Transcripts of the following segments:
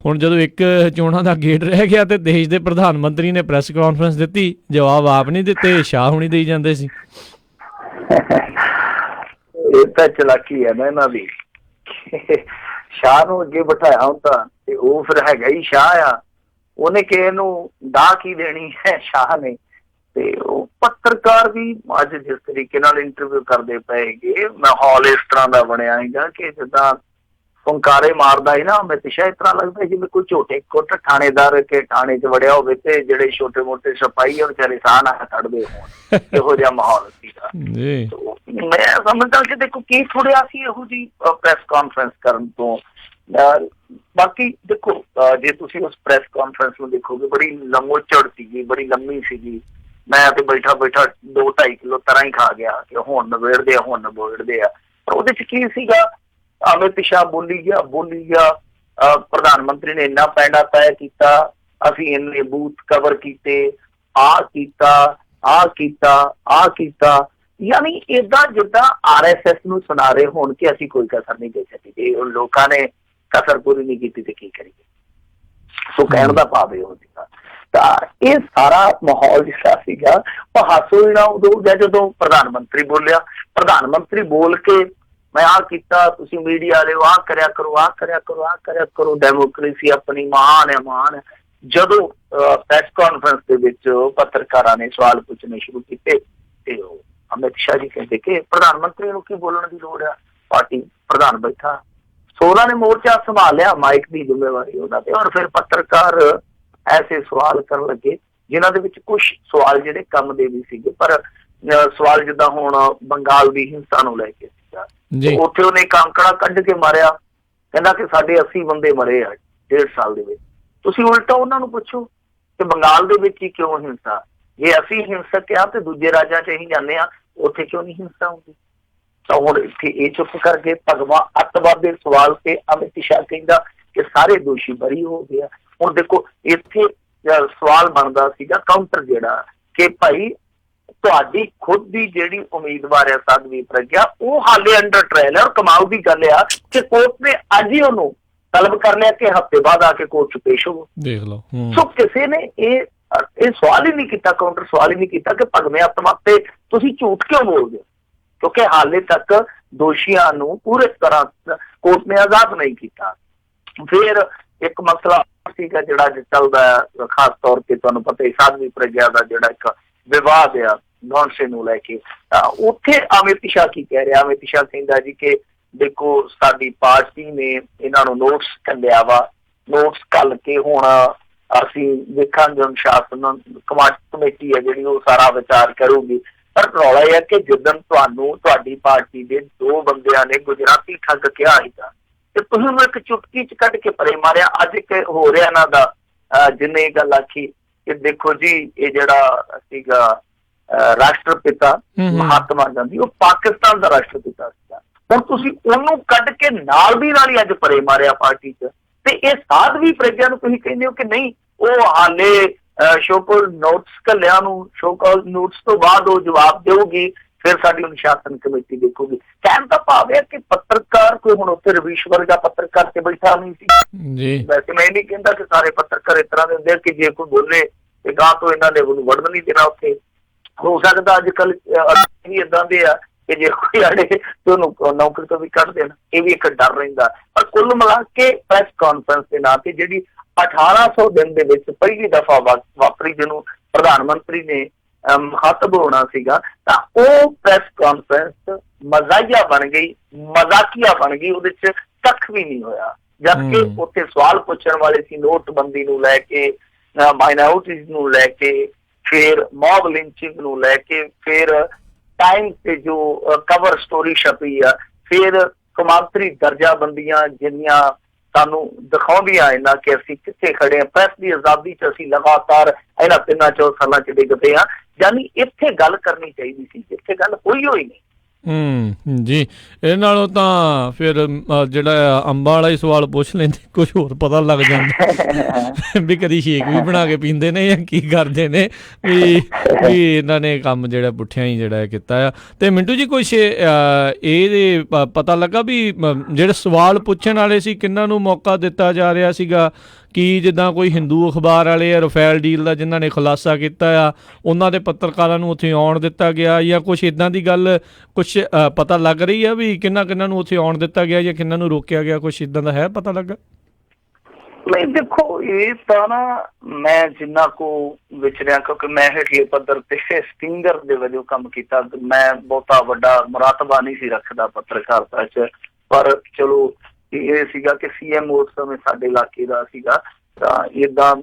ਹੁਣ ਜਦੋਂ ਇੱਕ ਚੋਣਾਂ ਦਾ ਗੇੜ ਰਹਿ ਗਿਆ ਤੇ ਦੇਸ਼ ਦੇ ਪ੍ਰਧਾਨ ਮੰਤਰੀ ਨੇ ਪ੍ਰੈਸ ਕਾਨਫਰੰਸ ਦਿੱਤੀ, ਜਵਾਬ ਆਪ ਨਹੀਂ ਦਿੱਤੇ, ਸ਼ਾਹ ਹੁਣੀ ਦੇਈ ਜਾਂਦੇ ਸੀ। ਇਹ ਤਾਂ ਚਲਾਕੀ ਹੈ ਨਾ ਇਹਨਾਂ ਦੀ। ਸ਼ਾਹ ਨੂੰ ਅੱਗੇ ਬਿਠਾਇਆ ਹੁੰਦਾ ਤੇ ਉਹ ਫਿਰ ਹੈਗਾ ਹੀ ਸ਼ਾਹ ਆ, ਉਹਨੇ ਕਿਸੇ ਨੂੰ ਡਾਹ ਕੀ ਦੇਣੀ ਹੈ ਸ਼ਾਹ ਨੇ। ਤੇ ਉਹ ਪੱਤਰਕਾਰ ਵੀ ਅੱਜ ਜਿਸ ਤਰੀਕੇ ਨਾਲ ਇੰਟਰਵਿਊ ਕਰਦੇ ਪਏਗੇ, ਮਾਹੌਲ ਇਸ ਤਰ੍ਹਾਂ ਦਾ ਬਣਿਆ ਹੈਗਾ ਕਿ ਜਿੱਦਾਂ ਫੁੰਕਾਰੇ ਮਾਰਦਾ ਸੀ ਨਾ ਅਮਿਤ ਸ਼ਾਹ, ਇਸ ਤਰ੍ਹਾਂ ਲੱਗਦਾ ਜਿਵੇਂ ਕੋਈ ਝੋਟੇ ਕੁੱਟ ਥਾਣੇਦਾਰ ਕੇ ਥਾਣੇ 'ਚ ਵੜਿਆ ਹੋਵੇ ਤੇ ਜਿਹੜੇ ਛੋਟੇ ਮੋਟੇ ਸਿਪਾਹੀ ਵਿਚਾਰੇ ਸਾਹ ਨਾ ਕੱਢਦੇ ਹੋਣ, ਇਹੋ ਜਿਹਾ ਮਾਹੌਲ ਸੀਗਾ। ਮੈਂ ਸਮਝਦਾ ਕਿ ਦੇਖੋ ਕੀ ਥੋੜ੍ਹਾ ਸੀ ਇਹੋ ਜਿਹੀ ਪ੍ਰੈਸ ਕਾਨਫਰੰਸ ਕਰਨ ਤੋਂ। ਬਾਕੀ ਦੇਖੋ ਜੇ ਤੁਸੀਂ ਉਸ ਪ੍ਰੈਸ ਕਾਨਫਰੰਸ ਨੂੰ ਦੇਖੋਗੇ, ਬੜੀ ਲੰਮੋਚੜ ਸੀਗੀ, ਬੜੀ ਲੰਮੀ ਸੀਗੀ। ਮੈਂ ਤੇ ਬੈਠਾ 2-2.5 ਕਿਲੋ ਤਰ੍ਹਾਂ ਹੀ ਖਾ ਗਿਆ ਕਿ ਹੁਣ ਨਵੇੜਦੇ ਆ, ਹੁਣ ਨਵੇੜਦੇ ਆ। ਪਰ ਉਹਦੇ 'ਚ ਕੀ ਸੀਗਾ, ਅਮਿਤ ਸ਼ਾਹ ਬੋਲੀ ਗਿਆ, ਪ੍ਰਧਾਨ ਮੰਤਰੀ ਨੇ ਇੰਨਾ ਪੈਂਡਾ ਤੈਅ ਕੀਤਾ, ਅਸੀਂ ਇੰਨੇ ਬੂਥ ਕਵਰ ਕੀਤੇ, ਆਹ ਕੀਤਾ। ਯਾਨੀ ਏਦਾਂ ਜਿੱਦਾਂ RSS ਨੂੰ ਸੁਣਾ ਰਹੇ ਹੋਣ ਕਿ ਅਸੀਂ ਕੋਈ ਕਸਰ ਨਹੀਂ ਦੇ ਸਕੇ, ਜੇ ਲੋਕਾਂ ਨੇ ਕਸਰ ਪੂਰੀ ਨਹੀਂ ਕੀਤੀ ਤੇ ਕੀ ਕਰੀਏ। ਸੋ ਕਹਿਣ ਦਾ ਭਾਵ ਇਹ ਸੀਗਾ। ਤਾਂ ਇਹ ਸਾਰਾ ਮਾਹੌਲ ਜਿਹੜਾ ਸੀਗਾ ਉਹ ਹਾਸੋ ਜਿਹੜਾ ਉਦੋਂ ਗਿਆ ਜਦੋਂ ਪ੍ਰਧਾਨ ਮੰਤਰੀ ਬੋਲਿਆ। ਪ੍ਰਧਾਨ ਮੰਤਰੀ ਬੋਲ ਕੇ ਮੈਂ ਆਹ ਕੀਤਾ, ਤੁਸੀਂ ਮੀਡੀਆ ਵਾਲੇ ਆਹ ਕਰਿਆ ਕਰੋ, ਡੈਮੋਕ੍ਰੇਸੀ ਆਪਣੀ ਮਹਾਨ ਹੈ। ਜਦੋਂ ਪ੍ਰੈਸ ਕਾਨਫਰੰਸ ਦੇ ਵਿੱਚ ਪੱਤਰਕਾਰਾਂ ਨੇ ਸਵਾਲ ਪੁੱਛਣੇ ਸ਼ੁਰੂ ਕੀਤੇ ਤੇ ਉਹ ਅਮਿਤ ਸ਼ਾਹ ਜੀ ਕਹਿੰਦੇ ਕਿ ਪ੍ਰਧਾਨ ਮੰਤਰੀ ਨੂੰ ਕੀ ਬੋਲਣ ਦੀ ਲੋੜ ਆ, ਪਾਰਟੀ ਪ੍ਰਧਾਨ ਬੈਠਾ। ਸੋ ਉਹਨਾਂ ਨੇ ਮੋਰਚਾ ਸੰਭਾਲਿਆ, ਮਾਈਕ ਦੀ ਜ਼ਿੰਮੇਵਾਰੀ ਉਹਨਾਂ ਤੇ। ਔਰ ਫਿਰ ਪੱਤਰਕਾਰ ਐਸੇ ਸਵਾਲ ਕਰਨ ਲੱਗੇ ਜਿਨ੍ਹਾਂ ਦੇ ਵਿੱਚ ਕੁਛ ਸਵਾਲ ਜਿਹੜੇ ਕੰਮ ਦੇ ਵੀ ਸੀਗੇ, ਪਰ ਸਵਾਲ ਜਿੱਦਾਂ ਹੁਣ ਬੰਗਾਲ ਦੀ ਹਿੰਸਾ ਨੂੰ ਲੈ ਕੇ ਸੀਗਾ, ਉੱਥੇ ਉਹਨੇ ਕਾਂਕੜਾ ਕੱਢ ਕੇ ਮਾਰਿਆ, ਕਹਿੰਦਾ ਕਿ ਸਾਡੇ 80 ਬੰਦੇ ਮਰੇ ਆ 1.5 ਸਾਲ ਦੇ ਵਿੱਚ। ਤੁਸੀਂ ਉਲਟਾ ਉਹਨਾਂ ਨੂੰ ਪੁੱਛੋ ਕਿ ਬੰਗਾਲ ਦੇ ਵਿੱਚ ਹੀ ਕਿਉਂ ਹਿੰਸਾ, ਜੇ ਅਸੀਂ ਹਿੰਸਕ ਆ ਤੇ ਦੂਜੇ ਰਾਜਾਂ 'ਚ ਅਸੀਂ ਜਾਂਦੇ ਹਾਂ, ਉੱਥੇ ਕਿਉਂ ਨਹੀਂ ਹਿੰਸਾ ਹੁੰਦੀ। ਤਾਂ ਹੁਣ ਇੱਥੇ ਇਹ ਚੁੱਪ ਕਰਕੇ ਭਗਵਾਂ ਅੱਤਵਾਦ ਦੇ ਸਵਾਲ ਤੇ ਅਮਿਤ ਸ਼ਾਹ ਕਹਿੰਦਾ ਕਿ ਸਾਰੇ ਦੋਸ਼ੀ ਬਰੀ ਹੋ ਗਿਆ। ਹੁਣ ਦੇਖੋ ਇੱਥੇ ਸਵਾਲ ਬਣਦਾ ਸੀਗਾ ਕਾਊਂਟਰ ਜਿਹੜਾ ਕਿ ਭਾਈ ਤੁਹਾਡੀ ਖੁਦ ਦੀ ਜਿਹੜੀ ਉਮੀਦਵਾਰ ਹੈ ਸਾਧਵੀ ਪ੍ਰਗਿਆ, ਉਹ ਹਾਲੇ ਅੰਡਰ ਟ੍ਰਾਇਲ ਹੈ। ਔਰ ਕਮਾਲ ਦੀ ਗੱਲ ਆ ਕਿ ਕੋਰਟ ਨੇ ਅੱਜ ਹੀ ਉਹਨੂੰ ਤਲਬ ਕਰ ਲਿਆ ਕਿ ਹਫ਼ਤੇ ਬਾਅਦ ਆ ਕੇ ਕੋਰਟ 'ਚ ਪੇਸ਼ ਹੋਵੋ। ਦੇਖ ਲਓ। ਸੋ ਕਿਸੇ ਨੇ ਇਹ ਸਵਾਲ ਹੀ ਨਹੀਂ ਕੀਤਾ, ਕਾਊਂਟਰ ਸਵਾਲ ਹੀ ਨਹੀਂ ਕੀਤਾ ਕਿ ਭਗਵੇਂ ਅੱਤਵਾਦ ਤੇ ਤੁਸੀਂ ਝੂਠ ਕਿਉਂ ਬੋਲਦੇ ਹੋ, ਕਿਉਂਕਿ ਹਾਲੇ ਤੱਕ ਦੋਸ਼ੀਆਂ ਨੂੰ ਪੂਰੀ ਤਰ੍ਹਾਂ ਕੋਰਟ ਨੇ ਆਜ਼ਾਦ ਨਹੀਂ ਕੀਤਾ। ਫਿਰ ਇੱਕ ਮਸਲਾ ਸੀਗਾ ਜਿਹੜਾ ਅੱਜ ਚੱਲਦਾ, ਖਾਸ ਤੌਰ ਤੇ ਤੁਹਾਨੂੰ ਪਤਾ ਹੀ ਸਾਧਵੀ ਪ੍ਰਗਿਆ ਦਾ ਜਿਹੜਾ ਇੱਕ ਵਿਵਾਦ ਆ ਨੌਂਸੇ ਨੂੰ ਲੈ ਕੇ। ਤਾਂ ਉੱਥੇ ਅਮਿਤ ਸ਼ਾਹ ਕੀ ਕਹਿ ਰਿਹਾ, ਅਮਿਤ ਸ਼ਾਹ ਕਹਿੰਦਾ ਜੀ ਕਿ ਦੇਖੋ ਸਾਡੀ ਪਾਰਟੀ ਨੇ ਇਹਨਾਂ ਨੂੰ ਨੋਟਿਸ ਘੱਲਿਆ ਵਾ, ਨੋਟਿਸ ਘੱਲ ਕੇ ਹੁਣ ਅਸੀਂ ਦੇਖਾਂਗੇ, ਅਨੁਸ਼ਾਸਨ ਕਮੇਟੀ ਹੈ ਜਿਹੜੀ ਉਹ ਸਾਰਾ ਵਿਚਾਰ ਕਰੂਗੀ। ਪਰ ਰੌਲਾ ਇਹ ਹੈ ਕਿ ਜਿੱਦਣ ਤੁਹਾਡੀ ਪਾਰਟੀ ਦੇ 2 ਬੰਦਿਆਂ ਨੇ ਗੁਜਰਾਤੀ ਠੱਗ ਕਿਹਾ ਸੀਗਾ ਤੇ ਤੁਸੀਂ ਉਹਨੂੰ ਇੱਕ ਚੁਟਕੀ 'ਚ ਕੱਢ ਕੇ ਪਰੇ ਮਾਰਿਆ। ਅੱਜ ਇੱਕ ਹੋ ਰਿਹਾ ਇਹਨਾਂ ਦਾ, ਜਿਹਨੇ ਇਹ ਗੱਲ ਆਖੀ ਕਿ ਦੇਖੋ ਜੀ ਇਹ ਜਿਹੜਾ ਸੀਗਾ ਰਾਸ਼ਟਰਪਿਤਾ ਮਹਾਤਮਾ ਗਾਂਧੀ, ਉਹ ਪਾਕਿਸਤਾਨ ਦਾ ਰਾਸ਼ਟਰਪਿਤਾ ਸੀਗਾ। ਹੁਣ ਤੁਸੀਂ ਉਹਨੂੰ ਕੱਢ ਕੇ ਨਾਲ ਦੀ ਨਾਲ ਹੀ ਅੱਜ ਪਰੇ ਮਾਰਿਆ ਪਾਰਟੀ 'ਚ, ਤੇ ਇਹ ਸਾਧਵੀ ਪ੍ਰਗਿਆ ਨੂੰ ਤੁਸੀਂ ਕਹਿੰਦੇ ਹੋ ਕਿ ਨਹੀਂ ਉਹ ਹਾਲੇ ਸ਼ੋਕਾਜ਼ ਨੋਟਿਸ ਘੱਲਿਆ ਨੂੰ, ਸ਼ੋਕਾਜ਼ ਨੋਟਿਸ ਤੋਂ ਬਾਅਦ ਉਹ ਜਵਾਬ ਦੇਊਗੀ, ਫਿਰ ਸਾਡੀ ਅਨੁਸ਼ਾਸਨ ਕਮੇਟੀ ਦੇਖੂਗੀ। ਕਹਿਣ ਦਾ ਭਾਵ ਹੈ ਕਿ ਪੱਤਰਕਾਰ ਕੋਈ ਹੁਣ ਉੱਥੇ ਰਵੀਸ਼ ਵਰਗਾ ਪੱਤਰਕਾਰ ਤੇ ਬੈਠਾ ਨਹੀਂ ਸੀ। ਵੈਸੇ ਮੈਂ ਨਹੀਂ ਕਹਿੰਦਾ ਕਿ ਸਾਰੇ ਪੱਤਰਕਾਰ ਇਸ ਤਰ੍ਹਾਂ ਦੇ ਹੁੰਦੇ ਕਿ ਜੇ ਕੋਈ ਬੋਲੇ ਤੇ ਗਾਂ ਤੋਂ ਇਹਨਾਂ ਨੇ ਉਹਨੂੰ ਵੜਨ ਨਹੀਂ ਦੇਣਾ। ਉੱਥੇ ਹੋ ਸਕਦਾ ਅੱਜ ਕੱਲ ਵੀ ਏਦਾਂ ਦੇ ਆ ਕਿ ਜੇ ਕੋਈ ਆੜੇ ਤੇ ਉਹਨੂੰ ਨੌਕਰੀ ਤੋਂ ਵੀ ਕੱਢ ਦੇਣ, ਇਹ ਵੀ ਇੱਕ ਡਰ ਰਹਿੰਦਾ। ਪਰ ਕੁੱਲ ਮਿਲਾ ਕੇ ਪ੍ਰੈਸ ਕਾਨਫਰੰਸ ਦੇ ਨਾਂ ਤੇ ਜਿਹੜੀ 1800 ਦਿਨ ਦੇ ਵਿੱਚ ਪਹਿਲੀ ਦਫਾ ਵਾਪਰੀ, ਜਿਹਨੂੰ ਪ੍ਰਧਾਨ ਮੰਤਰੀ ਨੇ ਮੁਖਾਤਬ ਹੋਣਾ ਸੀਗਾ, ਤਾਂ ਉਹ ਪ੍ਰੈਸ ਕਾਨਫਰੰਸ ਮਜ਼ਾਹੀਆ ਬਣ ਗਈ, ਮਜ਼ਾਕੀਆ ਬਣ ਗਈ। ਉਹਦੇ 'ਚ ਕੱਖ ਵੀ ਨਹੀਂ ਹੋਇਆ, ਜਦਕਿ ਉੱਥੇ ਸਵਾਲ ਪੁੱਛਣ ਵਾਲੇ ਸੀ ਨੋਟਬੰਦੀ ਨੂੰ ਲੈ ਕੇ, ਮਾਈਨੋਰਿਟੀਜ਼ ਨੂੰ ਲੈ ਕੇ, ਫਿਰ ਮੌਬ ਲਿੰਚਿੰਗ ਨੂੰ ਲੈ ਕੇ, ਫਿਰ ਟਾਈਮ ਤੇ ਜੋ ਕਵਰ ਸਟੋਰੀ ਛਪੀ ਆ, ਫਿਰ ਕੌਮਾਂਤਰੀ ਦਰਜਾਬੰਦੀਆਂ ਜਿੰਨੀਆਂ ਸਾਨੂੰ ਦਿਖਾਉਂਦੀਆਂ ਇਹਨਾਂ ਕਿ ਅਸੀਂ ਕਿੱਥੇ ਖੜੇ ਹਾਂ, ਪ੍ਰੈਸ ਦੀ ਆਜ਼ਾਦੀ 'ਚ ਅਸੀਂ ਲਗਾਤਾਰ ਇਹਨਾਂ 3-4 ਸਾਲਾਂ 'ਚ ਡਿੱਗਦੇ ਹਾਂ। ਯਾਨੀ ਇੱਥੇ ਗੱਲ ਕਰਨੀ ਚਾਹੀਦੀ ਸੀ, ਇੱਥੇ ਗੱਲ ਹੋਈ ਨਹੀਂ। ਜੀ ਇਹ ਨਾਲੋਂ ਤਾਂ ਫਿਰ ਜਿਹੜਾ ਅੰਬਾਂ ਵਾਲਾ ਹੀ ਸਵਾਲ ਪੁੱਛ ਲੈਂਦੇ, ਕੁਝ ਹੋਰ ਪਤਾ ਲੱਗ ਜਾਂਦਾ ਵੀ ਕਦੀ ਸ਼ੇਕ ਵੀ ਬਣਾ ਕੇ ਪੀਂਦੇ ਨੇ ਜਾਂ ਕੀ ਕਰਦੇ ਨੇ, ਵੀ ਇਹਨਾਂ ਨੇ ਕੰਮ ਜਿਹੜਾ ਪੁੱਠਿਆਂ ਹੀ ਜਿਹੜਾ ਕੀਤਾ ਆ। ਤੇ ਮਿੰਟੂ ਜੀ ਕੁਛ ਇਹਦੇ ਪਤਾ ਲੱਗਾ ਵੀ ਜਿਹੜੇ ਸਵਾਲ ਪੁੱਛਣ ਵਾਲੇ ਸੀ ਕਿਹਨਾਂ ਨੂੰ ਮੌਕਾ ਦਿੱਤਾ ਜਾ ਰਿਹਾ ਸੀਗਾ? ਕੀ ਜਿੱਦਾਂ ਕੋਈ ਹਿੰਦੂ ਅਖਬਾਰ ਵਾਲੇ ਆ ਰਫੇਲ ਡੀਲ ਦਾ ਜਿਨ੍ਹਾਂ ਨੇ ਖੁਲਾਸਾ ਕੀਤਾ ਆ ਉਹਨਾਂ ਦੇ ਪੱਤਰਕਾਰਾਂ ਨੂੰ ਉੱਥੇ ਆਉਣ ਦਿੱਤਾ ਗਿਆ, ਜਾਂ ਕੁਛ ਇੱਦਾਂ ਦੀ ਗੱਲ ਕੁਛ ਪਤਾ ਲੱਗ ਰਹੀ ਆ ਵੀ ਕਿਹਨਾਂ ਨੂੰ ਉੱਥੇ ਆਉਣ ਦਿੱਤਾ ਗਿਆ ਜਾਂ ਕਿਹਨਾਂ ਨੂੰ ਰੋਕਿਆ ਗਿਆ? ਕੁਛ ਇੱਦਾਂ ਦਾ ਹੈ ਪਤਾ ਲੱਗਾ? ਨਹੀਂ ਦੇਖੋ, ਇਹ ਤਾਂ ਨਾ ਮੈਂ ਜਿੰਨਾ ਕੋ ਵਿਚਰਿਆ, ਕਿਉਂਕਿ ਮੈਂ ਹੇਠਲੇ ਪੱਧਰ ਤੇ ਸਟਿੰਗਰ ਦੇ ਵਜੋਂ ਕੰਮ ਕੀਤਾ, ਮੈਂ ਬਹੁਤਾ ਵੱਡਾ ਮੁਰਾਤਬਾ ਨਹੀਂ ਸੀ ਰੱਖਦਾ ਪੱਤਰਕਾਰਤਾ 'ਚ, ਪਰ ਚਲੋ ਇਹ ਸੀਗਾ ਕਿ CM ਉਸ ਸਮੇਂ ਸਾਡੇ ਇਲਾਕੇ ਦਾ ਸੀਗਾ, ਤਾਂ ਏਦਾਂ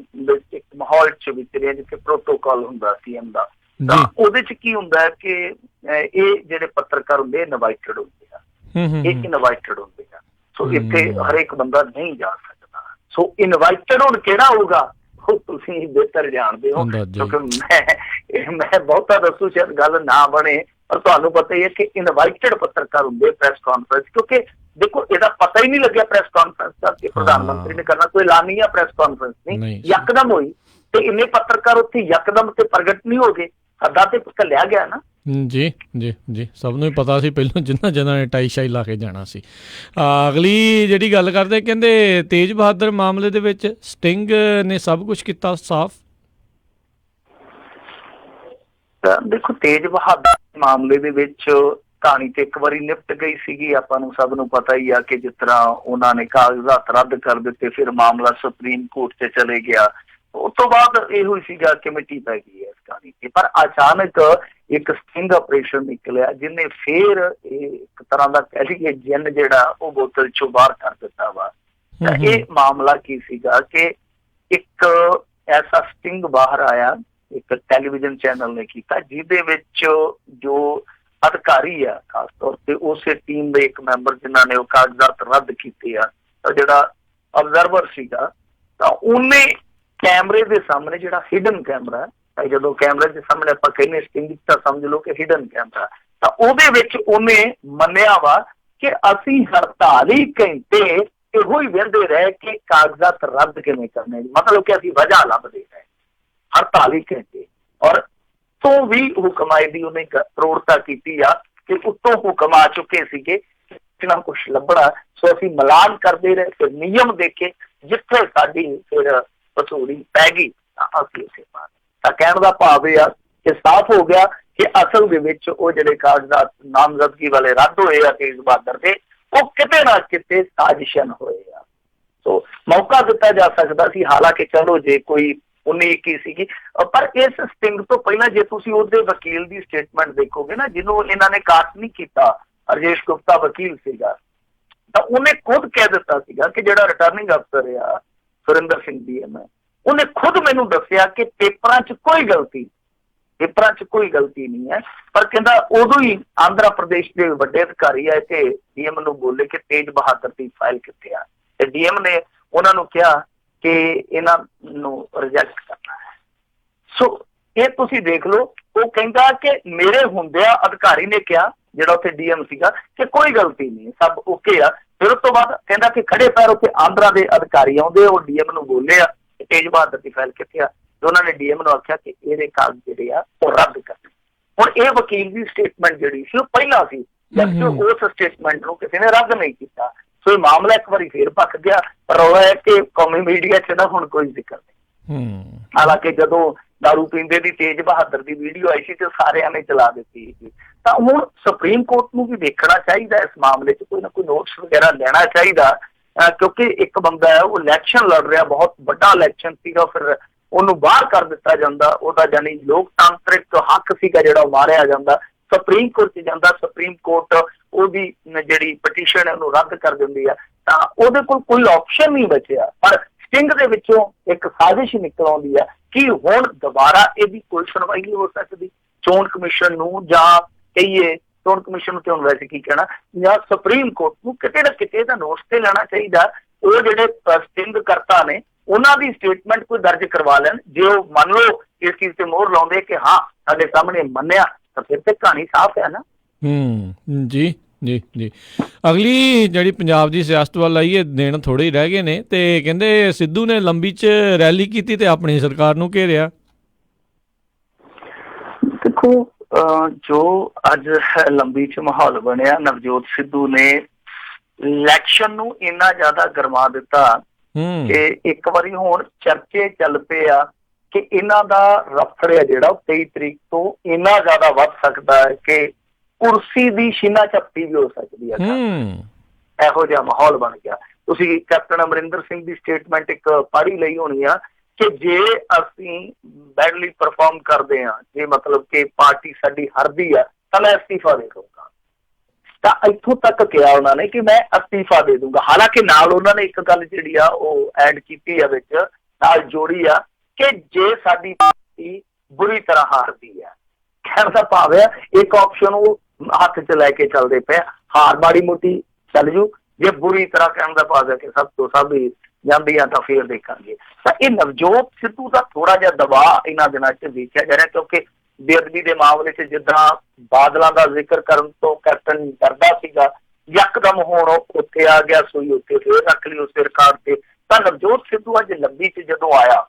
ਇੱਕ ਮਾਹੌਲ 'ਚ ਵਿਚਰਿਆ ਜਿੱਥੇ ਪ੍ਰੋਟੋਕਾਲ ਹੁੰਦਾ CM ਦਾ। ਤਾਂ ਉਹਦੇ 'ਚ ਕੀ ਹੁੰਦਾ ਹੈ ਕਿ ਇਹ ਜਿਹੜੇ ਪੱਤਰਕਾਰ ਹੁੰਦੇ ਇਨਵਾਈਟਡ ਹੁੰਦੇ ਆ, ਇਹ ਇਨਵਾਈਟਡ ਹੁੰਦੇ ਆ, ਸੋ ਇੱਥੇ ਹਰੇਕ ਬੰਦਾ ਨਹੀਂ ਜਾ ਸਕਦਾ। ਸੋ ਇਨਵਾਈਟਡ ਹੁਣ ਕਿਹੜਾ ਹੋਊਗਾ ਉਹ ਤੁਸੀਂ ਬਿਹਤਰ ਜਾਣਦੇ ਹੋ, ਕਿਉਂਕਿ ਮੈਂ ਬਹੁਤਾ ਦੱਸੂ ਸ਼ਾਇਦ ਗੱਲ ਨਾ ਬਣੇ, ਪਰ ਤੁਹਾਨੂੰ ਪਤਾ ਹੀ ਹੈ ਕਿ ਇਨਵਾਈਟਡ ਪੱਤਰਕਾਰ ਹੁੰਦੇ ਪ੍ਰੈਸ ਕਾਨਫਰੰਸ, ਕਿਉਂਕਿ ਦੇਖੋ ਇਹਦਾ ਪਤਾ ਹੀ ਨਹੀਂ ਲੱਗਿਆ ਪ੍ਰੈਸ ਕਾਨਫਰੰਸ ਦਾ ਕਿ ਪ੍ਰਧਾਨ ਮੰਤਰੀ ਨੇ ਕਰਨਾ, ਕੋਈ ਐਲਾਨੀਆ ਪ੍ਰੈਸ ਕਾਨਫਰੰਸ ਨਹੀਂ, ਯਕਦਮ ਹੋਈ ਤੇ ਇੰਨੇ ਪੱਤਰਕਾਰ ਉੱਥੇ ਯਕਦਮ ਤੇ ਪ੍ਰਗਟ ਨਹੀਂ ਹੋ ਗਏ, ਸਾਡਾ ਤੇ ਘੱਲਿਆ ਗਿਆ ਨਾ। ਜੀ ਜੀ ਜੀ, ਸਭ ਨੂੰ ਹੀ ਪਤਾ ਸੀ ਪਹਿਲਾਂ ਜਿਨ੍ਹਾਂ ਨੇ ਟਾਈ ਸ਼ਾਈ ਲਾ ਕੇ ਜਾਣਾ ਸੀ। ਅਗਲੀ ਜਿਹੜੀ ਗੱਲ ਕਰਦੇ, ਕਹਿੰਦੇ ਤੇਜ ਬਹਾਦਰ ਮਾਮਲੇ ਦੇ ਵਿੱਚ ਸਟਿੰਗ ਨੇ ਸਭ ਕੁਝ ਕੀਤਾ ਸਾਫ਼। ਦੇਖੋ, ਤੇਜ ਬਹਾਦਰ ਮਾਮਲੇ ਦੇ ਵਿੱਚ ਕਹਾਣੀ ਤੇ ਇੱਕ ਵਾਰੀ ਨਿਪਟ ਗਈ ਸੀਗੀ, ਆਪਾਂ ਨੂੰ ਸਭ ਨੂੰ ਪਤਾ ਹੀ ਆ ਕਿ ਜਿਸ ਤਰ੍ਹਾਂ ਉਹਨਾਂ ਨੇ ਕਾਗਜ਼ਾਤ ਰੱਦ ਕਰ ਦਿੱਤੇ, ਫਿਰ ਮਾਮਲਾ ਸੁਪਰੀਮ ਕੋਰਟ 'ਚ ਚਲੇ ਗਿਆ, ਉਸ ਤੋਂ ਬਾਅਦ ਇਹੋ ਹੀ ਸੀਗਾ ਕਿ ਮਿੱਟੀ ਪੈ ਗਈ ਹੈ ਇਸ ਕਹਾਣੀ ਤੇ। ਪਰ ਅਚਾਨਕ ਇੱਕ ਸਟਿੰਗ ਆਪਰੇਸ਼ਨ ਨਿਕਲਿਆ ਜਿਹਨੇ ਫੇਰ ਇੱਕ ਤਰ੍ਹਾਂ ਦਾ ਕਹਿ ਲਈਏ ਜਿੰਨ ਜਿਹੜਾ ਉਹ ਬੋਤਲ ਚੋਂ ਬਾਹਰ ਕਰ ਦਿੱਤਾ ਵਾ। ਤਾਂ ਇਹ ਮਾਮਲਾ ਕੀ ਸੀਗਾ ਕਿ ਇੱਕ ਐਸਾ ਸਟਿੰਗ ਬਾਹਰ ਆਇਆ, ਇੱਕ ਟੈਲੀਵਿਜ਼ਨ ਚੈਨਲ ਨੇ ਕੀਤਾ, ਜਿਹਦੇ ਵਿੱਚ ਜੋ ਅਧਿਕਾਰੀ ਆ ਖਾਸ ਤੌਰ ਤੇ ਉਸੇ ਟੀਮ ਦੇ ਇੱਕ ਮੈਂਬਰ ਜਿਨ੍ਹਾਂ ਨੇ ਉਹ ਕਾਗਜ਼ਾਤ ਰੱਦ ਕੀਤੇ ਆ, ਤਾਂ ਜਿਹੜਾ ਅਬਜ਼ਰਵਰ ਸੀਗਾ, ਤਾਂ ਉਹਨੇ ਕੈਮਰੇ ਦੇ ਸਾਹਮਣੇ, ਜਿਹੜਾ ਹਿਡਨ ਕੈਮਰਾ, ਜਦੋਂ ਕੈਮਰੇ ਦੇ ਸਾਹਮਣੇ ਆਪਾਂ ਕਹਿੰਦੇ ਸਟਿੰਗ ਤਾਂ ਸਮਝ ਲਓ ਕਿ ਹਿਡਨ ਕੈਮਰਾ, ਤਾਂ ਉਹਦੇ ਵਿੱਚ ਉਹਨੇ ਮੰਨਿਆ ਵਾ ਕਿ ਅਸੀਂ 48 ਘੰਟੇ ਇਹੋ ਹੀ ਵਹਿੰਦੇ ਰਹੇ ਕਿ ਕਾਗਜ਼ਾਤ ਰੱਦ ਕਿਵੇਂ ਕਰਨੇ, ਮਤਲਬ ਕਿ ਅਸੀਂ ਵਜ੍ਹਾ ਲੱਭਦੇ ਰਹੇ 48 ਘੰਟੇ। ਔਰ ਤੋਂ ਵੀ ਹੁਕਮ ਆਏ ਦੀ ਉਹਨੇ ਪ੍ਰੋੜਤਾ ਕੀਤੀ ਆ ਕਿ ਉੱਤੋਂ ਹੁਕਮ ਆ ਚੁੱਕੇ ਸੀਗੇ ਕਿ ਨਾ ਕੁਛ ਲੱਭਣਾ, ਸੋ ਅਸੀਂ ਮਿਲਾਨ ਕਰਦੇ ਰਹੇ, ਫਿਰ ਨਿਯਮ ਦੇਖੇ, ਜਿੱਥੇ ਸਾਡੀ ਫਿਰ ਵਸੂਲੀ ਪੈ ਗਈ ਤਾਂ ਅਸੀਂ ਉਸੇ ਪਾਰ। ਤਾਂ ਕਹਿਣ ਦਾ ਭਾਵ ਇਹ ਆ ਕਿ ਸਾਫ਼ ਹੋ ਗਿਆ ਕਿ ਅਸਲ ਦੇ ਵਿੱਚ ਉਹ ਜਿਹੜੇ ਕਾਗਜ਼ਾਤ ਨਾਮਜ਼ਦਗੀ ਵਾਲੇ ਰੱਦ ਹੋਏ ਆ ਤੇਜ ਬਹਾਦਰ ਦੇ, ਉਹ ਕਿਤੇ ਨਾ ਕਿਤੇ ਸਾਜ਼ਿਸ਼ਨ ਹੋਏ ਆ। ਸੋ ਮੌਕਾ ਦਿੱਤਾ ਜਾ ਸਕਦਾ ਸੀ, ਹਾਲਾਂਕਿ ਚਲੋ ਜੇ ਕੋਈ 19-21 ਸੀਗੀ, ਪਰ ਇਸ ਸਟਿੰਗ ਤੋਂ ਪਹਿਲਾਂ ਜੇ ਤੁਸੀਂ ਉਹਦੇ ਵਕੀਲ ਦੀ ਸਟੇਟਮੈਂਟ ਦੇਖੋਗੇ ਨਾ, ਜਿਹਨੂੰ ਇਹਨਾਂ ਨੇ ਕਾਟ ਨਹੀਂ ਕੀਤਾ, ਰਜੇਸ਼ ਗੁਪਤਾ ਵਕੀਲ ਸੀਗਾ, ਤਾਂ ਉਹਨੇ ਖੁਦ ਕਹਿ ਦਿੱਤਾ ਸੀਗਾ ਕਿ ਜਿਹੜਾ ਰਿਟਰਨਿੰਗ ਅਫਸਰ ਆ ਸੁਰਿੰਦਰ ਸਿੰਘ DM, ਉਹਨੇ ਖੁਦ ਮੈਨੂੰ ਦੱਸਿਆ ਕਿ ਪੇਪਰਾਂ 'ਚ ਕੋਈ ਗਲਤੀ ਨਹੀਂ ਹੈ, ਪਰ ਕਹਿੰਦਾ ਉਦੋਂ ਹੀ ਆਂਧਰਾ ਪ੍ਰਦੇਸ਼ ਦੇ ਵੱਡੇ ਅਧਿਕਾਰੀ ਆਏ ਤੇ DM ਨੂੰ ਬੋਲੇ ਕਿ ਤੇਜ ਬਹਾਦਰ ਦੀ ਫਾਈਲ ਕਿੱਥੇ ਆ, ਤੇ DM ਨੇ ਉਹਨਾਂ ਨੂੰ ਕਿਹਾ ਕਿ ਇਹਨਾਂ ਨੂੰ ਰਿਜੈਕਟ ਕਰਨਾ ਹੈ। ਸੋ ਇਹ ਤੁਸੀਂ ਦੇਖ ਲਓ, ਉਹ ਕਹਿੰਦਾ ਕਿ ਮੇਰੇ ਹੁੰਦਿਆਂ ਅਧਿਕਾਰੀ ਨੇ ਕਿਹਾ, ਜਿਹੜਾ ਉੱਥੇ DM ਸੀਗਾ, ਕਿ ਕੋਈ ਗਲਤੀ ਨਹੀਂ, ਸਭ ਓਕੇ ਆ। ਫਿਰ ਉਸ ਤੋਂ ਬਾਅਦ ਕਹਿੰਦਾ ਕਿ ਖੜੇ ਪੈਰ ਉੱਥੇ ਆਂਧਰਾ ਦੇ ਅਧਿਕਾਰੀ ਆਉਂਦੇ, ਉਹ DM ਨੂੰ ਬੋਲੇ ਆ ਕਿ ਤੇਜ ਬਹਾਦਰ ਦੀ ਫਾਈਲ ਕਿੱਥੇ ਆ, ਤੇ ਉਹਨਾਂ ਨੇ DM ਨੂੰ ਆਖਿਆ ਕਿ ਇਹਦੇ ਕਾਗਜ਼ ਜਿਹੜੇ ਆ ਉਹ ਰੱਦ ਕਰ। ਹੁਣ ਇਹ ਵਕੀਲ ਦੀ ਸਟੇਟਮੈਂਟ ਜਿਹੜੀ ਸੀ ਉਹ ਪਹਿਲਾਂ ਸੀ, ਜਦਕਿ ਉਸ ਸਟੇਟਮੈਂਟ ਨੂੰ ਕਿਸੇ ਨੇ ਰੱਦ ਨਹੀਂ ਕੀਤਾ। ਸੋ ਇਹ ਮਾਮਲਾ ਇੱਕ ਵਾਰੀ ਫੇਰ ਭੱਖ ਗਿਆ, ਪਰ ਉਹ ਹੈ ਕਿ ਕੌਮੀ ਮੀਡੀਆ 'ਚ ਨਾ ਹੁਣ ਕੋਈ ਜ਼ਿਕਰ ਨਹੀਂ। ਹਾਲਾਂਕਿ ਜਦੋਂ ਦਾਰੂ ਪੀਂਦੇ ਦੀ ਤੇਜ ਬਹਾਦਰ ਦੀ ਵੀਡੀਓ ਆਈ ਸੀ ਤੇ ਸਾਰਿਆਂ ਨੇ ਚਲਾ ਦਿੱਤੀ ਸੀ। ਤਾਂ ਹੁਣ ਸੁਪਰੀਮ ਕੋਰਟ ਨੂੰ ਵੀ ਦੇਖਣਾ ਚਾਹੀਦਾ ਇਸ ਮਾਮਲੇ 'ਚ, ਕੋਈ ਨਾ ਕੋਈ ਨੋਟਿਸ ਵਗੈਰਾ ਲੈਣਾ ਚਾਹੀਦਾ, ਕਿਉਂਕਿ ਇੱਕ ਬੰਦਾ ਹੈ ਉਹ ਇਲੈਕਸ਼ਨ ਲੜ ਰਿਹਾ, ਬਹੁਤ ਵੱਡਾ ਇਲੈਕਸ਼ਨ ਸੀਗਾ, ਫਿਰ ਉਹਨੂੰ ਬਾਹਰ ਕਰ ਦਿੱਤਾ ਜਾਂਦਾ, ਉਹਦਾ ਜਾਨੀ ਲੋਕਤਾਂਤਰਿਕ ਹੱਕ ਸੀਗਾ ਜਿਹੜਾ ਉਹ ਮਾਰਿਆ ਜਾਂਦਾ, ਸੁਪਰੀਮ ਕੋਰਟ 'ਚ ਜਾਂਦਾ, ਸੁਪਰੀਮ ਕੋਰਟ ਉਹਦੀ ਜਿਹੜੀ ਪਟੀਸ਼ਨ ਹੈ ਉਹਨੂੰ ਰੱਦ ਕਰ ਦਿੰਦੀ ਆ, ਤਾਂ ਉਹਦੇ ਕੋਲ ਕੋਈ ਆਪਸ਼ਨ ਨਹੀਂ ਬਚਿਆ। ਪਰ ਸਟਿੰਗ ਦੇ ਵਿੱਚੋਂ ਇੱਕ ਸਾਜ਼ਿਸ਼ ਨਿਕਲ ਆਉਂਦੀ ਆ ਕਿ ਹੁਣ ਦੁਬਾਰਾ ਇਹਦੀ ਕੋਈ ਸੁਣਵਾਈ ਨਹੀਂ ਹੋ ਸਕਦੀ। ਚੋਣ ਕਮਿਸ਼ਨ ਨੂੰ, ਜਾਂ ਕਹੀਏ ਚੋਣ ਕਮਿਸ਼ਨ ਨੂੰ, ਤੇ ਹੁਣ ਵੈਸੇ ਕੀ ਕਹਿਣਾ, ਜਾਂ ਸੁਪਰੀਮ ਕੋਰਟ ਨੂੰ ਕਿਤੇ ਨਾ ਕਿਤੇ ਇਹਦਾ ਨੋਟਿਸ ਤੇ ਲੈਣਾ ਚਾਹੀਦਾ। ਉਹ ਜਿਹੜੇ ਸਟਿੰਗ ਕਰਤਾ ਨੇ ਉਹਨਾਂ ਦੀ ਸਟੇਟਮੈਂਟ ਕੋਈ ਦਰਜ ਕਰਵਾ ਲੈਣ, ਜੇ ਉਹ ਮੰਨ ਲਓ ਇਸ ਚੀਜ਼ ਤੇ ਮੋਹਰ ਲਾਉਂਦੇ ਕਿ ਹਾਂ ਸਾਡੇ ਸਾਹਮਣੇ ਮੰਨਿਆ, ਤਾਂ ਫਿਰ ਤੇ ਕਹਾਣੀ ਸਾਫ਼ ਹੈ ਨਾ। ਜੀ ਜੀ ਜੀ। ਅਗਲੀ ਜਿਹੜੀ ਪੰਜਾਬ ਦੀ ਸਿਆਸਤ ਵੱਲ ਆਈਏ, ਦਿਨ ਥੋੜ੍ਹੇ ਹੀ ਰਹਿ ਗਏ ਨੇ, ਤੇ ਕਹਿੰਦੇ ਸਿੱਧੂ ਨੇ ਲੰਬੀ 'ਚ ਰੈਲੀ ਕੀਤੀ ਤੇ ਆਪਣੀ ਸਰਕਾਰ ਨੂੰ ਘੇਰਿਆ। ਦੇਖੋ, ਜੋ ਅੱਜ ਲੰਬੀ 'ਚ ਮਾਹੌਲ ਬਣਿਆ, ਨਵਜੋਤ ਸਿੱਧੂ ਨੇ ਇਲੈਕਸ਼ਨ ਨੂੰ ਇੰਨਾ ਜ਼ਿਆਦਾ ਗਰਮਾ ਦਿੱਤਾ ਕਿ ਇੱਕ ਵਾਰੀ ਹੁਣ ਚਰਚੇ ਚੱਲ ਪਏ ਆ ਕਿ ਇਹਨਾਂ ਦਾ ਰਫੜ ਹੈ ਜਿਹੜਾ ਉਹ 23 ਤਰੀਕ ਤੋਂ ਇੰਨਾ ਜ਼ਿਆਦਾ ਵੱਧ ਸਕਦਾ ਹੈ ਕਿ ਕੁਰਸੀ ਦੀ ਛੀਨਾ ਝਪਟੀ ਵੀ ਹੋ ਸਕਦੀ ਹੈ। ਇਹੋ ਜਿਹਾ ਮਾਹੌਲ ਬਣ ਗਿਆ। ਤੁਸੀਂ ਕੈਪਟਨ ਅਮਰਿੰਦਰ ਸਿੰਘ ਦੀ ਸਟੇਟਮੈਂਟ ਇੱਕ ਪੜ੍ਹੀ ਲਈ ਹੋਣੀ ਆ ਕਿ ਜੇ ਅਸੀਂ ਬੈਡਲੀ ਪਰਫਾਰਮ ਕਰਦੇ ਹਾਂ, ਜੇ ਮਤਲਬ ਕਿ ਪਾਰਟੀ ਸਾਡੀ ਹਾਰਦੀ ਆ, ਤਾਂ ਮੈਂ ਅਸਤੀਫਾ ਦੇ ਦਊਂਗਾ। ਤਾਂ ਇੱਥੋਂ ਤੱਕ ਕਿਹਾ ਉਹਨਾਂ ਨੇ ਕਿ ਮੈਂ ਅਸਤੀਫਾ ਦੇ ਦੂੰਗਾ। ਹਾਲਾਂਕਿ ਨਾਲ ਉਹਨਾਂ ਨੇ ਇੱਕ ਗੱਲ ਜਿਹੜੀ ਆ ਉਹ ਐਡ ਕੀਤੀ ਆ, ਵਿੱਚ ਨਾਲ ਜੋੜੀ ਆ ਕਿ ਜੇ ਸਾਡੀ ਪਾਰਟੀ ਬੁਰੀ ਤਰ੍ਹਾਂ ਹਾਰਦੀ ਆ। ਕਹਿਣ ਦਾ ਭਾਵ ਆ ਇੱਕ ਆਪਸ਼ਨ ਉਹ ਹੱਥ 'ਚ ਲੈ ਕੇ ਚੱਲਦੇ ਪਏ, ਹਾਰ ਮਾੜੀ ਮੋਟੀ ਚੱਲ ਜੂ, ਜੇ ਬੁਰੀ ਤਰ੍ਹਾਂ ਕਹਿਣ ਦਾ ਭਾਵ ਹੈ ਕਿ ਸਭ ਤੋਂ ਸਭ ਹੀ ਜਾਂਦੀਆਂ ਤਾਂ ਫੇਰ ਦੇਖਾਂਗੇ। ਤਾਂ ਇਹ ਨਵਜੋਤ ਸਿੱਧੂ ਦਾ ਥੋੜਾ ਜਿਹਾ ਦਬਾਅ ਇਹਨਾਂ ਦਿਨਾਂ 'ਚ ਦੇਖਿਆ ਜਾ ਰਿਹਾ, ਕਿਉਂਕਿ ਬੇਅਦਬੀ ਦੇ ਮਾਮਲੇ 'ਚ ਜਿੱਦਾਂ ਬਾਦਲਾਂ ਦਾ ਜ਼ਿਕਰ ਕਰਨ ਤੋਂ ਕੈਪਟਨ ਡਰਦਾ ਸੀਗਾ, ਯਕਦਮ ਹੁਣ ਉੱਥੇ ਆ ਗਿਆ, ਸੂਈ ਉੱਥੇ ਫੇਰ ਰੱਖ ਲਈ ਉਸੇ ਰਿਕਾਰਡ ਤੇ। ਤਾਂ ਨਵਜੋਤ ਸਿੱਧੂ ਅੱਜ ਲੰਬੀ 'ਚ ਜਦੋਂ ਆਇਆ,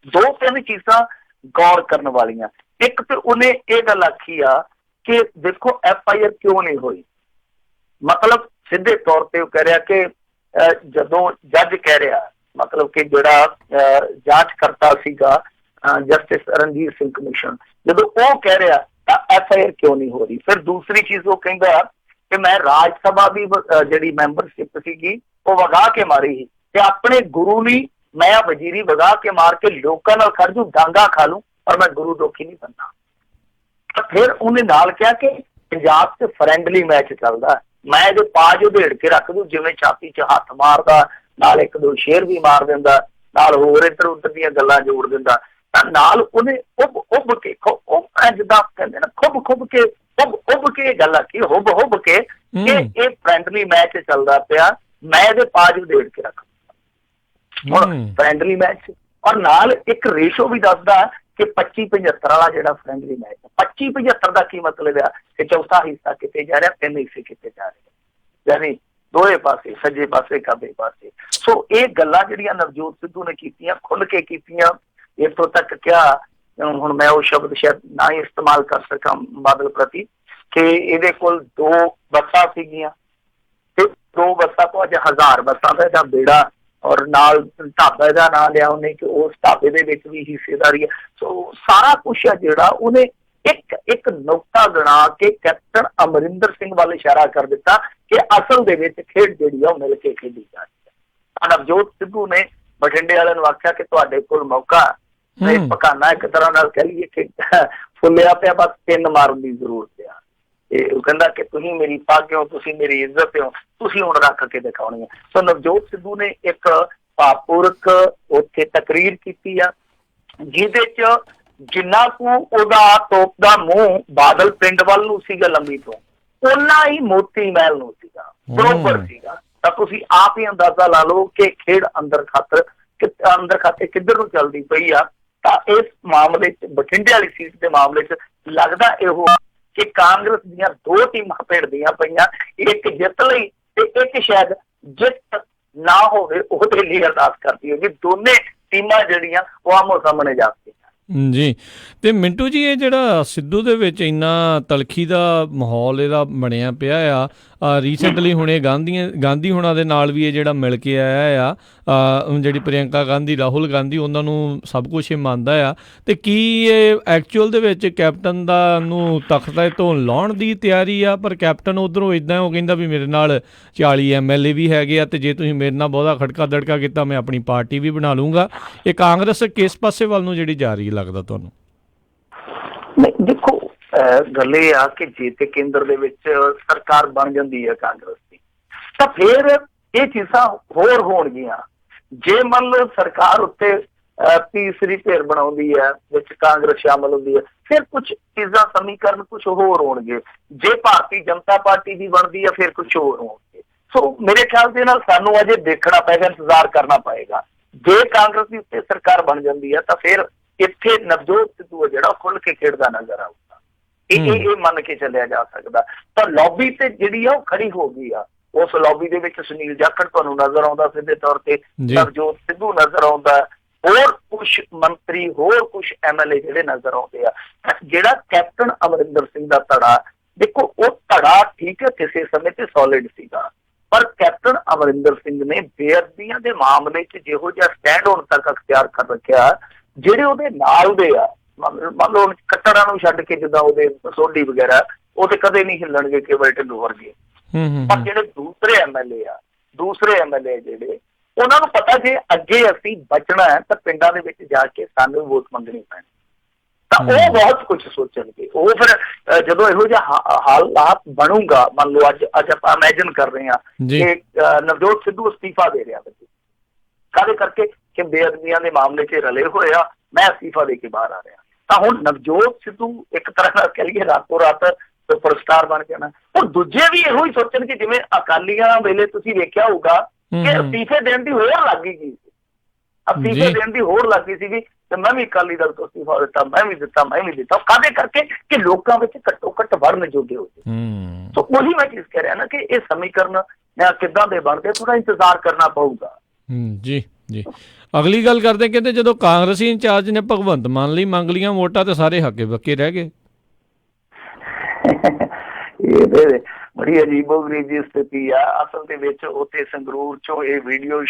ਦੋ ਤਿੰਨ ਚੀਜ਼ਾਂ ਗੌਰ ਕਰਨ ਵਾਲੀਆਂ। ਇੱਕ ਤੇ ਉਹਨੇ ਇਹ ਗੱਲ ਆਖੀ ਆ ਕਿ ਦੇਖੋ FIR ਕਿਉਂ ਨਹੀਂ ਹੋਈ। ਮਤਲਬ ਸਿੱਧੇ ਤੌਰ ਤੇ ਉਹ ਕਹਿ ਰਿਹਾ ਕਿ ਜਦੋਂ ਜੱਜ ਕਹਿ ਰਿਹਾ, ਮਤਲਬ ਕਿ ਜਿਹੜਾ ਜਾਂਚ ਕਰਤਾ ਸੀਗਾ ਜਸਟਿਸ ਰਣਜੀਤ ਸਿੰਘ ਕਮਿਸ਼ਨ, ਜਦੋਂ ਉਹ ਕਹਿ ਰਿਹਾ ਤਾਂ FIR ਕਿਉਂ ਨਹੀਂ ਹੋ ਰਹੀ। ਫਿਰ ਦੂਸਰੀ ਚੀਜ਼ ਉਹ ਕਹਿੰਦਾ ਕਿ ਮੈਂ ਰਾਜ ਸਭਾ ਦੀ ਜਿਹੜੀ ਮੈਂਬਰਸ਼ਿਪ ਸੀਗੀ ਉਹ ਵਗਾ ਕੇ ਮਾਰੀ ਸੀ ਤੇ ਆਪਣੇ ਗੁਰੂ ਲਈ ਮੈਂ ਵਜ਼ੀਰੀ ਵਗਾ ਕੇ ਮਾਰ ਕੇ ਲੋਕਾਂ ਨਾਲ ਖੜ ਜੂ, ਡਾਂਗਾ ਖਾ ਲੂੰ, ਪਰ ਮੈਂ ਗੁਰੂ ਦੋਖੀ ਨਹੀਂ ਬਣਨਾ। ਤਾਂ ਫਿਰ ਉਹਨੇ ਨਾਲ ਕਿਹਾ ਕਿ ਪੰਜਾਬ 'ਚ ਫਰੈਂਡਲੀ ਮੈਚ ਚੱਲਦਾ, ਮੈਂ ਇਹਦੇ ਪਾਜ ਉਧੇੜ ਕੇ ਰੱਖ ਦੂੰ, ਜਿਵੇਂ ਛਾਤੀ 'ਚ ਹੱਥ ਮਾਰਦਾ, ਨਾਲ ਇੱਕ ਦੋ ਸ਼ੇਰ ਵੀ ਮਾਰ ਦਿੰਦਾ, ਨਾਲ ਹੋਰ ਇੱਧਰ ਉੱਧਰ ਦੀਆਂ ਗੱਲਾਂ ਜੋੜ ਦਿੰਦਾ। ਤਾਂ ਨਾਲ ਉਹਨੇ ਉੱਭ ਕੇ ਜਿੱਦਾਂ ਕਹਿੰਦੇ ਨਾ ਖੁੱਬ ਕੇ ਇਹ ਗੱਲ ਆਖੀ, ਹੁੱਬ ਕੇ ਕਿ ਇਹ ਫਰੈਂਡਲੀ ਮੈਚ ਚੱਲਦਾ ਪਿਆ, ਮੈਂ ਇਹਦੇ ਪਾਜ ਉਧੇੜ ਕੇ ਰੱਖ ਦੂੰ। ਹੁਣ ਫਰੈਂਡਲੀ ਮੈਚ ਔਰ ਨਾਲ ਇੱਕ ਰੇਸ਼ੋ ਵੀ ਦੱਸਦਾ ਕਿ 25-75 ਵਾਲਾ ਜਿਹੜਾ ਫਰੈਂਡਲੀ ਮੈਚ, 25-75 ਦਾ ਕੀ ਮਤਲਬ ਆ ਕਿ ਚੌਥਾ ਹਿੱਸਾ ਕਿਤੇ ਜਾ ਰਿਹਾ, ਤਿੰਨ ਹਿੱਸੇ ਕਿਤੇ ਜਾ ਰਹੇ, ਯਾਨੀ ਦੋਵੇਂ ਪਾਸੇ, ਸੱਜੇ ਪਾਸੇ, ਖੱਬੇ ਪਾਸੇ। ਸੋ ਇਹ ਗੱਲਾਂ ਜਿਹੜੀਆਂ ਨਵਜੋਤ ਸਿੱਧੂ ਨੇ ਕੀਤੀਆਂ, ਖੁੱਲ ਕੇ ਕੀਤੀਆਂ। ਇੱਥੋਂ ਤੱਕ ਕਿਹਾ, ਹੁਣ ਮੈਂ ਉਹ ਸ਼ਬਦ ਸ਼ਾਇਦ ਨਾ ਹੀ ਇਸਤੇਮਾਲ ਕਰ ਸਕਾਂ ਬਾਦਲ ਪ੍ਰਤੀ, ਕਿ ਇਹਦੇ ਕੋਲ 2 ਬੱਸਾਂ ਸੀਗੀਆਂ ਤੇ 2 ਬੱਸਾਂ ਤੋਂ ਅੱਜ 1000 ਬੱਸਾਂ ਦਾ ਇਹਦਾ ਬੇੜਾ, ਔਰ ਨਾਲ ਢਾਬੇ ਦਾ ਨਾਂ ਲਿਆ ਉਹਨੇ ਕਿ ਉਸ ਢਾਬੇ ਦੇ ਵਿੱਚ ਵੀ ਹਿੱਸੇਦਾਰੀ ਹੈ। ਸੋ ਸਾਰਾ ਕੁਛ ਆ ਜਿਹੜਾ ਉਹਨੇ ਇੱਕ ਨੁਕਤਾ ਗਣਾ ਕੇ ਕੈਪਟਨ ਅਮਰਿੰਦਰ ਸਿੰਘ ਵੱਲ ਇਸ਼ਾਰਾ ਕਰ ਦਿੱਤਾ ਕਿ ਅਸਲ ਦੇ ਵਿੱਚ ਖੇਡ ਜਿਹੜੀ ਆ ਉਹ ਮਿਲ ਕੇ ਖੇਡੀ ਜਾ ਰਹੀ ਹੈ। ਨਵਜੋਤ ਸਿੱਧੂ ਨੇ ਬਠਿੰਡੇ ਵਾਲਿਆਂ ਨੂੰ ਆਖਿਆ ਕਿ ਤੁਹਾਡੇ ਕੋਲ ਮੌਕਾ ਪਕਾਨਾ ਇੱਕ ਤਰ੍ਹਾਂ ਨਾਲ ਕਹਿ ਲਈਏ ਕਿ ਫੁੱਲਿਆ ਪਿਆ, ਬਸ 3 ਮਾਰਨ ਦੀ ਜ਼ਰੂਰਤ ਆ। ਤੇ ਉਹ ਕਹਿੰਦਾ ਕਿ ਤੁਸੀਂ ਮੇਰੀ ਪੱਗ ਹੋ, ਤੁਸੀਂ ਮੇਰੀ ਇੱਜ਼ਤ ਹੋ, ਤੁਸੀਂ ਹੁਣ ਰੱਖ ਕੇ ਦਿਖਾਉਣੀ ਹੈ। ਸੋ ਨਵਜੋਤ ਸਿੱਧੂ ਨੇ ਇੱਕ ਭਾਵਪੂਰਕ ਉੱਥੇ ਤਕਰੀਰ ਕੀਤੀ ਆ, ਜਿਹਦੇ 'ਚ ਜਿੰਨਾ ਕੁ ਉਹਦਾ ਤੋਪ ਦਾ ਮੂੰਹ ਬਾਦਲ ਪਿੰਡ ਵੱਲ ਨੂੰ ਸੀਗਾ ਲੰਬੀ ਤੋਂ, ਓਨਾ ਹੀ ਮੋਤੀ ਮਹਿਲ ਨੂੰ ਸੀਗਾ, ਬਰੋਬਰ ਸੀਗਾ। ਤਾਂ ਤੁਸੀਂ ਆਪ ਹੀ ਅੰਦਾਜ਼ਾ ਲਾ ਲਓ ਕਿ ਖੇਡ ਅੰਦਰ ਖਾਤੇ ਕਿੱਧਰ ਨੂੰ ਚੱਲਦੀ ਪਈ ਆ। ਤਾਂ ਇਸ ਮਾਮਲੇ 'ਚ, ਬਠਿੰਡੇ ਵਾਲੀ ਸੀਟ ਦੇ ਮਾਮਲੇ 'ਚ ਲੱਗਦਾ ਇਹੋ ਕਿ ਕਾਂਗਰਸ ਦੀਆਂ 2 ਟੀਮਾਂ ਭਿੜਦੀਆਂ ਪਈਆਂ, ਇੱਕ ਜਿੱਤ ਲਈ ਤੇ ਇੱਕ ਸ਼ਾਇਦ ਜਿੱਤ ਨਾ ਹੋਵੇ ਉਹਦੇ ਲਈ ਅਰਦਾਸ ਕਰਦੀ ਹੋਵੇ। ਦੋਨੇ ਟੀਮਾਂ ਜਿਹੜੀਆਂ ਉਹ ਆਮੋ ਸਾਹਮਣੇ ਜਾਂਦੀਆਂ ਜੀ। ਤੇ ਮਿੰਟੂ ਜੀ, ਇਹ ਜਿਹੜਾ ਸਿੱਧੂ ਦੇ ਵਿੱਚ ਇੰਨਾ ਤਲਖੀ ਦਾ ਮਾਹੌਲ ਇਹਦਾ ਬਣਿਆ ਪਿਆ ਆ, ਰੀਸੈਂਟਲੀ ਹੁਣੇ ਗਾਂਧੀ ਹੁਣਾਂ ਦੇ ਨਾਲ ਵੀ ਇਹ ਜਿਹੜਾ ਮਿਲ ਕੇ ਆਇਆ ਆ, ਜਿਹੜੀ ਪ੍ਰਿਯੰਕਾ ਗਾਂਧੀ, ਰਾਹੁਲ ਗਾਂਧੀ, ਉਹਨਾਂ ਨੂੰ ਸਭ ਕੁਛ ਇਹ ਮੰਨਦਾ ਆ। ਤੇ ਕੀ ਇਹ ਐਕਚੁਅਲ ਦੇ ਵਿੱਚ ਕੈਪਟਨ ਦਾ ਨੂੰ ਤਖਤੇ ਤੋਂ ਲਾਉਣ ਦੀ ਤਿਆਰੀ ਆ? ਪਰ ਕੈਪਟਨ ਉੱਧਰੋਂ ਇੱਦਾਂ ਉਹ ਕਹਿੰਦਾ ਵੀ ਮੇਰੇ ਨਾਲ 40 MLA ਵੀ ਹੈਗੇ ਆ, ਤੇ ਜੇ ਤੁਸੀਂ ਮੇਰੇ ਨਾਲ ਬਹੁਤਾ ਖੜਕਾ ਦੜਕਾ ਕੀਤਾ ਮੈਂ ਆਪਣੀ ਪਾਰਟੀ ਵੀ ਬਣਾ ਲੂੰਗਾ। ਇਹ ਕਾਂਗਰਸ ਕਿਸ ਪਾਸੇ ਵੱਲ ਨੂੰ ਜਿਹੜੀ ਜਾ ਰਹੀ ਲੱਗਦਾ ਤੁਹਾਨੂੰ? ਨਹੀਂ, ਦੇਖੋ ਗੱਲ ਇਹ ਆ ਕਿ ਜੇ ਤੇ ਕੇਂਦਰ ਦੇ ਵਿੱਚ ਸਰਕਾਰ ਬਣ ਜਾਂਦੀ ਹੈ ਕਾਂਗਰਸ ਦੀ, ਤਾਂ ਫਿਰ ਇਹ ਚੀਜ਼ਾਂ ਹੋਰ ਹੋਣਗੀਆਂ। ਜੇ ਮੰਨ ਲਓ ਸਰਕਾਰ ਉੱਤੇ ਤੀਸਰੀ ਧਿਰ ਬਣਾਉਂਦੀ ਹੈ, ਵਿੱਚ ਕਾਂਗਰਸ ਸ਼ਾਮਲ ਹੁੰਦੀ ਹੈ, ਫਿਰ ਕੁਛ ਚੀਜ਼ਾਂ ਸਮੀਕਰਨ ਕੁਛ ਹੋਰ ਹੋਣਗੇ। ਜੇ ਭਾਰਤੀ ਜਨਤਾ ਪਾਰਟੀ ਦੀ ਬਣਦੀ ਹੈ, ਫਿਰ ਕੁਛ ਹੋਰ ਹੋਣਗੇ। ਸੋ ਮੇਰੇ ਖਿਆਲ ਦੇ ਨਾਲ ਸਾਨੂੰ ਅਜੇ ਦੇਖਣਾ ਪਏਗਾ, ਇੰਤਜ਼ਾਰ ਕਰਨਾ ਪਏਗਾ। ਜੇ ਕਾਂਗਰਸ ਦੀ ਉੱਤੇ ਸਰਕਾਰ ਬਣ ਜਾਂਦੀ ਹੈ ਤਾਂ ਫਿਰ ਇੱਥੇ ਨਵਜੋਤ ਸਿੱਧੂ ਜਿਹੜਾ ਖੁੱਲ ਕੇ ਖੇਡਦਾ ਨਜ਼ਰ ਆਊਗਾ। ਇਹ ਮੰਨ ਕੇ ਚੱਲਿਆ ਜਾ ਸਕਦਾ। ਤਾਂ ਲੌਬੀ ਤੇ ਜਿਹੜੀ ਆ ਉਹ ਖੜੀ ਹੋ ਗਈ ਆ। ਉਸ ਲੌਬੀ ਦੇ ਵਿੱਚ ਸੁਨੀਲ ਜਾਖੜ ਤੁਹਾਨੂੰ ਨਜ਼ਰ ਆਉਂਦਾ, ਸਿੱਧੇ ਤੌਰ ਤੇ ਨਵਜੋਤ ਸਿੱਧੂ ਨਜ਼ਰ ਆਉਂਦਾ, ਹੋਰ ਕੁਛ ਮੰਤਰੀ, ਹੋਰ ਕੁਛ MLA ਜਿਹੜੇ ਨਜ਼ਰ ਆਉਂਦੇ ਆ। ਜਿਹੜਾ ਕੈਪਟਨ ਅਮਰਿੰਦਰ ਸਿੰਘ ਦਾ ਧੜਾ, ਦੇਖੋ ਉਹ ਧੜਾ ਠੀਕ ਹੈ ਕਿਸੇ ਸਮੇਂ ਤੇ ਸੋਲਿਡ ਸੀਗਾ, ਪਰ ਕੈਪਟਨ ਅਮਰਿੰਦਰ ਸਿੰਘ ਨੇ ਬੇਅਦਬੀਆਂ ਦੇ ਮਾਮਲੇ 'ਚ ਜਿਹੋ ਜਿਹਾ ਸਟੈਂਡ ਹੁਣ ਤੱਕ ਅਖਤਿਆਰ ਕਰ ਰੱਖਿਆ, ਜਿਹੜੇ ਉਹਦੇ ਨਾਲ ਦੇ ਆ, ਮੰਨ ਲਓ ਕੱਟੜਾਂ ਨੂੰ ਛੱਡ ਕੇ, ਜਿੱਦਾਂ ਉਹਦੇ ਸੋਢੀ ਵਗੈਰਾ, ਉਹ ਤੇ ਕਦੇ ਨਹੀਂ ਹਿੱਲਣਗੇ ਕੇਵਲ ਢਿੱਲੋਂ ਵਰਗੇ। ਪਰ ਜਿਹੜੇ ਦੂਸਰੇ MLA ਜਿਹੜੇ, ਉਹਨਾਂ ਨੂੰ ਪਤਾ ਜੇ ਅੱਗੇ ਅਸੀਂ ਬਚਣਾ ਹੈ ਤਾਂ ਪਿੰਡਾਂ ਦੇ ਵਿੱਚ ਜਾ ਕੇ ਸਾਨੂੰ ਵੋਟ ਮੰਗਣੀ ਪੈਣੀ, ਤਾਂ ਉਹ ਬਹੁਤ ਕੁਛ ਸੋਚਣਗੇ। ਉਹ ਫਿਰ ਜਦੋਂ ਇਹੋ ਜਿਹਾ ਹਾਲਾਤ ਬਣੂਗਾ, ਮੰਨ ਲਓ ਅੱਜ ਆਪਾਂ ਇਮੈਜਿਨ ਕਰ ਰਹੇ ਹਾਂ ਕਿ ਨਵਜੋਤ ਸਿੱਧੂ ਅਸਤੀਫਾ ਦੇ ਰਿਹਾ ਬੱਚੇ, ਕਾਹਦੇ ਕਰਕੇ ਕਿ ਬੇਅਦਬੀਆਂ ਦੇ ਮਾਮਲੇ 'ਚ ਰਲੇ ਹੋਏ ਆ, ਮੈਂ ਅਸਤੀਫਾ ਦੇ ਕੇ ਬਾਹਰ ਆ ਰਿਹਾ, ਤਾਂ ਹੁਣ ਨਵਜੋਤ ਸਿੱਧੂ ਇੱਕ ਤਰ੍ਹਾਂ ਨਾਲ ਕਹਿ ਲਈਏ ਰਾਤੋਂ ਰਾਤ ਸੁਪਰਸਟਾਰ ਬਣ ਜਾਣਾ। ਹੁਣ ਦੂਜੇ ਵੀ ਇਹੋ ਹੀ ਸੋਚਣ ਕਿ ਜਿਵੇਂ ਅਕਾਲੀਆਂ ਵੇਲੇ ਤੁਸੀਂ ਵੇਖਿਆ ਹੋਊਗਾ ਕਿ ਅਸਤੀਫੇ ਦੇਣ ਦੀ ਹੋਰ ਲੱਗ ਗਈ ਸੀ, ਅਸਤੀਫੇ ਦੇਣ ਦੀ ਹੋਰ ਲੱਗ ਗਈ ਸੀਗੀ, ਤੇ ਮੈਂ ਵੀ ਅਕਾਲੀ ਦਲ ਤੋਂ ਅਸਤੀਫਾ ਦਿੱਤਾ, ਮੈਂ ਵੀ ਦਿੱਤਾ, ਕਾਹਦੇ ਕਰਕੇ ਕਿ ਲੋਕਾਂ ਵਿੱਚ ਘੱਟੋ ਘੱਟ ਵੜਨ ਜੋਗੇ ਹੋ ਗਏ। ਸੋ ਉਹੀ ਮੈਂ ਚੀਜ਼ ਕਹਿ ਰਿਹਾ ਨਾ ਕਿ ਇਹ ਸਮੀਕਰਨ ਕਿੱਦਾਂ ਦੇ ਬਣਦੇ, ਥੋੜਾ ਇੰਤਜ਼ਾਰ ਕਰਨਾ ਪਊਗਾ। ਜੀ ਜੀ, ਅਗਲੀ ਗੱਲ ਕਰਦੇ, ਕਹਿੰਦੇ ਜਦੋਂ ਕਾਂਗਰਸੀ ਇੰਚਾਰਜ ਨੇ ਭਗਵੰਤ ਮਾਨ ਲਈ ਮੰਗ ਲੀਆਂ ਵੋਟਾਂ ਤੇ ਸਾਰੇ ਹੱਕੇ ਬੱਕੇ ਰਹਿ ਗਏ। ਇਹ ਬੜੀ ਅਜੀਬੋ-ਗਰੀਬ ਜਿਹੀ ਸਥਿਤੀ ਆ। ਅਸਲ ਦੇ ਵਿੱਚ ਉੱਥੇ ਸੰਗਰੂਰ ਚੋਂ ਇਹ ਵੀਡੀਓ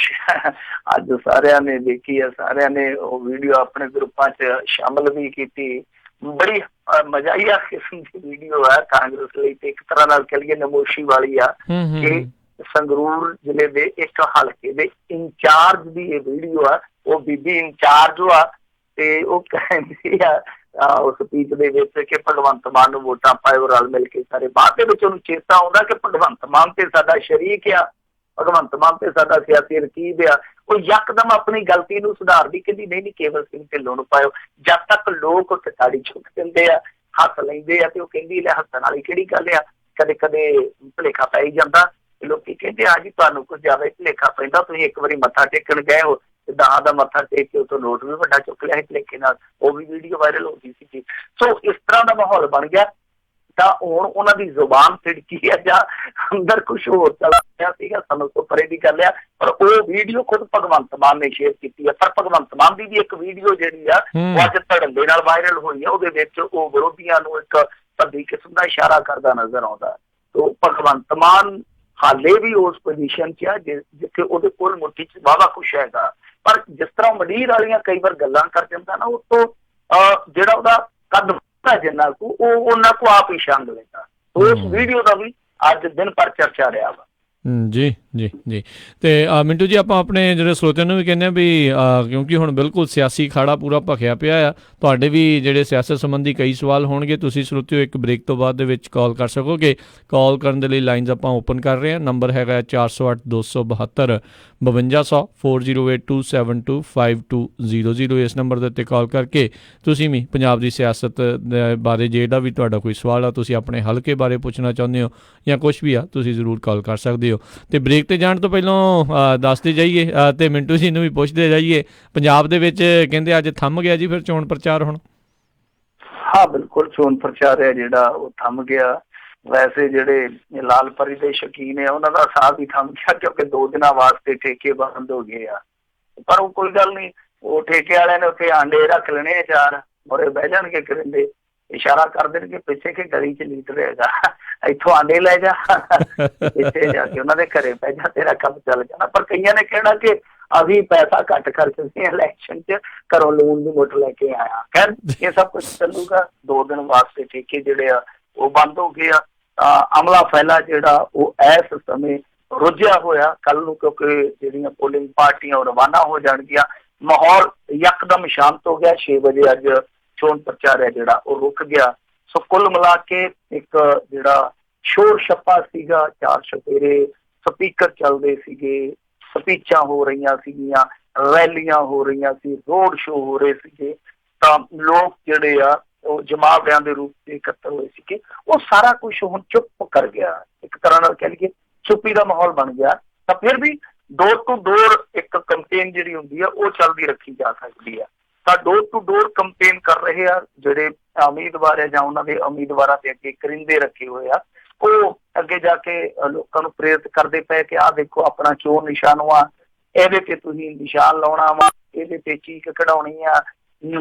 ਅੱਜ ਸਾਰਿਆਂ ਨੇ ਦੇਖੀ ਆ, ਸਾਰਿਆਂ ਨੇ ਉਹ ਵੀਡੀਓ ਆਪਣੇ ਗਰੁੱਪਾਂ 'ਚ ਸ਼ਾਮਲ ਵੀ ਕੀਤੀ। ਬੜੀ ਮਜ਼ਾਹੀਆ ਕਿਸਮ ਦੀ ਵੀਡੀਓ ਆ ਕਾਂਗਰਸ ਲਈ, ਤੇ ਇੱਕ ਤਰ੍ਹਾਂ ਨਾਲ ਕਹਿ ਲਈਏ ਨਮੋਸ਼ੀ ਵਾਲੀ ਆ ਕਿ ਸੰਗਰੂਰ ਜ਼ਿਲ੍ਹੇ ਦੇ ਇੱਕ ਹਲਕੇ ਦੇ ਇੰਚਾਰਜ ਦੀ ਇਹ ਵੀਡੀਓ ਆ। ਉਹ ਬੀਬੀ ਇੰਚਾਰਜ ਆ ਤੇ ਉਹ ਕਹਿੰਦੀ ਆ ਉਸ ਸਪੀਚ ਦੇ ਵਿੱਚ ਕਿ ਭਗਵੰਤ ਮਾਨ ਨੂੰ ਵੋਟਾਂ ਪਾਇਓ ਰਲ ਮਿਲ ਕੇ ਸਾਰੇ। ਬਾਅਦ ਦੇ ਵਿੱਚ ਉਹਨੂੰ ਚੇਤਾ ਆਉਂਦਾ ਕਿ ਭਗਵੰਤ ਮਾਨ ਤੇ ਸਾਡਾ ਸ਼ਰੀਕ ਆ, ਭਗਵੰਤ ਮਾਨ ਤੇ ਸਾਡਾ ਸਿਆਸੀ ਰਕੀਬ ਆ। ਉਹ ਯਕਦਮ ਆਪਣੀ ਗਲਤੀ ਨੂੰ ਸੁਧਾਰਦੀ, ਕਹਿੰਦੀ ਨਹੀਂ ਕੇਵਲ ਸਿੰਘ ਢਿੱਲੋਂ ਨੂੰ ਪਾਇਓ। ਜਦ ਤੱਕ ਲੋਕ ਉੱਥੇ ਤਾੜੀ ਚੁੱਕ ਦਿੰਦੇ ਆ, ਹੱਸ ਲੈਂਦੇ ਆ, ਤੇ ਉਹ ਕਹਿੰਦੀ ਲੈ ਹੱਸਣ ਵਾਲੀ ਕਿਹੜੀ ਗੱਲ ਆ, ਕਦੇ ਕਦੇ ਭੁਲੇਖਾ ਪੈ ਹੀ ਜਾਂਦਾ। ਲੋਕੀ ਕਹਿੰਦੇ ਆ ਜੀ ਤੁਹਾਨੂੰ ਕੁਝ ਜ਼ਿਆਦਾ ਹੀ ਭੁਲੇਖਾ ਪੈਂਦਾ, ਤੁਸੀਂ ਇੱਕ ਵਾਰੀ ਮੱਥਾ ਟੇਕਣ ਗਏ ਹੋ ਤੇ 10 ਦਾ ਮੱਥਾ ਟੇਕ ਕੇ ਉੱਥੋਂ ਨੋਟ ਵੀ ਵੱਡਾ ਚੁੱਕ ਲਿਆ ਸੀ ਭੁਲੇਖੇ ਨਾਲ, ਉਹ ਵੀ ਵੀਡੀਓ ਵਾਇਰਲ ਹੋ ਗਈ ਸੀ। ਸੋ ਇਸ ਤਰ੍ਹਾਂ ਦਾ ਮਾਹੌਲ ਬਣ ਗਿਆ। ਤਾਂ ਹੁਣ ਉਹਨਾਂ ਦੀ ਜ਼ੁਬਾਨ ਤਿੜਕੀ ਆ ਜਾਂ ਅੰਦਰ ਕੁਛ ਹੋਰ ਚੱਲ ਰਿਹਾ ਸੀਗਾ, ਸਾਨੂੰ ਤੋਂ ਪਰੇ ਦੀ ਗੱਲ ਆ। ਪਰ ਉਹ ਵੀਡੀਓ ਖੁਦ ਭਗਵੰਤ ਮਾਨ ਨੇ ਸ਼ੇਅਰ ਕੀਤੀ ਹੈ। ਪਰ ਭਗਵੰਤ ਮਾਨ ਦੀ ਵੀ ਇੱਕ ਵੀਡੀਓ ਜਿਹੜੀ ਆ ਉਹ ਅੱਜ ਧੜੱਲੇ ਨਾਲ ਵਾਇਰਲ ਹੋਈ ਆ। ਉਹਦੇ ਵਿੱਚ ਉਹ ਵਿਰੋਧੀਆਂ ਨੂੰ ਇੱਕ ਭੱਦੀ ਕਿਸਮ ਦਾ ਇਸ਼ਾਰਾ ਕਰਦਾ ਨਜ਼ਰ ਆਉਂਦਾ। ਤੋ ਭਗਵੰਤ ਮਾਨ ਹਾਲੇ ਵੀ ਉਸ ਪੋਜੀਸ਼ਨ 'ਚ ਆ ਜਿੱਥੇ ਉਹਦੇ ਕੋਲ ਮੁੱਠੀ 'ਚ ਵਾਹਵਾ ਕੁਛ ਹੈਗਾ। ਪਰ ਜਿਸ ਤਰ੍ਹਾਂ ਮੰਡੀਰ ਵਾਲੀਆਂ ਕਈ ਵਾਰ ਗੱਲਾਂ ਕਰ ਜਾਂਦਾ ਨਾ, ਉਹ ਤੋਂ ਜਿਹੜਾ ਉਹਦਾ ਕੱਦ ਜਿੰਨਾ ਕੁ ਉਹ ਉਹਨਾਂ ਕੋ ਆਪ ਹੀ ਛੰਗ ਲੈਂਦਾ। ਉਸ ਵੀਡੀਓ ਦਾ ਵੀ ਅੱਜ ਦਿਨ ਭਰ ਚਰਚਾ ਰਿਹਾ ਵਾ। ਜੀ ਜੀ ਜੀ। ਤੇ ਮਿੰਟੂ ਜੀ, ਆਪਾਂ ਆਪਣੇ ਜਿਹੜੇ ਸਰੋਤਿਆਂ ਨੂੰ ਵੀ ਕਹਿੰਦੇ ਹਾਂ ਵੀ ਕਿਉਂਕਿ ਹੁਣ ਬਿਲਕੁਲ ਸਿਆਸੀ ਅਖਾੜਾ ਪੂਰਾ ਭਖਿਆ ਪਿਆ ਆ, ਤੁਹਾਡੇ ਵੀ ਜਿਹੜੇ ਸਿਆਸਤ ਸੰਬੰਧੀ ਕਈ ਸਵਾਲ ਹੋਣਗੇ, ਤੁਸੀਂ ਸਰੋਤਿਓ ਇੱਕ ਬ੍ਰੇਕ ਤੋਂ ਬਾਅਦ ਦੇ ਵਿੱਚ ਕਾਲ ਕਰ ਸਕੋਗੇ। ਕਾਲ ਕਰਨ ਦੇ ਲਈ ਲਾਈਨਸ ਆਪਾਂ ਓਪਨ ਕਰ ਰਹੇ ਹਾਂ। ਨੰਬਰ ਹੈਗਾ 408 272 5200 4082725200। ਇਸ ਨੰਬਰ ਦੇ ਉੱਤੇ ਕਾਲ ਕਰਕੇ ਤੁਸੀਂ ਵੀ ਪੰਜਾਬ ਦੀ ਸਿਆਸਤ ਦੇ ਬਾਰੇ ਜਿਹੜਾ ਵੀ ਤੁਹਾਡਾ ਕੋਈ ਸਵਾਲ ਆ, ਤੁਸੀਂ ਆਪਣੇ ਹਲਕੇ ਬਾਰੇ ਪੁੱਛਣਾ ਚਾਹੁੰਦੇ ਹੋ ਜਾਂ ਕੁਛ ਵੀ ਆ, ਤੁਸੀਂ ਜ਼ਰੂਰ ਕਾਲ ਕਰ ਸਕਦੇ ਹੋ। ਤੇ ਬ੍ਰੇਕ ਤੇ ਜਾਣ ਤੋਂ ਪਹਿਲਾਂ ਦੱਸਦੇ ਜਾਈਏ ਤੇ ਮਿੰਟੂ ਜੀ ਨੂੰ ਵੀ ਪੁੱਛਦੇ ਜਾਈਏ, ਪੰਜਾਬ ਦੇ ਵਿੱਚ ਕਹਿੰਦੇ ਅੱਜ ਥੰਮ ਗਿਆ ਜੀ ਫਿਰ ਚੋਣ ਪ੍ਰਚਾਰ ਹੁਣ। ਹਾਂ ਬਿਲਕੁਲ, ਚੋਣ ਪ੍ਰਚਾਰ ਹੈ ਜਿਹੜਾ ਉਹ ਥੰਮ ਗਿਆ। ਵੈਸੇ ਜਿਹੜੇ ਲਾਲ ਪਰੀ ਦੇ ਸ਼ੌਕੀਨ ਆ ਉਹਨਾਂ ਦਾ ਸਾਹ ਵੀ ਥੰਮ ਗਿਆ, ਕਿਉਂਕਿ 2 ਦਿਨਾਂ ਵਾਸਤੇ ਠੇਕੇ ਬੰਦ ਹੋ ਗਏ ਆ। ਪਰ ਉਹ ਕੋਈ ਗੱਲ ਨਹੀਂ, ਉਹ ਠੇਕੇ ਵਾਲਿਆਂ ਨੇ ਉੱਥੇ ਆਂਡੇ ਰੱਖ ਲੈਣੇ ਆ, 4 ਮੋਰੇ ਬਹਿ ਜਾਣਗੇ, ਕਰਿੰਦੇ ਇਸ਼ਾਰਾ ਕਰ ਦੇਣਗੇ ਪਿੱਛੇ ਕਿ ਗਲੀ 'ਚ ਲੀਟਰ ਹੈਗਾ, ਇੱਥੋਂ ਆਂਡੇ ਲੈ ਜਾ, ਪਿੱਛੇ ਜਾ ਕੇ ਉਹਨਾਂ ਦੇ ਘਰੇ ਪੈ ਜਾ, ਤੇਰਾ ਕੰਮ ਚੱਲ ਜਾਣਾ। ਪਰ ਕਈਆਂ ਨੇ ਕਹਿਣਾ ਕਿ ਅਸੀਂ ਪੈਸਾ ਘੱਟ ਖਰਚਦੇ ਇਲੈਕਸ਼ਨ 'ਚ, ਘਰੋਂ ਲੂਣ ਦੀ ਮੁੱਠ ਲੈ ਕੇ ਆਇਆ। ਖੈਰ ਇਹ ਸਭ ਕੁਛ ਚੱਲੂਗਾ। 2 ਦਿਨ ਵਾਸਤੇ ਠੇਕੇ ਜਿਹੜੇ ਆ ਉਹ ਬੰਦ ਹੋ ਗਏ ਆ। ਅਮਲਾ ਫੈਲਾ ਜਿਹੜਾ ਉਹ ਇਸ ਸਮੇਂ ਰੁੱਝਿਆ ਹੋਇਆ। ਕੱਲ ਨੂੰ ਕਿਉਂਕਿ ਜਿਹੜੀਆਂ ਪੋਲਿੰਗ ਪਾਰਟੀਆਂ ਉਹ ਰਵਾਨਾ ਹੋ ਜਾਣਗੀਆਂ, ਮਾਹੌਲ ਯਕਦਮ ਸ਼ਾਂਤ ਹੋ ਗਿਆ। 6 ਵਜੇ ਅੱਜ ਚੋਣ ਪ੍ਰਚਾਰ ਹੈ ਜਿਹੜਾ ਉਹ ਰੁਕ ਗਿਆ। ਸੋ ਕੁੱਲ ਮਿਲਾ ਕੇ ਇੱਕ ਜਿਹੜਾ ਸ਼ੋਰ ਛੱਪਾ ਸੀਗਾ, 4 ਚੁਫੇਰੇ, ਸਪੀਕਰ ਚੱਲਦੇ ਸੀਗੇ, ਸਪੀਚਾਂ ਹੋ ਰਹੀਆਂ ਸੀਗੀਆਂ, ਰੈਲੀਆਂ ਹੋ ਰਹੀਆਂ ਸੀ, ਰੋਡ ਸ਼ੋਅ ਹੋ ਰਹੇ ਸੀਗੇ, ਤਾਂ ਲੋਕ ਜਿਹੜੇ ਆ ਉਹ ਜਮਾਵੜਿਆਂ ਦੇ ਰੂਪ 'ਚ ਇਕੱਤਰ ਹੋਏ ਸੀਗੇ। ਉਹ ਸਾਰਾ ਕੁਛ ਹੁਣ ਚੁੱਪ ਕਰ ਗਿਆ। ਇੱਕ ਤਰ੍ਹਾਂ ਨਾਲ ਕਹਿ ਲਈਏ ਚੁੱਪੀ ਦਾ ਮਾਹੌਲ ਬਣ ਗਿਆ। ਤਾਂ ਫਿਰ ਵੀ ਡੋਰ ਟੂ ਡੋਰ ਇੱਕ ਕੰਪੇਨ ਜਿਹੜੀ ਹੁੰਦੀ ਆ ਉਹ ਚੱਲਦੀ ਰੱਖੀ ਜਾ ਸਕਦੀ ਆ। ਤਾਂ ਡੋਰ ਟੂ ਡੋਰ ਕੰਪੇਨ ਕਰ ਰਹੇ ਆ ਜਿਹੜੇ ਉਮੀਦਵਾਰ ਹੈ ਜਾਂ ਉਹਨਾਂ ਦੇ ਉਮੀਦਵਾਰਾਂ ਦੇ ਅੱਗੇ ਕਰਿੰਦੇ ਰੱਖੇ ਹੋਏ ਆ, ਉਹ ਅੱਗੇ ਜਾ ਕੇ ਲੋਕਾਂ ਨੂੰ ਪ੍ਰੇਰਿਤ ਕਰਦੇ ਪਏ ਕਿ ਆਹ ਦੇਖੋ ਆਪਣਾ ਚੋਣ ਨਿਸ਼ਾਨ ਵਾ, ਇਹਦੇ ਤੇ ਤੁਸੀਂ ਨਿਸ਼ਾਨ ਲਾਉਣਾ ਵਾ, ਇਹਦੇ ਤੇ ਚੀਕ ਕਢਾਉਣੀ ਆ,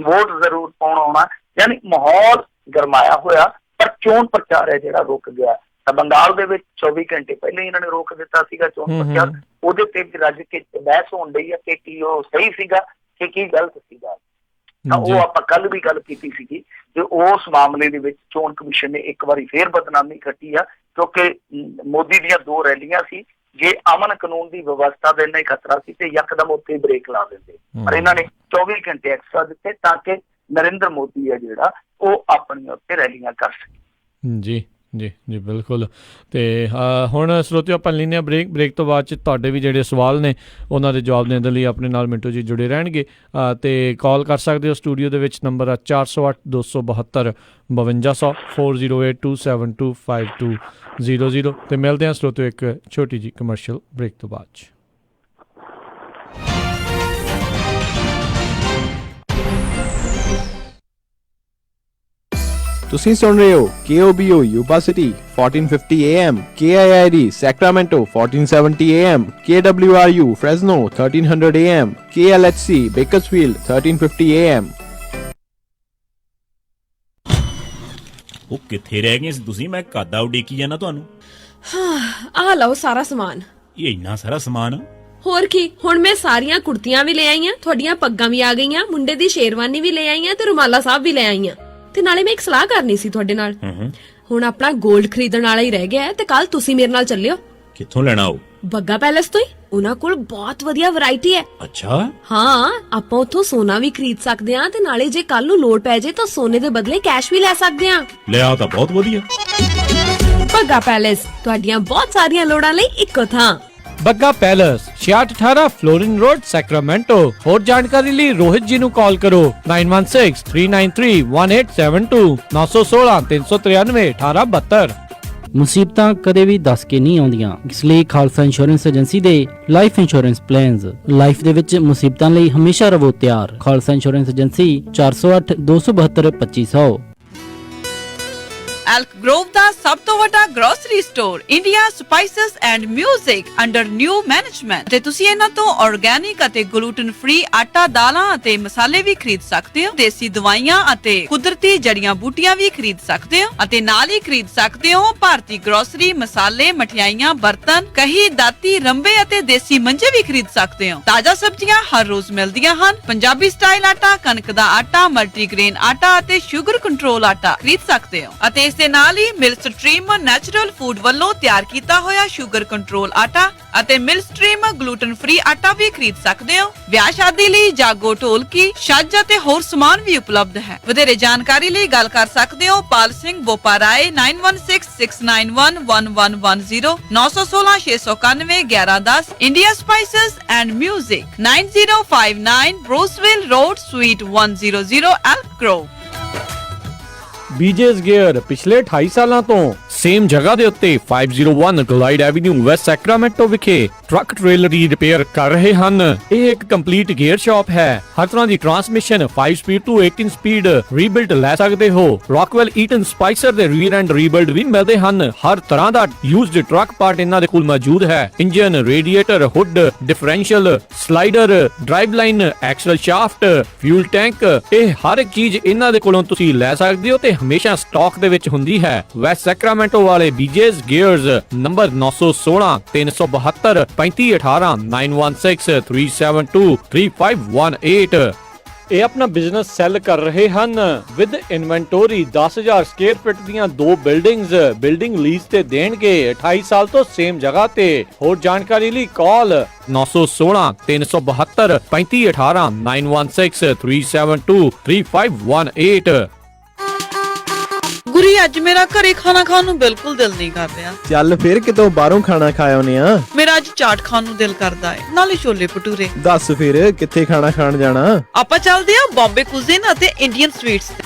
ਵੋਟ ਜ਼ਰੂਰ ਪਾਉਣ ਆਉਣਾ। ਯਾਨੀ ਮਾਹੌਲ ਗਰਮਾਇਆ ਹੋਇਆ, ਪਰ ਚੋਣ ਪ੍ਰਚਾਰ ਹੈ ਜਿਹੜਾ ਰੁਕ ਗਿਆ। ਤਾਂ ਬੰਗਾਲ ਦੇ ਵਿੱਚ 24 ਘੰਟੇ ਪਹਿਲਾਂ ਹੀ ਇਹਨਾਂ ਨੇ ਰੋਕ ਦਿੱਤਾ ਸੀਗਾ ਚੋਣ ਪ੍ਰਚਾਰ, ਉਹਦੇ ਤੇ ਵੀ ਰੱਜ ਕੇ ਬਹਿਸ ਹੋਣ ਡਈ ਆ ਕਿ ਕੀ ਉਹ ਸਹੀ ਸੀਗਾ ਕਿ ਕੀ ਗਲਤ ਸੀਗਾ। ਤਾਂ ਉਹ ਆਪਾਂ ਕੱਲ ਵੀ ਗੱਲ ਕੀਤੀ ਸੀਗੀ ਕਿ ਉਸ ਮਾਮਲੇ ਦੇ ਵਿੱਚ ਚੋਣ ਕਮਿਸ਼ਨ ਨੇ ਇੱਕ ਵਾਰੀ ਫੇਰ ਬਦਨਾਮੀ ਖੱਟੀ ਆ, ਕਿਉਂਕਿ ਮੋਦੀ ਦੀਆਂ 2 ਰੈਲੀਆਂ ਸੀ, ਜੇ ਅਮਨ ਕਾਨੂੰਨ ਦੀ ਵਿਵਸਥਾ ਦਾ ਇੰਨਾ ਹੀ ਖਤਰਾ ਸੀ ਤੇ ਯਕਦਮ ਉੱਥੇ ਬ੍ਰੇਕ ਲਾ ਦਿੰਦੇ, ਪਰ ਇਹਨਾਂ ਨੇ 24 ਘੰਟੇ ਐਕਸਟਰਾ ਦਿੱਤੇ ਤਾਂ ਕਿ ਨਰਿੰਦਰ ਮੋਦੀ ਹੈ ਜਿਹੜਾ ਉਹ ਆਪਣੀਆਂ ਉੱਤੇ ਰੈਲੀਆਂ ਕਰ ਸਕੇ। ਜੀ ਜੀ ਜੀ ਬਿਲਕੁਲ। ਤੇ ਹੁਣ ਸਰੋਤਿਓ ਆਪਾਂ ਲੈਂਦੇ ਹਾਂ ਬ੍ਰੇਕ ਤੋਂ ਬਾਅਦ 'ਚ ਤੁਹਾਡੇ ਵੀ ਜਿਹੜੇ ਸਵਾਲ ਨੇ ਉਹਨਾਂ ਦੇ ਜਵਾਬ ਦੇਣ ਦੇ ਲਈ ਆਪਣੇ ਨਾਲ ਮਿੰਟੂ ਜੀ ਜੁੜੇ ਰਹਿਣਗੇ, ਅਤੇ ਕਾਲ ਕਰ ਸਕਦੇ ਹੋ ਸਟੂਡੀਓ ਦੇ ਵਿੱਚ। ਨੰਬਰ ਆ 408 272 5200 4082725200। ਤੇ ਮਿਲਦੇ ਹਾਂ ਸਰੋਤਿਓ ਇੱਕ ਛੋਟੀ ਜਿਹੀ ਕਮਰਸ਼ੀਅਲ ਬ੍ਰੇਕ ਤੋਂ ਬਾਅਦ 'ਚ। ਤੁਸੀਂ ਸੁਣ ਰਹੇ ਹੋ KOBO Yuba City 1450 AM, KIID Sacramento 1470 AM, KWRU Fresno 1300 AM, KLHC Bakersfield 1350 AM। ਉਹ ਕਿੱਥੇ ਰਹਿ ਗਏ ਸੀ ਤੁਸੀਂ? ਮੈਂ ਕਾਦਾ ਉਡੀਕੀ ਜਾਣਾ ਤੁਹਾਨੂੰ। ਆ ਲਓ ਸਾਰਾ ਸਮਾਨ। ਇਹ ਇੰਨਾ ਸਾਰਾ ਸਮਾਨ? ਹੋਰ ਕੀ, ਹੁਣ ਮੈਂ ਸਾਰੀਆਂ ਕੁੜਤੀਆਂ ਵੀ ਲੈ ਆਈਆਂ, ਤੁਹਾਡੀਆਂ ਪੱਗਾਂ ਵੀ ਆ ਗਈਆਂ, ਮੁੰਡੇ ਦੀ ਸ਼ੇਰਵਾਨੀ ਵੀ ਲੈ ਆਈਆਂ ਤੇ ਰੁਮਾਲਾ ਸਾਹਿਬ ਵੀ ਲੈ ਆਈਆਂ। ਤੇ ਨਾਲੇ ਮੈਂ ਇੱਕ ਸਲਾਹ ਕਰਨੀ ਸੀ ਤੁਹਾਡੇ ਨਾਲ। ਹੁਣ ਆਪਣਾ 골ਡ ਖਰੀਦਣ ਵਾਲਾ ਹੀ ਰਹਿ ਗਿਆ ਤੇ ਕੱਲ ਤੁਸੀਂ ਮੇਰੇ ਨਾਲ ਚੱਲਿਓ। ਕਿੱਥੋਂ ਲੈਣਾ ਉਹ? ਬੱਗਾ ਪੈਲੇਸ ਤੋਂ ਹੀ। ਉਹਨਾਂ ਕੋਲ ਬਹੁਤ ਵਧੀਆ ਵੈਰਾਈਟੀ ਹੈ। ਅੱਛਾ। ਹਾਂ, ਆਪਾਂ ਉੱਥੋਂ ਸੋਨਾ ਵੀ ਖਰੀਦ ਸਕਦੇ ਆਂ ਤੇ ਨਾਲੇ ਜੇ ਕੱਲ ਨੂੰ ਲੋੜ ਪੈ ਜੇ ਤਾਂ ਸੋਨੇ ਦੇ ਬਦਲੇ ਕੈਸ਼ ਵੀ ਲੈ ਸਕਦੇ ਆਂ। ਲੈ ਆ ਤਾਂ ਬਹੁਤ ਵਧੀਆ। ਬੱਗਾ ਪੈਲੇਸ, ਤੁਹਾਡੀਆਂ ਬਹੁਤ ਸਾਰੀਆਂ ਲੋੜਾਂ ਲਈ ਇੱਕੋ ਥਾਂ। Bagga palace 6618 Florin Road Sacramento. ਹੋਰ ਜਾਣਕਾਰੀ ਲਈ ਰੋਹਿਤ ਜੀ ਨੂੰ ਕਾਲ ਕਰੋ 9163931872 916 393 1872। ਮੁਸੀਬਤਾਂ ਕਦੇ ਵੀ ਦੱਸ ਕੇ ਨਹੀਂ ਆਉਂਦੀਆਂ, ਇਸ ਲਈ ਖਾਲਸਾ ਇੰਸ਼ੋਰੈਂਸ ਏਜੰਸੀ ਦੇ ਲਾਈਫ ਇੰਸ਼ੋਰੈਂਸ ਪਲਾਨਸ। ਲਾਈਫ ਦੇ ਵਿੱਚ ਮੁਸੀਬਤਾਂ ਲਈ ਹਮੇਸ਼ਾ ਰਹੋ ਤਿਆਰ। Khalsa insurance agency 408 272 2500। ਐਲਕ ਗਰੋਵ ਦਾ ਸਭ ਤੋਂ ਵੱਡਾ grocery store India Spices and music under new management. ਤੇ ਤੁਸੀਂ ਇਹਨਾਂ ਤੋਂ ਆਰਗੈਨਿਕ ਅਤੇ ਗਲੂਟਨ ਫ੍ਰੀ ਆਟਾ, ਦਾਲਾਂ ਅਤੇ ਮਸਾਲੇ ਵੀ ਖਰੀਦ ਸਕਦੇ ਹੋ। ਦੇਸੀ ਦਵਾਈਆਂ ਅਤੇ ਕੁਦਰਤੀ ਜੜੀਆਂ ਬੂਟੀਆਂ ਵੀ ਖਰੀਦ ਸਕਦੇ ਹੋ ਅਤੇ ਨਾਲ ਹੀ ਖਰੀਦ ਸਕਦੇ ਹੋ ਭਾਰਤੀ ਗਰੋਸਰੀ, ਮਸਾਲੇ, ਮਠਿਆਈਆਂ, ਬਰਤਨ, ਕਹੀ, ਦਾਤੀ, ਰੰਬੇ ਅਤੇ ਦੇਸੀ ਮੰਜੇ ਵੀ ਖਰੀਦ ਸਕਦੇ ਹੋ। ਤਾਜ਼ਾ ਸਬਜ਼ੀਆਂ ਹਰ ਰੋਜ਼ ਮਿਲਦੀਆਂ ਹਨ। ਪੰਜਾਬੀ ਸਟਾਈਲ ਆਟਾ, ਕਣਕ ਦਾ ਆਟਾ, ਮਲਟੀਗ੍ਰੇਨ ਆਟਾ ਅਤੇ ਸ਼ੂਗਰ ਕੰਟਰੋਲ ਆਟਾ ਖਰੀਦ ਸਕਦੇ ਹੋ। ਅਤੇ ਇਸ ਦੇ ਨਾਲ ਹੀ ਮਿਲਸਟ੍ਰੀਮ ਨੈਚੁਰਲ ਫੂਡ ਵੱਲੋਂ ਤਿਆਰ ਕੀਤਾ ਹੋਇਆ ਸ਼ੂਗਰ ਕੰਟਰੋਲ ਆਟਾ ਅਤੇ ਮਿਲਸਟ੍ਰੀਮ ਗਲੂਟਨ ਫ੍ਰੀ ਆਟਾ ਵੀ ਖਰੀਦ ਸਕਦੇ ਹੋ। ਵਿਆਹ ਸ਼ਾਦੀ ਲਈ ਜਾਗੋ, ਢੋਲਕੀ, ਛੱਜ ਅਤੇ ਹੋਰ ਸਮਾਨ ਵੀ ਉਪਲਬਧ ਹੈ। ਵਧੇਰੇ ਜਾਣਕਾਰੀ ਲਈ ਗੱਲ ਕਰ ਸਕਦੇ ਹੋ Pal Singh Boparai 9166911110 916 691 1110। India Spices and Music 9059 Bruceville Road suite 100 Elk Grove. BJ's Gear ਪਿਛਲੇ 28 ਸਾਲਾਂ ਤੋਂ ਸੇਮ ਜਗ੍ਹਾ ਦੇ ਉੱਤੇ 501 ਗਲਾਈਡ ਐਵੀਨਿਊ ਵੈਸਟ ਸੈਕਰਾਮੈਂਟੋ ਵਿਖੇ ਟਰੱਕ ਟ੍ਰੇਲਰ ਦੀ ਰਿਪੇਅਰ ਕਰ ਰਹੇ ਹਨ। ਇਹ ਇੱਕ ਕੰਪਲੀਟ ਗੇਅਰ ਸ਼ਾਪ ਹੈ। ਹਰ ਤਰ੍ਹਾਂ ਦੀ ਟਰਾਂਸਮਿਸ਼ਨ 5 ਸਪੀਡ ਤੋਂ 18 ਸਪੀਡ ਰੀਬਿਲਡ ਲੈ ਸਕਦੇ ਹੋ। ਰੌਕਵੈਲ ਈਟਨ ਸਪਾਈਸਰ ਦੇ ਰੀਅਰ ਐਂਡ ਰੀਬਿਲਡ ਵੀ ਮਿਲਦੇ ਹਨ। ਹਰ ਤਰ੍ਹਾਂ ਦਾ ਯੂਜ਼ਡ ਟਰੱਕ ਪਾਰਟ ਇਹਨਾਂ ਦੇ ਕੋਲ ਮੌਜੂਦ ਹੈ। Engine, radiator, hood, differential, slider, drive line, axle shaft, fuel tank, ਇਹ ਹਰ ਇੱਕ ਚੀਜ਼ ਇਹਨਾਂ ਦੇ ਕੋਲੋਂ ਤੁਸੀਂ ਲੈ ਸਕਦੇ ਹੋ ਤੇ ਹਮੇਸ਼ਾ ਸਟਾਕ ਦੇ ਵਿੱਚ ਹੁੰਦੀ ਹੈ। ਵੈਸਟ ਸੈਕਰਾਮੈਂਟੋ ਵਾਲੇ ਬੀਜੇਸ ਗੇਅਰਸ ਨੰਬਰ 916 372 3518 916 372 3518। ਇਹ ਆਪਣਾ ਬਿਜ਼ਨਸ ਸੈੱਲ ਕਰ ਰਹੇ ਹਨ ਵਿਦ ਇਨਵੈਂਟੋਰੀ। 10,000 ਸਕੁਅਰ ਫਿਟ ਦੀਆਂ 2 ਬਿਲਡਿੰਗ ਲੀਜ਼ ਤੇ ਦੇਣਗੇ 28 ਸਾਲ ਤੋਂ ਸੇਮ ਜਗ੍ਹਾ ਤੇ। ਹੋਰ ਜਾਣਕਾਰੀ ਲਈ ਕਾਲ 916 372 3518 916 372 3518। ਗੁਰੀ, ਅੱਜ ਮੇਰਾ ਘਰੇ ਖਾਣਾ ਖਾਣ ਨੂੰ ਬਿਲਕੁਲ ਦਿਲ ਨਹੀਂ ਕਰ ਰਿਹਾ। ਚੱਲ ਫਿਰ ਕਿਤੋਂ ਬਾਹਰੋਂ ਖਾਣਾ ਖਾ ਆਉਨੇ ਆ। ਮੇਰਾ ਅੱਜ ਚਾਟ ਖਾਣ ਨੂੰ ਦਿਲ ਕਰਦਾ ਹੈ, ਨਾਲੇ ਛੋਲੇ ਭਟੂਰੇ। ਦੱਸ ਫਿਰ ਕਿੱਥੇ ਖਾਣਾ ਖਾਣ ਜਾਣਾ? ਆਪਾਂ ਚੱਲਦੇ ਆ ਬੰਬੇ ਕੁਜ਼ੀਨ ਅਤੇ ਇੰਡੀਅਨ ਸਵੀਟਸ ਤੇ।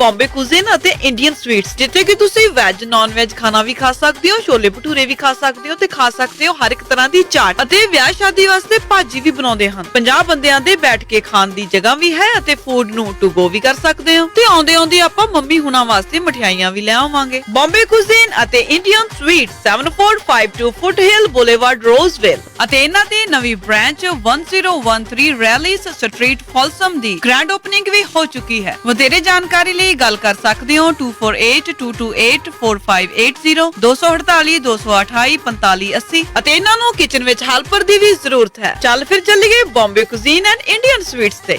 ਬੰਬੇ ਕੁਜ਼ੀਨ ਅਤੇ ਇੰਡੀਅਨ ਸਵੀਟਸ, ਜਿੱਥੇ ਕਿ ਤੁਸੀਂ ਵੈਜ ਨਾਨ ਵੈਜ ਖਾਣਾ ਵੀ ਖਾ ਸਕਦੇ ਹੋ, ਛੋਲੇ ਭਟੂਰੇ ਵੀ ਖਾ ਸਕਦੇ ਹੋ ਤੇ ਖਾ ਸਕਦੇ ਹੋ ਹਰ ਇੱਕ ਤਰ੍ਹਾਂ ਦੀ ਚਾਟ, ਅਤੇ ਵਿਆਹ ਸ਼ਾਦੀ ਵਾਸਤੇ ਭਾਜੀ ਵੀ ਬਣਾਉਂਦੇ ਹਨ। 50 ਬੰਦਿਆਂ ਦੇ ਬੈਠ ਕੇ ਖਾਣ ਦੀ ਜਗ੍ਹਾ ਵੀ ਹੈ ਅਤੇ ਫੂਡ ਨੂੰ ਟੂ ਗੋ ਵੀ ਕਰ ਸਕਦੇ ਹੋ। ਤੇ ਆਉਂਦੇ ਆਉਂਦੇ ਆਪਾਂ ਮੰਮੀ ਹੁਣਾਂ ਵਾਸਤੇ ਮਠਿਆਈਆਂ ਵੀ ਲੈ ਆਵਾਂਗੇ। ਬੰਬੇ ਕੁਜ਼ੀਨ ਅਤੇ ਇੰਡੀਅਨ ਸਵੀਟ 7452 ਫੁੱਟਹਿਲ ਬੁਲੇਵਾਰਡ ਰੋਜ਼ਵਿਲ, ਅਤੇ ਇਹਨਾਂ ਦੀ ਨਵੀਂ ਬ੍ਰਾਂਚ 1013 ਰੈਲਿਸ ਸਟਰੀਟ ਫੋਲਸਮ ਦੀ ਗ੍ਰੈਂਡ ਓਪਨਿੰਗ ਵੀ ਹੋ ਚੁੱਕੀ ਹੈ। ਵਧੇਰੇ ਜਾਣਕਾਰੀ ਲਈ ਗੱਲ ਕਰ ਸਕਦੇ ਹੋ 2482284580 248 228 4580, ਅਤੇ ਇਹਨਾਂ ਨੂੰ ਕਿਚਨ ਵਿੱਚ ਹੈਲਪਰ ਦੀ ਵੀ ਜ਼ਰੂਰਤ ਹੈ। ਚੱਲ ਫਿਰ ਚੱਲੀਏ Bombay cuisine and Indian sweets ਤੇ।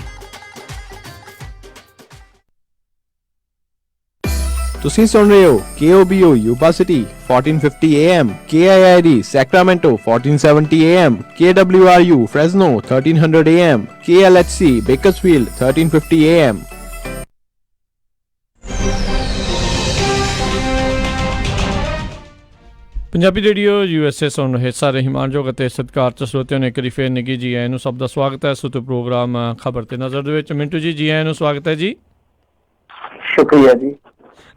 ਤੁਸੀਂ ਸੁਣ ਰਹੇ ਹੋ KOBO Yuba City 1450 AM, KIID Sacramento 1470 AM, KWRU Fresno 1300 AM, KLHC Bakersfield 1350 AM. Punjabi radio USA ਸੁਣ ਰਹੇ ਸਾਰੇ ਹਿਮਾਨਯੋਗ ਅਤੇ ਸਤਿਕਾਰਤ ਸਰੋਤਿਆਂ ਨੂੰ ਇੱਕ ਵਾਰੀ ਫੇਰ ਨਿੱਘੀ ਜੀ ਆਇਆਂ ਨੂੰ ਸਭ ਦਾ ਸਵਾਗਤ ਹੈ। ਸੋ ਪ੍ਰੋਗਰਾਮ ਖਬਰ ਤੇ ਨਜ਼ਰ ਦੇ ਵਿੱਚ ਮਿੰਟੂ ਜੀ ਆਇਆਂ ਨੂੰ ਸਵਾਗਤ ਹੈ ਜੀ। ਸ਼ੁਕਰੀਆ ਜੀ।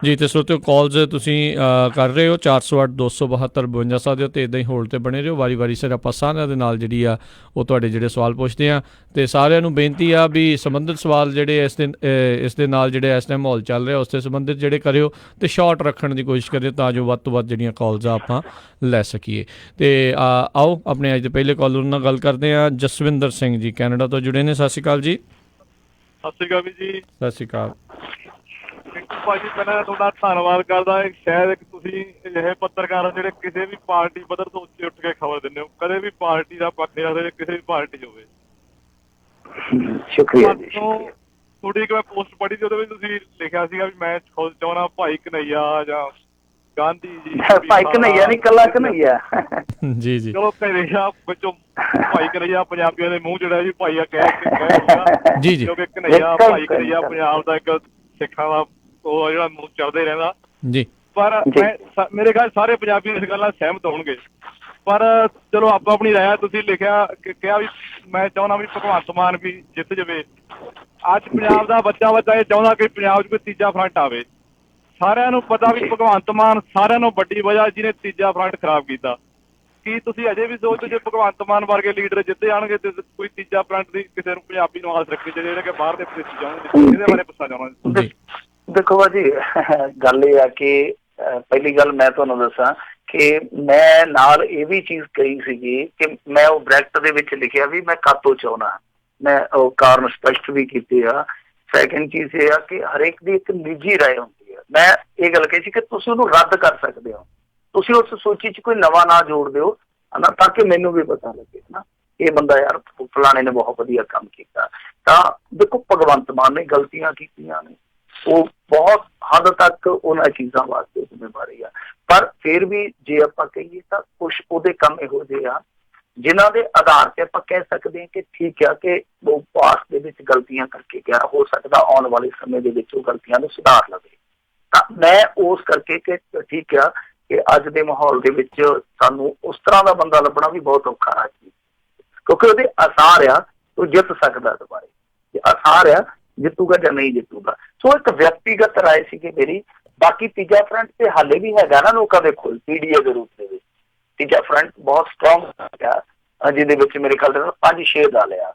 ਜੀ ਤੇ ਸਰੋਤਿਓ ਕਾਲਸ ਤੁਸੀਂ ਕਰ ਰਹੇ ਹੋ 408 272 52 ਸਕਦੇ ਹੋ, ਤੇ ਇਦਾਂ ਹੀ ਹੋਲਡ ਤੇ ਬਣੇ ਰਹੋ। ਵਾਰੀ ਸਿਰ ਆਪਾਂ ਸਾਰਿਆਂ ਦੇ ਨਾਲ ਜਿਹੜੀ ਆ ਉਹ ਤੁਹਾਡੇ ਜਿਹੜੇ ਸਵਾਲ ਪੁੱਛਦੇ ਆ, ਤੇ ਸਾਰਿਆਂ ਨੂੰ ਬੇਨਤੀ ਆ ਵੀ ਸੰਬੰਧਿਤ ਸਵਾਲ ਜਿਹੜੇ ਇਸ ਦੇ ਨਾਲ ਜਿਹੜੇ ਇਸ ਟਾਈਮ ਮਾਹੌਲ ਚੱਲ ਰਿਹਾ ਉਸ ਤੇ ਸੰਬੰਧਿਤ ਜਿਹੜੇ ਕਰਿਓ, ਤੇ ਸ਼ਾਰਟ ਰੱਖਣ ਦੀ ਕੋਸ਼ਿਸ਼ ਕਰਿਓ ਤਾਂ ਜੋ ਵੱਧ ਤੋਂ ਵੱਧ ਜਿਹੜੀਆਂ ਕਾਲਸ ਆ ਆਪਾਂ ਲੈ ਸਕੀਏ। ਤੇ ਆਓ ਆਪਣੇ ਅੱਜ ਦੇ ਪਹਿਲੇ ਕਾਲਰ ਨਾਲ ਗੱਲ ਕਰਦੇ ਆ। ਜਸਵਿੰਦਰ ਸਿੰਘ ਜੀ ਕੈਨੇਡਾ ਤੋਂ ਜੁੜੇ ਨੇ। ਸਤਿ ਸ਼੍ਰੀ ਅਕਾਲ ਜੀ। ਸਤਿ ਸ਼੍ਰੀ ਅਕਾਲ ਜੀ। ਸਤਿ ਸ਼੍ਰੀ ਅਕਾਲ ਭਾਜੀ, ਪਹਿਲਾਂ ਤੁਹਾਡਾ ਧੰਨਵਾਦ ਕਰਦਾ। ਸ਼ਾਇਦ ਤੁਸੀਂ ਅਜਿਹੇ ਪੱਤਰਕਾਰ ਜਿਹੜੇ ਕਿਸੇ ਵੀ ਪਾਰਟੀ ਪੱਧਰ ਤੋਂ ਉੱਚੇ ਉੱਠ ਕੇ ਖਬਰ ਦਿੰਦੇ ਹੋ, ਕਦੇ ਵੀ ਪਾਰਟੀ ਦਾ ਪੱਖ ਨਹੀਂ ਰੱਖਦੇ, ਕਿਸੇ ਵੀ ਪਾਰਟੀ ਹੋਵੇ। ਸ਼ੁਕਰੀਆ ਜੀ। ਤੁਹਾਡੀ ਇੱਕ ਮੈਂ ਪੋਸਟ ਪੜ੍ਹੀ ਸੀ, ਉਹਦੇ ਵਿੱਚ ਤੁਸੀਂ ਲਿਖਿਆ ਸੀਗਾ ਵੀ ਮੈਂ ਖੁਦ ਚਾਹੁੰਦਾ ਭਾਈ ਕਨਈਆ ਜਾਂ ਗਾਂਧੀ ਜੀ। ਭਾਈ ਕਨਈਆ ਨਹੀਂ, ਕੱਲਾ ਕਨਈਆ। ਜੀ ਜੀ। ਚਲੋ ਕਨਈਆ ਵਿੱਚੋਂ ਭਾਈ ਕਨਈਆ ਪੰਜਾਬੀਆਂ ਦੇ ਮੂੰਹ ਜਿਹੜਾ ਜੀ ਭਾਈ ਆ ਕਹਿ ਜੀ ਜੀ, ਕਿਉਂਕਿ ਕਨਈਆ ਭਾਈ ਕਨਈਆ ਪੰਜਾਬ ਦਾ ਇੱਕ ਸਿੱਖਾਂ ਦਾ ਉਹ ਜਿਹੜਾ ਮੂੰਹ ਚੱਲਦਾ ਹੀ ਰਹਿੰਦਾ ਜੀ। ਪਰ ਮੇਰੇ ਖਿਆਲ ਸਾਰੇ ਪੰਜਾਬੀ ਇਸ ਗੱਲ ਨਾਲ ਸਹਿਮਤ ਹੋਣਗੇ। ਪਰ ਚਲੋ ਆਪੋ ਆਪਣੀ ਰਾਏ। ਤੁਸੀਂ ਲਿਖਿਆ ਕਿਹਾ ਵੀ ਮੈਂ ਚਾਹੁੰਦਾ ਵੀ ਭਗਵੰਤ ਮਾਨ ਵੀ ਜਿੱਤ ਜਾਵੇ। ਅੱਜ ਪੰਜਾਬ ਦਾ ਬੱਚਾ ਇਹ ਚਾਹੁੰਦਾ ਕਿ ਪੰਜਾਬ 'ਚ ਕੋਈ ਤੀਜਾ ਫਰੰਟ ਆਵੇ। ਸਾਰਿਆਂ ਨੂੰ ਪਤਾ ਵੀ ਭਗਵੰਤ ਮਾਨ ਸਾਰਿਆਂ ਨੂੰ ਵੱਡੀ ਵਜ੍ਹਾ ਜਿਹਨੇ ਤੀਜਾ ਫਰੰਟ ਖਰਾਬ ਕੀਤਾ। ਕੀ ਤੁਸੀਂ ਅਜੇ ਵੀ ਸੋਚਦੇ ਜੇ ਭਗਵੰਤ ਮਾਨ ਵਰਗੇ ਲੀਡਰ ਜਿੱਤੇ ਜਾਣਗੇ ਤੇ ਕੋਈ ਤੀਜਾ ਫਰੰਟ ਦੀ ਕਿਸੇ ਨੂੰ ਪੰਜਾਬੀ ਨੂੰ ਆਸ ਰੱਖਣੀ ਚਾਹੀਦੀ, ਜਿਹੜੇ ਕਿ ਬਾਹਰ ਦੇ ਵਿਦੇਸ਼ੀ ਜਾਣਗੇ? ਇਹਦੇ ਬਾਰੇ ਪੁੱਛਣਾ ਚਾਹੁੰਦਾ ਜੀ। ਦੇਖੋ ਭਾਜੀ, ਗੱਲ ਇਹ ਆ ਕਿ ਪਹਿਲੀ ਗੱਲ ਮੈਂ ਤੁਹਾਨੂੰ ਦੱਸਾਂ ਕਿ ਮੈਂ ਨਾਲ ਇਹ ਵੀ ਚੀਜ਼ ਕਹੀ ਸੀਗੀ ਕਿ ਮੈਂ ਉਹ ਬ੍ਰੈਕਟ ਦੇ ਵਿੱਚ ਲਿਖਿਆ ਵੀ ਮੈਂ ਕਾਤੋਂ ਚਾਹੁੰਦਾ, ਮੈਂ ਉਹ ਕਾਰਨ ਸਪਸ਼ਟ ਵੀ ਕੀਤੇ ਆ। ਸੈਕਿੰਡ ਚੀਜ਼ ਇਹ ਆ ਕਿ ਹਰੇਕ ਦੀ ਇੱਕ ਨਿੱਜੀ ਰਾਏ ਹੁੰਦੀ ਆ। ਮੈਂ ਇਹ ਗੱਲ ਕਹੀ ਸੀ ਕਿ ਤੁਸੀਂ ਉਹਨੂੰ ਰੱਦ ਕਰ ਸਕਦੇ ਹੋ, ਤੁਸੀਂ ਉਸ ਸੂਚੀ 'ਚ ਕੋਈ ਨਵਾਂ ਨਾਂ ਜੋੜ ਦਿਓ ਨਾ, ਤਾਂ ਕਿ ਮੈਨੂੰ ਵੀ ਪਤਾ ਲੱਗੇ ਨਾ ਇਹ ਬੰਦਾ ਯਾਰ ਫਲਾਣੇ ਨੇ ਬਹੁਤ ਵਧੀਆ ਕੰਮ ਕੀਤਾ। ਤਾਂ ਦੇਖੋ ਭਗਵੰਤ ਮਾਨ ਨੇ ਗਲਤੀਆਂ ਕੀਤੀਆਂ ਨੇ, ਉਹ ਬਹੁਤ ਹੱਦ ਤੱਕ ਉਹਨਾਂ ਚੀਜ਼ਾਂ ਵਾਸਤੇ ਜ਼ਿੰਮੇਵਾਰੀ ਆ। ਪਰ ਫਿਰ ਵੀ ਜੇ ਆਪਾਂ ਕਹੀਏ ਤਾਂ ਕੁਛ ਉਹਦੇ ਕੰਮ ਇਹੋ ਜਿਹੇ ਆ ਜਿਨ੍ਹਾਂ ਦੇ ਆਧਾਰ ਤੇ ਆਪਾਂ ਕਹਿ ਸਕਦੇ ਹਾਂ ਕਿ ਠੀਕ ਆ ਕਿ ਉਹ ਪਾਸਟ ਦੇ ਵਿੱਚ ਗਲਤੀਆਂ ਕਰਕੇ ਗਿਆ, ਹੋ ਸਕਦਾ ਆਉਣ ਵਾਲੇ ਸਮੇਂ ਦੇ ਵਿੱਚ ਉਹ ਗਲਤੀਆਂ ਨੂੰ ਸੁਧਾਰ ਲਵੇ। ਤਾਂ ਮੈਂ ਉਸ ਕਰਕੇ ਕਿ ਠੀਕ ਆ ਕਿ ਅੱਜ ਦੇ ਮਾਹੌਲ ਦੇ ਵਿੱਚ ਸਾਨੂੰ ਉਸ ਤਰ੍ਹਾਂ ਦਾ ਬੰਦਾ ਲੱਭਣਾ ਵੀ ਬਹੁਤ ਔਖਾ ਆ ਜੀ, ਕਿਉਂਕਿ ਉਹਦੇ ਆਸਾਰ ਆ ਉਹ ਜਿੱਤ ਸਕਦਾ ਦੁਬਾਰੇ, ਆਸਾਰ ਆ ਜਿੱਤੂਗਾ ਜਾਂ ਨਹੀਂ ਜਿੱਤੂਗਾ। ਸੋ ਇੱਕ ਵਿਅਕਤੀਗਤ ਰਾਏ ਸੀਗੀ ਮੇਰੀ। ਬਾਕੀ ਤੀਜਾ ਫਰੰਟ ਤੇ ਹਾਲੇ ਵੀ ਹੈਗਾ ਨਾ ਲੋਕਾਂ ਦੇ ਕੋਲ, PDA ਦੇ ਰੂਪ ਦੇ ਵਿੱਚ ਤੀਜਾ ਫਰੰਟ ਬਹੁਤ ਸਟਰੋਂਗ ਹੈਗਾ, ਜਿਹਦੇ ਵਿੱਚ ਮੇਰੇ ਖਿਆਲ ਨਾਲ 5-6 ਦਲ ਆ।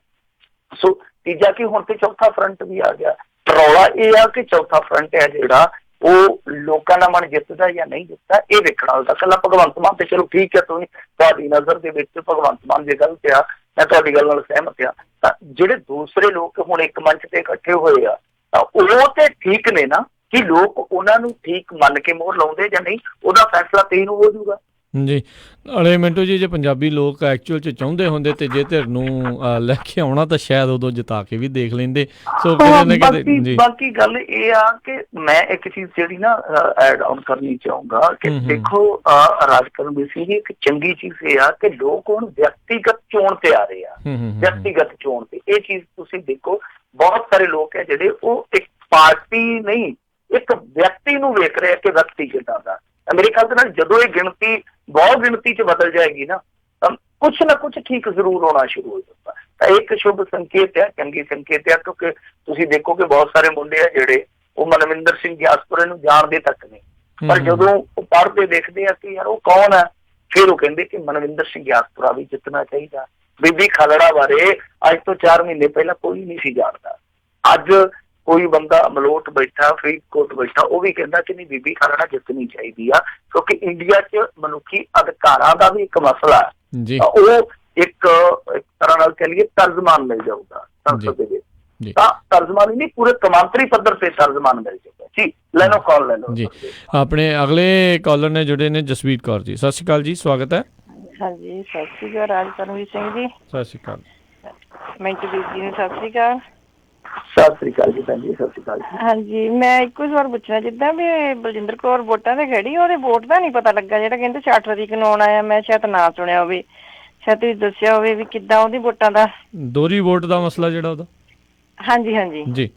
ਸੋ ਤੀਜਾ ਕੀ ਹੁਣ ਤੇ ਚੌਥਾ ਫਰੰਟ ਵੀ ਆ ਗਿਆ। ਰੌਲਾ ਇਹ ਆ ਕਿ ਚੌਥਾ ਫਰੰਟ ਹੈ ਜਿਹੜਾ ਉਹ ਲੋਕਾਂ ਦਾ ਮਨ ਜਿੱਤਦਾ ਜਾਂ ਨਹੀਂ ਜਿੱਤਦਾ ਇਹ ਵੇਖਣਾ ਹੁੰਦਾ। ਇਕੱਲਾ ਭਗਵੰਤ ਮਾਨ ਤੇ ਚਲੋ ਠੀਕ ਹੈ, ਤੁਸੀਂ ਤੁਹਾਡੀ ਨਜ਼ਰ ਦੇ ਵਿੱਚ ਭਗਵੰਤ ਮਾਨ ਜੇ ਗਲਤ ਆ, ਮੈਂ ਤੁਹਾਡੀ ਗੱਲ ਨਾਲ ਸਹਿਮਤ ਆ। ਤਾਂ ਜਿਹੜੇ ਦੂਸਰੇ ਲੋਕ ਹੁਣ ਇੱਕ ਮੰਚ ਤੇ ਇਕੱਠੇ ਹੋਏ ਆ ਤਾਂ ਉਹ ਤੇ ਠੀਕ ਨੇ ਨਾ, ਕਿ ਲੋਕ ਉਹਨਾਂ ਨੂੰ ਠੀਕ ਮੰਨ ਕੇ ਮੋਹਰ ਲਾਉਂਦੇ ਜਾਂ ਨਹੀਂ, ਉਹਦਾ ਫੈਸਲਾ 23 ਨੂੰ ਹੋ ਜਾਊਗਾ ਜੀ। ਨਾਲੇ ਮਿੰਟੂ ਜੀ, ਜੇ ਪੰਜਾਬੀ ਲੋਕ ਐਕਚੁਅਲ 'ਚ ਚਾਹੁੰਦੇ ਹੁੰਦੇ ਤੇ ਜੇ ਧਿਰ ਨੂੰ ਲੈ ਕੇ ਆਉਣਾ ਤਾਂ ਸ਼ਾਇਦ ਉਦੋਂ ਜਿਤਾ ਕੇ ਵੀ ਦੇਖ ਲੈਂਦੇ। ਸੋ ਬਾਕੀ ਗੱਲ ਇਹ ਆ ਕਿ ਮੈਂ ਇੱਕ ਚੀਜ਼ ਜਿਹੜੀ ਨਾ ਐਡ ਆਨ ਕਰਨੀ ਚਾਹੂੰਗਾ ਕਿ ਦੇਖੋ ਰਾਜਕਰਨ ਵੀ ਸੀ ਇੱਕ ਚੰਗੀ ਚੀਜ਼ ਇਹ ਆ ਕਿ ਲੋਕ ਹੁਣ ਵਿਅਕਤੀਗਤ ਚੋਣ ਤੇ ਆ ਰਹੇ ਆ, ਵਿਅਕਤੀਗਤ ਚੋਣ ਤੇ। ਇਹ ਚੀਜ਼ ਤੁਸੀਂ ਦੇਖੋ ਬਹੁਤ ਸਾਰੇ ਲੋਕ ਹੈ ਜਿਹੜੇ ਉਹ ਇੱਕ ਪਾਰਟੀ ਨਹੀਂ ਇੱਕ ਵਿਅਕਤੀ ਨੂੰ ਵੇਖ ਰਹੇ ਕਿ ਵਿਅਕਤੀ ਕਿੱਦਾਂ ਦਾ। ਮੇਰੇ ਖਿਆਲ ਦੇ ਨਾਲ ਜਦੋਂ ਇਹ ਗਿਣਤੀ ਬਹੁਤ ਗਿਣਤੀ 'ਚ ਬਦਲ ਜਾਏਗੀ ਨਾ ਤਾਂ ਕੁਛ ਨਾ ਕੁਛ ਠੀਕ ਜ਼ਰੂਰ ਹੋਣਾ ਸ਼ੁਰੂ ਹੋ ਜਾਊਗਾ। ਤਾਂ ਇੱਕ ਸ਼ੁਭ ਸੰਕੇਤ ਹੈ, ਚੰਗੀ ਸੰਕੇਤ ਹੈ, ਕਿਉਂਕਿ ਤੁਸੀਂ ਦੇਖੋ ਕਿ ਬਹੁਤ ਸਾਰੇ ਮੁੰਡੇ ਆ ਜਿਹੜੇ ਉਹ ਮਨਵਿੰਦਰ ਸਿੰਘ ਗਿਆਸਪੁਰੇ ਨੂੰ ਜਾਣਦੇ ਤੱਕ ਨਹੀਂ, ਪਰ ਜਦੋਂ ਉਹ ਪੜ੍ਹਦੇ ਦੇਖਦੇ ਆ ਕਿ ਯਾਰ ਉਹ ਕੌਣ ਹੈ, ਫਿਰ ਉਹ ਕਹਿੰਦੇ ਕਿ ਮਨਵਿੰਦਰ ਸਿੰਘ ਗਿਆਸਪੁਰਾ ਵੀ ਜਿੱਤਣਾ ਚਾਹੀਦਾ। ਬੀਬੀ ਖਾਲੜਾ ਬਾਰੇ ਅੱਜ ਤੋਂ 4 ਮਹੀਨੇ ਪਹਿਲਾਂ ਕੋਈ ਨਹੀਂ ਸੀ ਜਾਣਦਾ। ਅੱਜ ਕੋਈ ਬੰਦਾ ਮਲੋਟ ਬੈਠਾ, ਫਰੀਦਕੋਟ ਬੈਠਾ, ਉਹ ਵੀ ਕਹਿੰਦਾ ਕਿ ਨਹੀਂ ਬੀਬੀ ਖਾਲੜਾ ਜਿੱਤਣੀ ਚਾਹੀਦੀ ਆ, ਕਿਉਂਕਿ ਇੰਡੀਆ 'ਚ ਮਨੁੱਖੀ ਅਧਿਕਾਰਾਂ ਦਾ ਵੀ ਇੱਕ ਮਸਲਾ ਹੈ। ਉਹ ਇੱਕ ਤਰ੍ਹਾਂ ਨਾਲ ਕਹਿ ਲਈਏ ਤਰਜਮਾਨ ਮਿਲ ਜਾਊਗਾ ਸੰਸਦ ਦੇ ਵਿੱਚ, ਤਾਂ ਤਰਜਮਾਨ ਨਹੀਂ ਪੂਰੇ ਕੌਮਾਂਤਰੀ ਪੱਧਰ ਤੇ ਤਰਜਮਾਨ ਮਿਲ ਜਾਊਗਾ। ਜੀ ਲੈ ਲਓ ਕਾਲ ਲੈ ਲਓ ਜੀ। ਆਪਣੇ ਅਗਲੇ ਕਾਲਰ ਨੇ ਜੁੜੇ ਨੇ ਜਸਵੀਰ ਕੌਰ ਜੀ। ਸਤਿ ਸ਼੍ਰੀ ਅਕਾਲ ਜੀ, ਸਵਾਗਤ ਹੈ। ਹਾਂਜੀ ਸਤਿ ਸ਼੍ਰੀ ਅਕਾਲ ਰਾਜ ਕਰਨਵੀਰ ਸਿੰਘ ਜੀ। ਸਤਿ ਸ਼੍ਰੀ ਅਕਾਲ। ਮਿੰਟੂ ਵੀਰ ਜੀ ਨੂੰ ਸਤਿ ਸ਼੍ਰੀ ਅਕਾਲ। ਸਤਿ ਸ਼੍ਰੀ ਅਕਾਲ ਜੀ ਭੈਣ ਜੀ, ਸਤਿ ਸ਼੍ਰੀ ਅਕਾਲ ਜੀ। ਹਾਂਜੀ ਮੈਂ ਇੱਕੋ ਸਵਾਲ ਪੁੱਛਣਾ, ਜਿੱਦਾਂ ਵੀ ਬਲਜਿੰਦਰ ਕੌਰ ਵੋਟਾਂ ਤੇ ਖੜੀ, ਉਹਦੇ ਵੋਟ ਦਾ ਨਹੀਂ ਪਤਾ ਲੱਗਾ, ਜਿਹੜਾ ਕਹਿੰਦੇ 8 ਤਰੀਕ ਨੂੰ ਆਉਣਾ ਆ, ਮੈਂ ਸ਼ਾਇਦ ਨਾ ਸੁਣਿਆ ਹੋਵੇ, ਸ਼ਾਇਦ ਤੁਸੀਂ ਦੱਸਿਆ ਹੋਵੇ ਵੀ ਕਿੱਦਾਂ ਉਹਦੀ ਵੋਟਾਂ ਦਾ ਦੋਹਰੀ ਵੋਟ ਦਾ ਮਸਲਾ ਜਿਹੜਾ ਉਹਦਾ। ਹਾਂਜੀ ਹਾਂਜੀ ਜੀ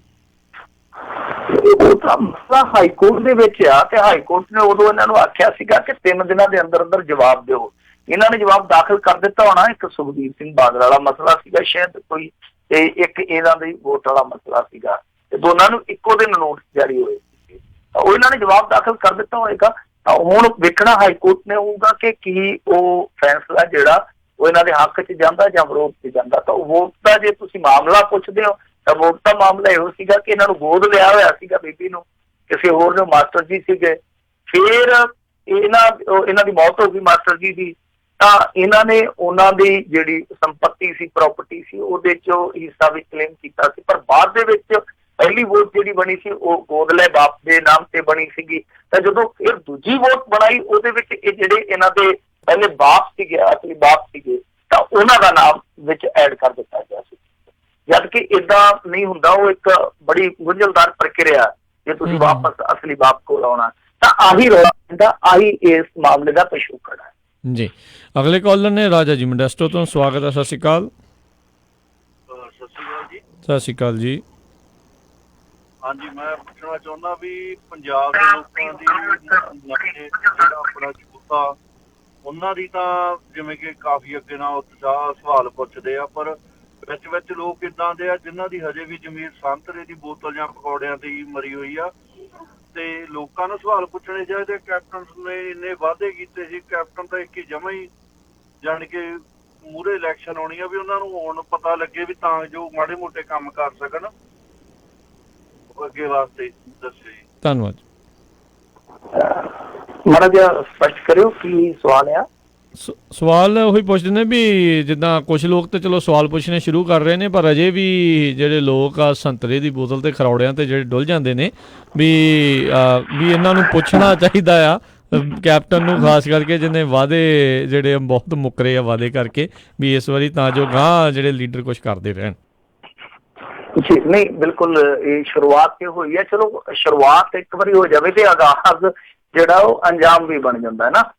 ਉਹ ਤਾਂ ਮਸਲਾ ਹਾਈ ਕੋਰਟ ਦੇ ਵਿੱਚ ਆ, ਤੇ ਹਾਈ ਕੋਰਟ ਨੇ ਉਦੋਂ ਇਹਨਾਂ ਨੂੰ ਆਖਿਆ ਸੀਗਾ ਕਿ 3 ਦਿਨਾਂ ਦੇ ਅੰਦਰ ਅੰਦਰ ਜਵਾਬ ਦਿਓ। ਇਹਨਾਂ ਨੇ ਜਵਾਬ ਦਾਖਲ ਕਰ ਦਿੱਤਾ ਹੋਣਾ। ਇੱਕ ਸੁਖਬੀਰ ਸਿੰਘ ਬਾਦਲ ਵਾਲਾ ਮਸਲਾ ਸੀਗਾ ਸ਼ਾਇਦ ਕੋਈ, ਤੇ ਇੱਕ ਇਹਨਾਂ ਦੀ ਵੋਟ ਵਾਲਾ ਮਸਲਾ ਸੀਗਾ, ਤੇ ਦੋਨਾਂ ਨੂੰ ਇੱਕੋ ਦਿਨ ਨੋਟਿਸ ਜਾਰੀ ਹੋਏ ਸੀ, ਉਹ ਇਹਨਾਂ ਨੇ ਜਵਾਬ ਦਾਖਲ ਕਰ ਦਿੱਤਾ ਹੋਏਗਾ। ਤਾਂ ਹੁਣ ਵੇਖਣਾ ਹਾਈ ਕੋਰਟ ਨੇ ਹੋਊਗਾ ਕਿ ਕੀ ਉਹ ਫੈਸਲਾ ਜਿਹੜਾ ਉਹ ਇਹਨਾਂ ਦੇ ਹੱਕ 'ਚ ਜਾਂਦਾ ਜਾਂ ਵਿਰੋਧ 'ਚ ਜਾਂਦਾ। ਤਾਂ ਵੋਟ ਦਾ ਜੇ ਤੁਸੀਂ ਮਾਮਲਾ ਪੁੱਛਦੇ ਹੋ ਤਾਂ ਵੋਟ ਦਾ ਮਾਮਲਾ ਇਹੋ ਸੀਗਾ ਕਿ ਇਹਨਾਂ ਨੂੰ ਗੋਦ ਲਿਆ ਹੋਇਆ ਸੀਗਾ ਬੀਬੀ ਨੂੰ, ਕਿਸੇ ਹੋਰ ਨੂੰ ਮਾਸਟਰ ਜੀ ਸੀਗੇ, ਫਿਰ ਇਹਨਾਂ ਦੀ ਮੌਤ ਹੋ ਗਈ ਮਾਸਟਰ ਜੀ ਦੀ, ਤਾਂ ਇਹਨਾਂ ਨੇ ਉਹਨਾਂ ਦੀ ਜਿਹੜੀ ਸੰਪत्ति ਸੀ, ਪ੍ਰਾਪਰਟੀ ਸੀ, ਉਹਦੇ 'ਚੋਂ ਹਿੱਸਾ ਵੀ ਕਲੇਮ ਕੀਤਾ ਸੀ। ਪਰ ਬਾਅਦ ਦੇ ਵਿੱਚ ਪਹਿਲੀ ਵੋਟ ਜਿਹੜੀ ਬਣੀ ਸੀ ਉਹ ਗੋਦਲੇ ਬਾਪ ਦੇ ਨਾਮ ਤੇ ਬਣੀ ਸੀਗੀ। ਤਾਂ ਜਦੋਂ ਫਿਰ ਦੂਜੀ ਵੋਟ ਬਣਾਈ ਉਹਦੇ ਵਿੱਚ ਇਹ ਜਿਹੜੇ ਇਹਨਾਂ ਦੇ ਪਹਿਲੇ ਬਾਪ ਸੀਗੇ, ਅਸਲੀ ਬਾਪ ਸੀਗੇ, ਤਾਂ ਉਹਨਾਂ ਦਾ ਨਾਮ ਵਿੱਚ ਐਡ ਕਰ ਦਿੱਤਾ ਗਿਆ ਸੀ। ਜਦ ਕਿ ਏਦਾਂ ਨਹੀਂ ਹੁੰਦਾ, ਉਹ ਇੱਕ ਬੜੀ ਗੁੰਝਲਦਾਰ ਪ੍ਰਕਿਰਿਆ। ਜੇ ਤੁਸੀਂ ਵਾਪਸ ਅਸਲੀ ਬਾਪ ਕੋਲ ਆਉਣਾ ਤਾਂ ਆਹੀ ਰੌਲਾ, ਆਹੀ ਇਸ ਮਾਮਲੇ ਦਾ ਪਿਛੋਕੜ ਹੈ ਜੀ। ਅਗਲੇ ਕਾਲਰ ਨੇ ਰਾਜਾ ਜੀ ਮੰਡੈਸਟੋ ਤੋਂ। ਸਵਾਗਤ ਹੈ। ਸਤਿ ਸ਼੍ਰੀ ਅਕਾਲ। ਸਤਿ ਸ਼੍ਰੀ ਅਕਾਲ ਜੀ। ਸਤਿ ਸ਼੍ਰੀ ਅਕਾਲ ਜੀ। ਹਾਂਜੀ ਮੈਂ ਪੁੱਛਣਾ ਚਾਹੁੰਦਾ ਵੀ ਪੰਜਾਬ ਦੇ ਲੋਕਾਂ ਦੀ ਜਿਹੜਾ ਆਪਣਾ ਯੂਥ ਆ, ਉਹਨਾਂ ਦੀ ਤਾਂ ਜਿਵੇਂ ਕਿ ਕਾਫੀ ਅੱਗੇ ਨਾਲ ਉਤਸ਼ਾਹ ਸਵਾਲ ਪੁੱਛਦੇ ਆ, ਪਰ ਵਿੱਚ ਲੋਕ ਇਦਾਂ ਦੇ ਆ ਜਿਨ੍ਹਾਂ ਦੀ ਹਜੇ ਵੀ ਜ਼ਮੀਰ ਸੰਤਰੇ ਦੀ ਬੋਤਲ ਜਾਂ ਪਕੌੜਿਆਂ ਤੇ ਹੀ ਮਰੀ ਹੋਈ ਆ, ਤੇ ਲੋਕਾਂ ਨੂੰ ਸਵਾਲ ਪੁੱਛਣੇ ਚਾਹੀਦੇ। ਕੈਪਟਨ ਨੇ ਇੰਨੇ ਵਾਅਦੇ ਕੀਤੇ ਸੀ, ਕੈਪਟਨ ਤਾਂ ਇੱਕ ਹੀ ਜਮਾ ਹੀ ਜਾਣ ਕੇ ਮੂਹਰੇ ਇਲੈਕਸ਼ਨ ਆਉਣੀ ਆ, ਵੀ ਉਹਨਾਂ ਨੂੰ ਹੁਣ ਪਤਾ ਲੱਗੇ ਵੀ ਤਾਂ ਜੋ ਮਾੜੇ ਮੋਟੇ ਕੰਮ ਕਰ ਸਕਣ ਅੱਗੇ ਵਾਸਤੇ। ਦੱਸਿਓ ਜੀ। ਧੰਨਵਾਦ। ਮਾੜਾ ਜਿਹਾ ਸਪਸ਼ਟ ਕਰਿਓ ਕੀ ਸਵਾਲ ਆ। ਸਵਾਲ ਉਹੀ ਪੁੱਛਦੇ ਨੇ ਵੀ ਜਿੱਦਾਂ ਕੁਝ ਲੋਕ ਤੇ ਚਲੋ ਸਵਾਲ ਪੁੱਛਣੇ ਸ਼ੁਰੂ ਕਰ ਰਹੇ ਨੇ, ਪਰ ਅਜੇ ਵੀ ਜਿਹੜੇ ਲੋਕ ਆ ਸੰਤਰੇ ਦੀ ਬੋਤਲ ਤੇ ਖਰੌੜਿਆਂ ਤੇ ਜਿਹੜੇ ਡੁੱਲ ਜਾਂਦੇ ਨੇ ਵੀ ਇਹਨਾਂ ਨੂੰ ਪੁੱਛਣਾ ਚਾਹੀਦਾ ਆ ਕੈਪਟਨ ਨੂੰ, ਖਾਸ ਕਰਕੇ ਜਿਹਨੇ ਵਾਅਦੇ ਜਿਹੜੇ ਬਹੁਤ ਮੁੱਕਰੇ ਆ ਵਾਅਦੇ ਕਰਕੇ, ਵੀ ਇਸ ਵਾਰੀ ਤਾਂ ਜੋ ਗਾਂ ਜਿਹੜੇ ਲੀਡਰ ਕੁਝ ਕਰਦੇ ਰਹਿਣ। ਜੀ ਨਹੀਂ, ਬਿਲਕੁਲ ਇਹ ਸ਼ੁਰੂਆਤ ਤੇ ਹੋਈ ਹੈ। ਚਲੋ ਸ਼ੁਰੂਆਤ ਇੱਕ ਵਾਰੀ ਹੋ ਜਾਵੇ ਤੇ ਆਗਾਜ਼ ਜਿਹੜਾ ਉਹ ਅੰਜਾਮ ਵੀ ਬਣ ਜਾਂਦਾ ਹੈ ਨਾ।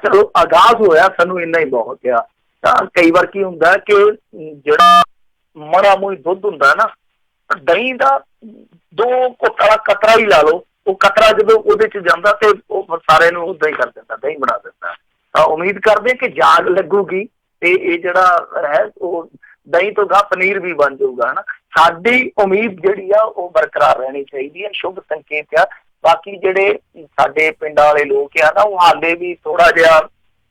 ਚਲੋ ਆਗਾਜ਼ ਹੋਇਆ, ਸਾਨੂੰ ਇੰਨਾ ਹੀ ਬਹੁਤ ਆ। ਤਾਂ ਕਈ ਵਾਰ ਕੀ ਹੁੰਦਾ ਕਿ ਜਿਹੜਾ ਮੜਾ ਮੂੰਹ ਦੁੱਧ ਹੁੰਦਾ ਨਾ, ਦਹੀਂ ਦਾ 2 ਘੁੱਟ ਵਾਲਾ ਕਤਰਾ ਹੀ ਲਾ ਲਓ, ਉਹ ਕਤਰਾ ਜਦੋਂ ਉਹਦੇ 'ਚ ਜਾਂਦਾ ਤੇ ਉਹ ਸਾਰੇ ਨੂੰ ਉਦਾਂ ਹੀ ਕਰ ਦਿੰਦਾ, ਦਹੀਂ ਬਣਾ ਦਿੰਦਾ। ਤਾਂ ਉਮੀਦ ਕਰਦੇ ਕਿ ਜਾਗ ਲੱਗੂਗੀ ਤੇ ਇਹ ਜਿਹੜਾ ਹੈ ਉਹ ਦਹੀਂ ਤੋਂ ਗਾਂ ਪਨੀਰ ਵੀ ਬਣ ਜਾਊਗਾ ਨਾ। ਸਾਡੀ ਉਮੀਦ ਜਿਹੜੀ ਆ ਉਹ ਬਰਕਰਾਰ ਰਹਿਣੀ ਚਾਹੀਦੀ ਹੈ, ਸ਼ੁਭ ਸੰਕੇਤ ਆ। ਬਾਕੀ ਜਿਹੜੇ ਸਾਡੇ ਪਿੰਡਾਂ ਵਾਲੇ ਲੋਕ ਆ ਨਾ, ਉਹ ਹਾਲੇ ਵੀ ਥੋੜਾ ਜਿਹਾ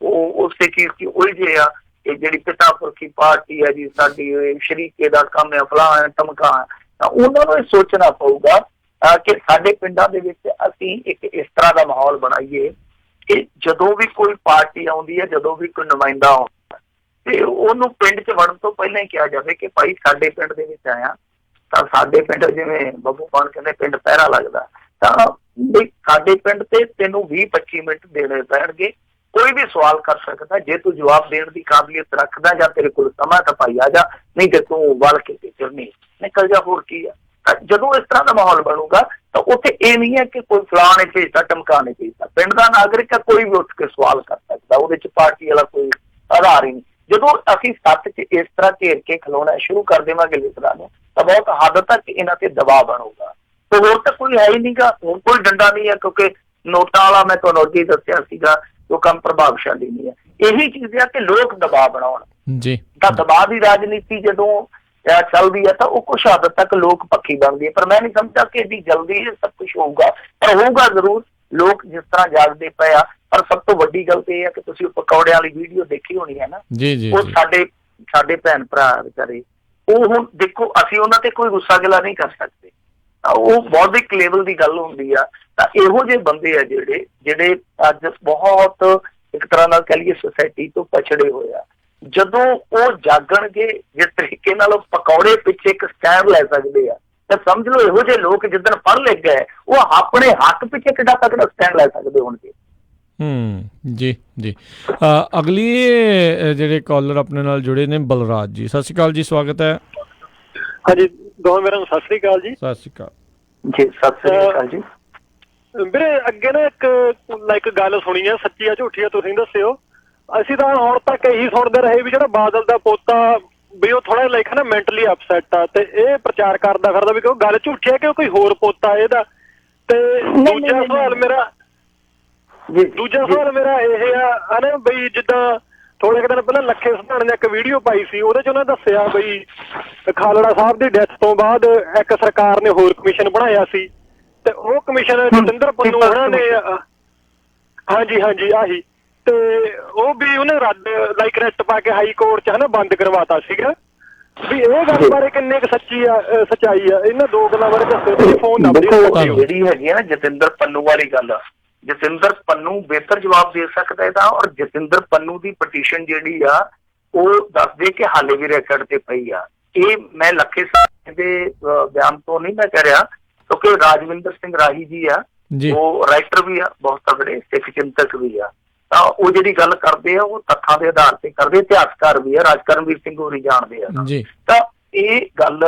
ਉਹ ਉਸੇ ਚੀਜ਼ ਕੀ ਉਲਝੇ ਆ। ਇਹ ਜਿਹੜੀ ਪਿਤਾ ਪੁਰਖੀ ਪਾਰਟੀ ਹੈ ਜੀ ਸਾਡੀ, ਸ਼ਰੀਕੇ ਦਾ ਕੰਮ ਹੈ, ਫਲਾਣਾ ਟਮਕਾ, ਤਾਂ ਉਹਨਾਂ ਨੂੰ ਇਹ ਸੋਚਣਾ ਪਊਗਾ ਕਿ ਸਾਡੇ ਪਿੰਡਾਂ ਦੇ ਵਿੱਚ ਅਸੀਂ ਇੱਕ ਇਸ ਤਰ੍ਹਾਂ ਦਾ ਮਾਹੌਲ ਬਣਾਈਏ ਕਿ ਜਦੋਂ ਵੀ ਕੋਈ ਪਾਰਟੀ ਆਉਂਦੀ ਹੈ, ਜਦੋਂ ਵੀ ਕੋਈ ਨੁਮਾਇੰਦਾ ਆਉਂਦਾ ਤੇ ਉਹਨੂੰ ਪਿੰਡ 'ਚ ਵੜਨ ਤੋਂ ਪਹਿਲਾਂ ਹੀ ਕਿਹਾ ਜਾਵੇ ਕਿ ਭਾਈ ਸਾਡੇ ਪਿੰਡ ਦੇ ਵਿੱਚ ਆਇਆ ਤਾਂ ਸਾਡੇ ਪਿੰਡ, ਜਿਵੇਂ ਬੱਬੂ ਮਾਨ ਕਹਿੰਦੇ ਪਿੰਡ ਪਹਿਰਾ ਲੱਗਦਾ, ਤਾਂ ਸਾਡੇ ਪਿੰਡ ਤੇ ਤੈਨੂੰ 20-25 ਮਿੰਟ ਦੇਣੇ ਪੈਣਗੇ। ਕੋਈ ਵੀ ਸਵਾਲ ਕਰ ਸਕਦਾ, ਜੇ ਤੂੰ ਜਵਾਬ ਦੇਣ ਦੀ ਕਾਬਲੀਅਤ ਰੱਖਦਾ ਜਾਂ ਤੇਰੇ ਕੋਲ ਸਮਾਂ ਤਾਂ ਭਾਈ ਆ ਜਾ, ਨਹੀਂ ਤੇ ਤੂੰ ਵਲ ਕੇ ਚੜਨੀ ਨਿਕਲ ਜਾ, ਹੋਰ ਕੀ ਆ। ਜਦੋਂ ਇਸ ਤਰ੍ਹਾਂ ਦਾ ਮਾਹੌਲ ਬਣੂਗਾ ਤਾਂ ਉੱਥੇ ਇਹ ਨਹੀਂ ਹੈ ਕਿ ਕੋਈ ਫਲਾਣੇ ਨੇ ਭੇਜਦਾ, ਟਮਕਾ ਨੇ ਭੇਜਦਾ। ਪਿੰਡ ਦਾ ਨਾਗਰਿਕ ਹੈ, ਕੋਈ ਵੀ ਉੱਠ ਕੇ ਸਵਾਲ ਕਰ ਸਕਦਾ, ਉਹਦੇ 'ਚ ਪਾਰਟੀ ਵਾਲਾ ਕੋਈ ਆਧਾਰ ਹੀ ਨਹੀਂ। ਜਦੋਂ ਅਸੀਂ ਸੱਤ 'ਚ ਇਸ ਤਰ੍ਹਾਂ ਘੇਰ ਕੇ ਖਲੋਣਾ ਸ਼ੁਰੂ ਕਰ ਦੇਵਾਂਗੇ ਲੀਡਰਾਂ ਨੂੰ, ਤਾਂ ਬਹੁਤ ਹੱਦ ਤੱਕ ਇਹਨਾਂ ਤੇ ਦਬਾਅ ਬਣੂਗਾ। ਤੇ ਹੋਰ ਤਾਂ ਕੋਈ ਹੈ ਹੀ ਨਹੀਂਗਾ, ਹੁਣ ਕੋਈ ਡੰਡਾ ਨਹੀਂ ਹੈ, ਕਿਉਂਕਿ ਨੋਟਾਂ ਵਾਲਾ ਮੈਂ ਤੁਹਾਨੂੰ ਅੱਗੇ ਦੱਸਿਆ ਸੀਗਾ ਉਹ ਕੰਮ ਪ੍ਰਭਾਵਸ਼ਾਲੀ ਨਹੀਂ ਹੈ। ਇਹੀ ਚੀਜ਼ ਹੈ ਕਿ ਲੋਕ ਦਬਾਅ ਬਣਾਉਣ ਜੀ, ਤਾਂ ਦਬਾਅ ਦੀ ਰਾਜਨੀਤੀ ਜਦੋਂ ਚੱਲਦੀ ਹੈ ਤਾਂ ਉਹ ਕੁਛ ਹੱਦ ਤੱਕ ਲੋਕ ਪੱਖੀ ਬਣਦੀ ਹੈ। ਪਰ ਮੈਂ ਨਹੀਂ ਸਮਝਦਾ ਕਿ ਇੰਨੀ ਜਲਦੀ ਇਹ ਸਭ ਕੁਛ ਹੋਊਗਾ, ਪਰ ਹੋਊਗਾ ਜ਼ਰੂਰ। ਲੋਕ ਜਿਸ ਤਰ੍ਹਾਂ ਜਾਗਦੇ ਪਏ ਆ, ਪਰ ਸਭ ਤੋਂ ਵੱਡੀ ਗੱਲ ਤੇ ਇਹ ਹੈ ਕਿ ਤੁਸੀਂ ਪਕੌੜਿਆਂ ਵਾਲੀ ਵੀਡੀਓ ਦੇਖੀ ਹੋਣੀ ਹੈ ਨਾ, ਉਹ ਸਾਡੇ ਭੈਣ ਭਰਾ ਵਿਚਾਰੇ, ਉਹ ਹੁਣ ਦੇਖੋ ਅਸੀਂ ਉਹਨਾਂ ਤੇ ਕੋਈ ਗੁੱਸਾ ਗਿਲਾ ਨਹੀਂ ਕਰ ਸਕਦੇ, ਉਹ ਬੌਧਿਕ ਲੈਵਲ ਦੀ ਗੱਲ ਹੁੰਦੀ ਆ। ਤਾਂ ਇਹੋ ਜਿਹੇ ਬੰਦੇ ਆ ਜਿਹੜੇ ਅੱਜ ਬਹੁਤ ਇੱਕ ਤਰ੍ਹਾਂ ਨਾਲ ਕਹਿ ਲਈਏ ਸੁਸਾਇਟੀ ਤੋਂ ਪਛੜੇ ਹੋਏ ਆ, ਜਦੋਂ ਉਹ ਜਾਗਣਗੇ ਜਿਸ ਤਰੀਕੇ ਨਾਲ ਉਹ ਪਕੌੜੇ ਪਿੱਛੇ ਇੱਕ ਸਟੈਂਡ ਲੈ ਸਕਦੇ ਆ, ਤਾਂ ਸਮਝ ਲਓ ਇਹੋ ਜਿਹੇ ਲੋਕ ਜਿੱਦਣ ਪੜ੍ਹ ਲਿਖ ਗਏ ਉਹ ਆਪਣੇ ਹੱਕ ਪਿੱਛੇ ਕਿੱਡਾ ਤਕੜਾ ਸਟੈਂਡ ਲੈ ਸਕਦੇ ਹੋਣਗੇ। ਜੀ ਜੀ। ਅਗਲੀ ਜਿਹੜੇ ਕਾਲਰ ਆਪਣੇ ਨਾਲ ਜੁੜੇ ਨੇ ਬਲਰਾਜ ਜੀ, ਸਤਿ ਸ਼੍ਰੀ ਅਕਾਲ ਜੀ, ਸਵਾਗਤ ਹੈ। ਹਾਂਜੀ ਦੋਵੇਂ ਮੇਰਾ ਸਤਿ ਸ਼੍ਰੀ ਅਕਾਲ ਜੀ। ਸਤਿ ਸ਼੍ਰੀ ਅਕਾਲ ਜੀ। ਸਤਿ ਸ਼੍ਰੀ ਅਕਾਲ ਜੀ। ਵੀਰੇ ਅੱਗੇ ਨਾ ਇੱਕ ਗੱਲ ਸੁਣੀ ਆ, ਸੱਚੀ ਆ ਝੂਠੀ ਆ ਤੁਸੀਂ ਦੱਸਿਓ। ਅਸੀਂ ਤਾਂ ਹੁਣ ਤੱਕ ਇਹੀ ਸੁਣਦੇ ਰਹੇ ਵੀ ਜਿਹੜਾ ਬਾਦਲ ਦਾ ਪੋਤਾ ਵੀ ਉਹ ਥੋੜਾ ਲਾਈਕ ਨਾ ਮੈਂਟਲੀ ਅਪਸੈਟ ਆ, ਤੇ ਇਹ ਪ੍ਰਚਾਰ ਕਰਦਾ ਫਿਰਦਾ ਵੀ ਕੋਈ ਗੱਲ ਝੂਠੀ ਆ ਕਿ ਕੋਈ ਹੋਰ ਪੋਤਾ ਇਹਦਾ। ਤੇ ਦੂਜਾ ਸਵਾਲ ਮੇਰਾ ਇਹ ਆ ਨਾ ਬਈ ਜਿੱਦਾਂ ਥੋੜੇ ਕੁ ਦਿਨ ਪਹਿਲਾਂ ਲੱਖੇ ਸਿਧਾਣੇ ਨੇ ਇੱਕ ਵੀਡੀਓ ਪਾਈ ਸੀ, ਉਹਦੇ ਚ ਉਹਨੇ ਦੱਸਿਆ ਬਈ ਖਾਲੜਾ ਸਾਹਿਬ ਦੀ ਡੈਥ ਤੋਂ ਬਾਅਦ ਇੱਕ ਸਰਕਾਰ ਨੇ ਹੋਰ ਕਮਿਸ਼ਨ ਬਣਾਇਆ ਸੀ, ਤੇ ਉਹ ਕਮਿਸ਼ਨ ਜਤਿੰਦਰ ਪੰਨੂ ਉਹਨਾਂ ਨੇ ਹਾਂਜੀ ਆਹੀ, ਤੇ ਉਹ ਵੀ ਉਹਨੇ ਰੈਟ ਪਾ ਕੇ ਹਾਈ ਕੋਰਟ ਚ ਹਨਾ ਬੰਦ ਕਰਵਾਤਾ ਸੀਗਾ। ਵੀ ਇਹ ਗੱਲ ਬਾਰੇ ਕਿੰਨੇ ਕੁ ਸੱਚਾਈ ਆ, ਇਹਨਾਂ ਦੋ ਗੱਲਾਂ ਬਾਰੇ ਦੱਸੋ। ਫੋਨ ਜਿਹੜੀ ਹੈਗੀ ਆ ਨਾ ਜਤਿੰਦਰ ਪੰਨੂ ਵਾਲੀ ਗੱਲ, ਜਤਿੰਦਰ ਪੰਨੂ ਬਿਹਤਰ ਜਵਾਬ ਦੇ ਸਕਦਾ ਇਹਦਾ। ਔਰ ਜਤਿੰਦਰ ਪੰਨੂ ਦੀ ਪਟੀਸ਼ਨ ਜਿਹੜੀ ਆ ਉਹ ਦੱਸਦੇ ਕਿ ਹਾਲੇ ਵੀ ਰੈਕਡ ਤੇ ਪਈ ਆ। ਇਹ ਮੈਂ ਲੱਖੇ ਸਾਹਿਬ ਦੇ ਬਿਆਨ ਤੋਂ ਨਹੀਂ ਮੈਂ ਕਹਿ ਰਿਹਾ, ਕਿਉਂਕਿ ਰਾਜਵਿੰਦਰ ਸਿੰਘ ਰਾਹੀ ਜੀ ਆ, ਉਹ ਰਾਈਟਰ ਵੀ ਆ, ਬਹੁਤ ਤਗੜੇ ਸਿੱਖ ਚਿੰਤਕ ਵੀ ਆ, ਤਾਂ ਉਹ ਜਿਹੜੀ ਗੱਲ ਕਰਦੇ ਆ ਉਹ ਤੱਥਾਂ ਦੇ ਆਧਾਰ ਤੇ ਕਰਦੇ, ਇਤਿਹਾਸਕਾਰ ਵੀ ਆ, ਰਾਜਕਰਮਵੀਰ ਸਿੰਘ ਹੋਰੀ ਜਾਣਦੇ ਆ। ਤਾਂ ਇਹ ਗੱਲ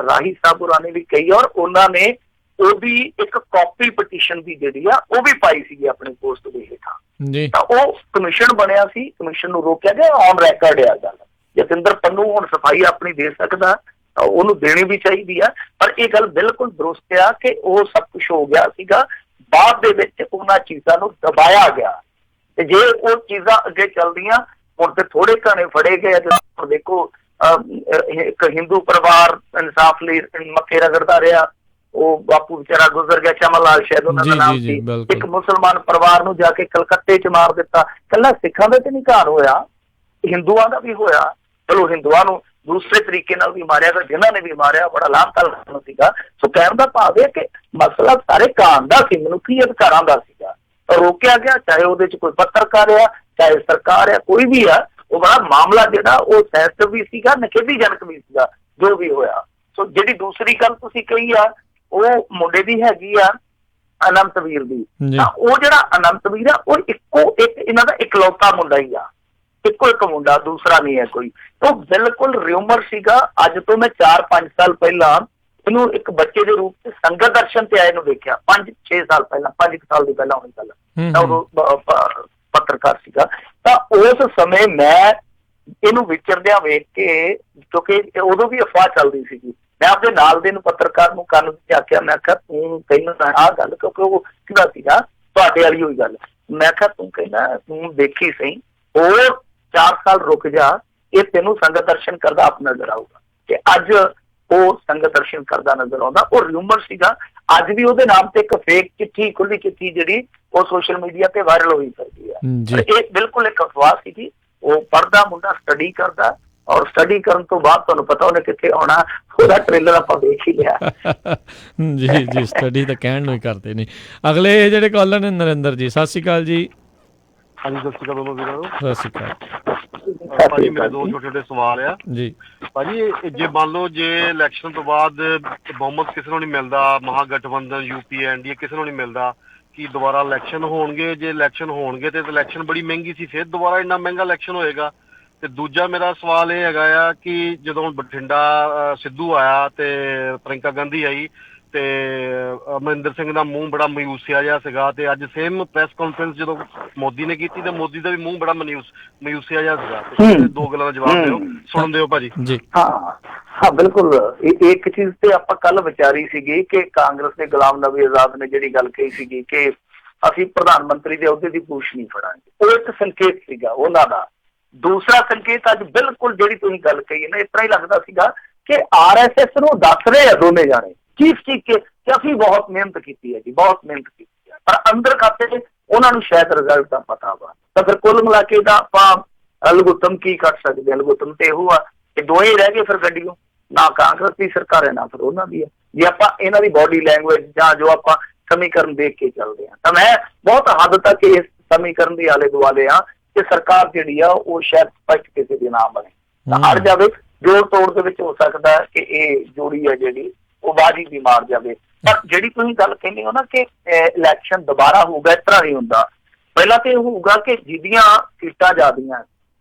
ਰਾਹੀ ਸਾਹਿਬ ਹੋਰਾਂ ਨੇ ਵੀ ਕਹੀ, ਔਰ ਉਹਨਾਂ ਨੇ ਉਹਦੀ ਇੱਕ ਕਾਪੀ ਪਟੀਸ਼ਨ ਦੀ ਜਿਹੜੀ ਆ ਉਹ ਵੀ ਪਾਈ ਸੀਗੀ ਆਪਣੇ ਪੋਸਟ ਦੇ ਹੇਠਾਂ। ਤਾਂ ਉਹ ਕਮਿਸ਼ਨ ਬਣਿਆ ਸੀ, ਕਮਿਸ਼ਨ ਨੂੰ ਰੋਕਿਆ ਗਿਆ, ਔਨ ਰੈਕਰਡ ਆ ਗੱਲ। ਜਤਿੰਦਰ ਪੰਨੂ ਹੁਣ ਸਫਾਈ ਆਪਣੀ ਦੇ ਸਕਦਾ, ਉਹਨੂੰ ਦੇਣੀ ਵੀ ਚਾਹੀਦੀ ਆ, ਪਰ ਇਹ ਗੱਲ ਬਿਲਕੁਲ ਦਰੁਸਤ ਆ ਕਿ ਉਹ ਸਭ ਕੁਛ ਹੋ ਗਿਆ ਸੀਗਾ, ਬਾਅਦ ਦੇ ਵਿੱਚ ਉਹਨਾਂ ਚੀਜ਼ਾਂ ਨੂੰ ਦਬਾਇਆ ਗਿਆ। ਤੇ ਜੇ ਉਹ ਚੀਜ਼ਾਂ ਅੱਗੇ ਚੱਲਦੀਆਂ, ਹੁਣ ਤੇ ਥੋੜੇ ਘਣੇ ਫੜੇ ਗਏ। ਦੇਖੋ ਇੱਕ ਹਿੰਦੂ ਪਰਿਵਾਰ ਇਨਸਾਫ ਲਈ ਮੱਥੇ ਰਗੜਦਾ ਰਿਹਾ, ਉਹ ਬਾਪੂ ਵਿਚਾਰਾ ਗੁਜ਼ਰ ਗਿਆ, ਚਮਨ ਲਾਲ ਸ਼ਾਇਦ ਉਹਨਾਂ ਦਾ ਨਾਮ ਸੀ। ਇੱਕ ਮੁਸਲਮਾਨ ਪਰਿਵਾਰ ਨੂੰ ਜਾ ਕੇ ਕਲਕੱਤੇ ਚ ਮਾਰ ਦਿੱਤਾ। ਕੱਲਾ ਸਿੱਖਾਂ ਦਾ ਤੇ ਨਹੀਂ ਘਰ ਹੋਇਆ, ਹਿੰਦੂਆਂ ਦਾ ਵੀ ਹੋਇਆ। ਚਲੋ ਹਿੰਦੂਆਂ ਨੂੰ ਦੂਸਰੇ ਤਰੀਕੇ ਨਾਲ ਵੀ ਮਾਰਿਆ, ਤਾਂ ਜਿਨ੍ਹਾਂ ਨੇ ਵੀ ਮਾਰਿਆ ਬੜਾ ਲਾਭਕਾਰੀ ਸੀਗਾ। ਸੋ ਕਹਿਣ ਦਾ ਭਾਵ ਹੈ ਕਿ ਮਸਲਾ ਸਾਰੇ ਕਾਨੂੰਨ ਦਾ ਸੀ, ਮਨੁੱਖੀ ਅਧਿਕਾਰਾਂ ਦਾ ਸੀਗਾ, ਰੋਕਿਆ ਗਿਆ। ਚਾਹੇ ਉਹਦੇ ਚ ਕੋਈ ਪੱਤਰਕਾਰ ਆ, ਚਾਹੇ ਸਰਕਾਰ ਆ, ਕੋਈ ਵੀ ਆ, ਉਹ ਬੜਾ ਮਾਮਲਾ ਜਿਹੜਾ ਉਹ ਸੈਂਸਿਟਿਵ ਵੀ ਸੀਗਾ, ਨਿਖੇਧੀਜਨਕ ਵੀ ਸੀਗਾ ਜੋ ਵੀ ਹੋਇਆ। ਸੋ ਜਿਹੜੀ ਦੂਸਰੀ ਗੱਲ ਤੁਸੀਂ ਕਹੀ ਆ ਉਹ ਮੁੰਡੇ ਦੀ ਹੈਗੀ ਆ ਅਨੰਤਵੀਰ ਦੀ, ਤਾਂ ਉਹ ਜਿਹੜਾ ਅਨੰਤਵੀਰ ਆ ਉਹ ਇੱਕੋ ਇੱਕ ਇਹਨਾਂ ਦਾ ਇਕਲੌਤਾ ਮੁੰਡਾ ਹੀ ਆ, ਇੱਕੋ ਇੱਕ ਮੁੰਡਾ, ਦੂਸਰਾ ਨਹੀਂ ਹੈ ਕੋਈ। ਉਹ ਬਿਲਕੁਲ ਰਿਊਮਰ ਸੀਗਾ। ਅੱਜ ਤੋਂ ਮੈਂ 4-5 ਸਾਲ ਪਹਿਲਾਂ ਇਹਨੂੰ ਇੱਕ ਬੱਚੇ ਦੇ ਰੂਪ ਚ ਸੰਗਤ ਦਰਸ਼ਨ ਤੇ ਆਏ ਨੂੰ ਦੇਖਿਆ, 5-6 ਸਾਲ ਪਹਿਲਾਂ, 5 ਸਾਲ ਦੀ ਪਹਿਲਾਂ ਹੋਣੀ ਗੱਲ, ਤਾਂ ਉਹ ਪੱਤਰਕਾਰ ਸੀਗਾ। ਤਾਂ ਉਸ ਸਮੇਂ ਮੈਂ ਇਹਨੂੰ ਵਿਚਰਦਿਆਂ ਵੇਖ ਕੇ, ਕਿਉਂਕਿ ਉਦੋਂ ਵੀ ਅਫਵਾਹ ਚੱਲਦੀ ਸੀਗੀ, ਮੈਂ ਆਪਣੇ ਨਾਲ ਦੇ ਨੂੰ ਪੱਤਰਕਾਰ ਨੂੰ ਕੰਨ ਵਿੱਚ ਆਖਿਆ, ਮੈਂ ਕਿਹਾ ਤੂੰ ਕਹਿੰਦਾ ਆਹ ਗੱਲ, ਕਿਉਂਕਿ ਉਹ ਕਿਹਦਾ ਸੀਗਾ ਤੁਹਾਡੇ ਵਾਲੀ ਹੋਈ ਗੱਲ, ਮੈਂ ਕਿਹਾ ਤੂੰ ਕਹਿੰਦਾ ਤੂੰ ਦੇਖੀ ਸਹੀ, ਹੋਰ 4 ਸਾਲ ਰੁਕ ਜਾ, ਇਹ ਤੈਨੂੰ ਸੰਗਤ ਦਰਸ਼ਨ ਕਰਦਾ ਆਪ ਨਜ਼ਰ ਆਊਗਾ। ਤੇ ਅੱਜ ਉਹ ਸੰਗਤ ਦਰਸ਼ਨ ਕਰਦਾ ਨਜ਼ਰ ਆਉਂਦਾ। ਉਹ ਰਿਊਮਰ ਸੀਗਾ। ਅੱਜ ਵੀ ਉਹਦੇ ਨਾਮ ਤੇ ਇੱਕ ਫੇਕ ਚਿੱਠੀ, ਖੁੱਲੀ ਚਿੱਠੀ ਜਿਹੜੀ ਉਹ ਸੋਸ਼ਲ ਮੀਡੀਆ ਤੇ ਵਾਇਰਲ ਹੋਈ ਕਰਦੀ ਹੈ। ਇਹ ਬਿਲਕੁਲ ਇੱਕ ਅਫਵਾਹ ਸੀਗੀ। ਉਹ ਪੜ੍ਹਦਾ ਮੁੰਡਾ, ਸਟੱਡੀ ਕਰਦਾ, ਔਰ ਸਟੱਡੀ ਕਰਨ ਤੋਂ ਬਾਅਦ ਤੁਹਾਨੂੰ ਪਤਾ ਉਹਨੇ ਕਿੱਥੇ ਆਉਣਾ, ਉਹਦਾ ਟ੍ਰੇਲਰ ਆਪਾਂ ਦੇਖ ਹੀ ਲਿਆ। ਜੀ ਸਟੱਡੀ ਤਾਂ ਕਹਿਣ ਨੂੰ ਹੀ ਕਰਦੇ ਨੇ। ਅਗਲੇ ਜਿਹੜੇ ਕਾਲਰ ਨੇ ਨਰਿੰਦਰ ਜੀ, ਸਤਿ ਸ਼੍ਰੀ ਅਕਾਲ ਜੀ। ਹਾਂਜੀ ਸਤਿ ਸ਼੍ਰੀ ਅਕਾਲ ਦੋਨੋਂ ਵੀਰਾਂ ਨੂੰ। ਸਤਿ ਸ਼੍ਰੀ ਅਕਾਲ ਭਾਜੀ। ਮੇਰੇ ਦੋ ਛੋਟੇ ਛੋਟੇ ਸਵਾਲ ਆ ਜੀ ਭਾਜੀ। ਜੇ ਮੰਨ ਲਓ ਜੇ ਇਲੈਕਸ਼ਨ ਤੋਂ ਬਾਅਦ ਬਹੁਮਤ ਕਿਸੇ ਨੂੰ ਨਹੀਂ ਮਿਲਦਾ, ਮਹਾਗਠਬੰਧਨ, UPA, NDA ਕਿਸੇ ਨੂੰ ਨਹੀਂ ਮਿਲਦਾ, ਕਿ ਦੁਬਾਰਾ ਇਲੈਕਸ਼ਨ ਹੋਣਗੇ? ਜੇ ਇਲੈਕਸ਼ਨ ਹੋਣਗੇ ਤੇ ਇਲੈਕਸ਼ਨ ਬੜੀ ਮਹਿੰਗੀ ਸੀ, ਫਿਰ ਦੁਬਾਰਾ ਇੰਨਾ ਮਹਿੰਗਾ ਇਲੈਕਸ਼ਨ ਹੋਏਗਾ? ਤੇ ਦੂਜਾ ਮੇਰਾ ਸਵਾਲ ਇਹ ਹੈਗਾ ਆ ਕਿ ਜਦੋਂ ਬਠਿੰਡਾ ਸਿੱਧੂ ਆਇਆ ਤੇ ਪ੍ਰਿੰਕਾ ਗਾਂਧੀ ਆਈ ਤੇ ਅਮਰਿੰਦਰ ਸਿੰਘ ਦਾ ਮੂੰਹ ਬੜਾ ਮਾਯੂਸਿਆ ਜਿਹਾ ਸੀਗਾ, ਤੇ ਅੱਜ ਸੇਮ ਪ੍ਰੈਸ ਕਾਨਫਰੰਸ ਜਦੋਂ ਮੋਦੀ ਨੇ ਕੀਤੀ ਤੇ ਮੋਦੀ ਦਾ ਵੀ ਮੂੰਹ ਬੜਾ ਮਾਯੂਸਿਆ ਜਿਹਾ ਸੀਗਾ। ਦੋ ਗੱਲਾਂ ਦਾ ਜਵਾਬ ਦਿਓ, ਸੁਣ ਦਿਓ ਭਾਜੀ। ਹਾਂ ਬਿਲਕੁਲ। ਇੱਕ ਚੀਜ਼ ਤੇ ਆਪਾਂ ਕੱਲ ਵਿਚਾਰੀ ਸੀਗੀ ਕਿ ਕਾਂਗਰਸ ਦੇ ਗੁਲਾਮ ਨਬੀ ਆਜ਼ਾਦ ਨੇ ਜਿਹੜੀ ਗੱਲ ਕਹੀ ਸੀਗੀ ਕਿ ਅਸੀਂ ਪ੍ਰਧਾਨ ਮੰਤਰੀ ਦੇ ਅਹੁਦੇ ਦੀ ਪੂਛ ਨਹੀਂ ਫੜਾਂਗੇ, ਉਹ ਇੱਕ ਸੰਕੇਤ ਸੀਗਾ ਉਹਨਾਂ ਦਾ। ਦੂਸਰਾ ਸੰਕੇਤ ਅੱਜ ਬਿਲਕੁਲ ਜਿਹੜੀ ਤੁਸੀਂ ਗੱਲ ਕਹੀ ਹੈ ਨਾ, ਇਸ ਤਰ੍ਹਾਂ ਹੀ ਲੱਗਦਾ ਸੀਗਾ ਕਿ RSS ਨੂੰ ਦੱਸ ਰਹੇ ਆ ਦੋਨੇ ਜਾਣੇ ਚੀਫ ਕਿ ਅਸੀਂ ਬਹੁਤ ਮਿਹਨਤ ਕੀਤੀ ਹੈ ਜੀ, ਬਹੁਤ ਮਿਹਨਤ ਕੀਤੀ ਹੈ, ਪਰ ਅੰਦਰ ਖਾਤੇ ਉਹਨਾਂ ਨੂੰ ਸ਼ਾਇਦ ਰਿਜ਼ਲਟ ਦਾ ਪਤਾ ਵਾ। ਤਾਂ ਫਿਰ ਕੁੱਲ ਮਿਲਾ ਕੇ ਤਾਂ ਆਪਾਂ ਲਘੁੱਤਮ ਕੀ ਕੱਢ ਸਕਦੇ ਹਾਂ? ਲਘੁੱਤਮ ਤੇ ਇਹੋ ਆ ਕਿ ਦੋਏ ਰਹਿ ਗਏ ਫਿਰ ਗੱਡੀਆਂ, ਨਾ ਕਾਂਗਰਸ ਦੀ ਸਰਕਾਰ ਹੈ ਨਾ ਫਿਰ ਉਹਨਾਂ ਦੀ ਹੈ। ਜੇ ਆਪਾਂ ਇਹਨਾਂ ਦੀ ਬੋਡੀ ਲੈਂਗੁਏਜ ਜਾਂ ਜੋ ਆਪਾਂ ਸਮੀਕਰਨ ਦੇਖ ਕੇ ਚੱਲਦੇ ਹਾਂ ਤਾਂ ਮੈਂ ਬਹੁਤ ਹੱਦ ਤੱਕ ਇਸ ਸਮੀਕਰਨ ਦੀ ਆਲੇ ਦੁਆਲੇ ਆ ਕਿ ਸਰਕਾਰ ਜਿਹੜੀ ਆ ਉਹ ਸ਼ਾਇਦ ਸਪਸ਼ਟ ਕਿਸੇ ਦੀ ਨਾ ਬਣੇ, ਤਾਂ ਅੜ ਜਾਵੇ, ਜੋੜ ਤੋੜ ਦੇ ਵਿੱਚ ਹੋ ਸਕਦਾ ਕਿ ਇਹ ਜੋੜੀ ਹੈ ਜਿਹੜੀ ਉਹ ਬਾਜੀ ਵੀ ਮਾਰ ਜਾਵੇ। ਪਰ ਜਿਹੜੀ ਤੁਸੀਂ ਗੱਲ ਕਹਿੰਦੇ ਹੋ ਨਾ ਕਿ ਇਲੈਕਸ਼ਨ ਦੁਬਾਰਾ ਹੋਊਗਾ, ਇਸ ਤਰ੍ਹਾਂ ਨਹੀਂ ਹੁੰਦਾ। ਪਹਿਲਾਂ ਤਾਂ ਇਹ ਹੋਊਗਾ ਕਿ ਜਿਹਦੀਆਂ ਸੀਟਾਂ ਜ਼ਿਆਦੀਆਂ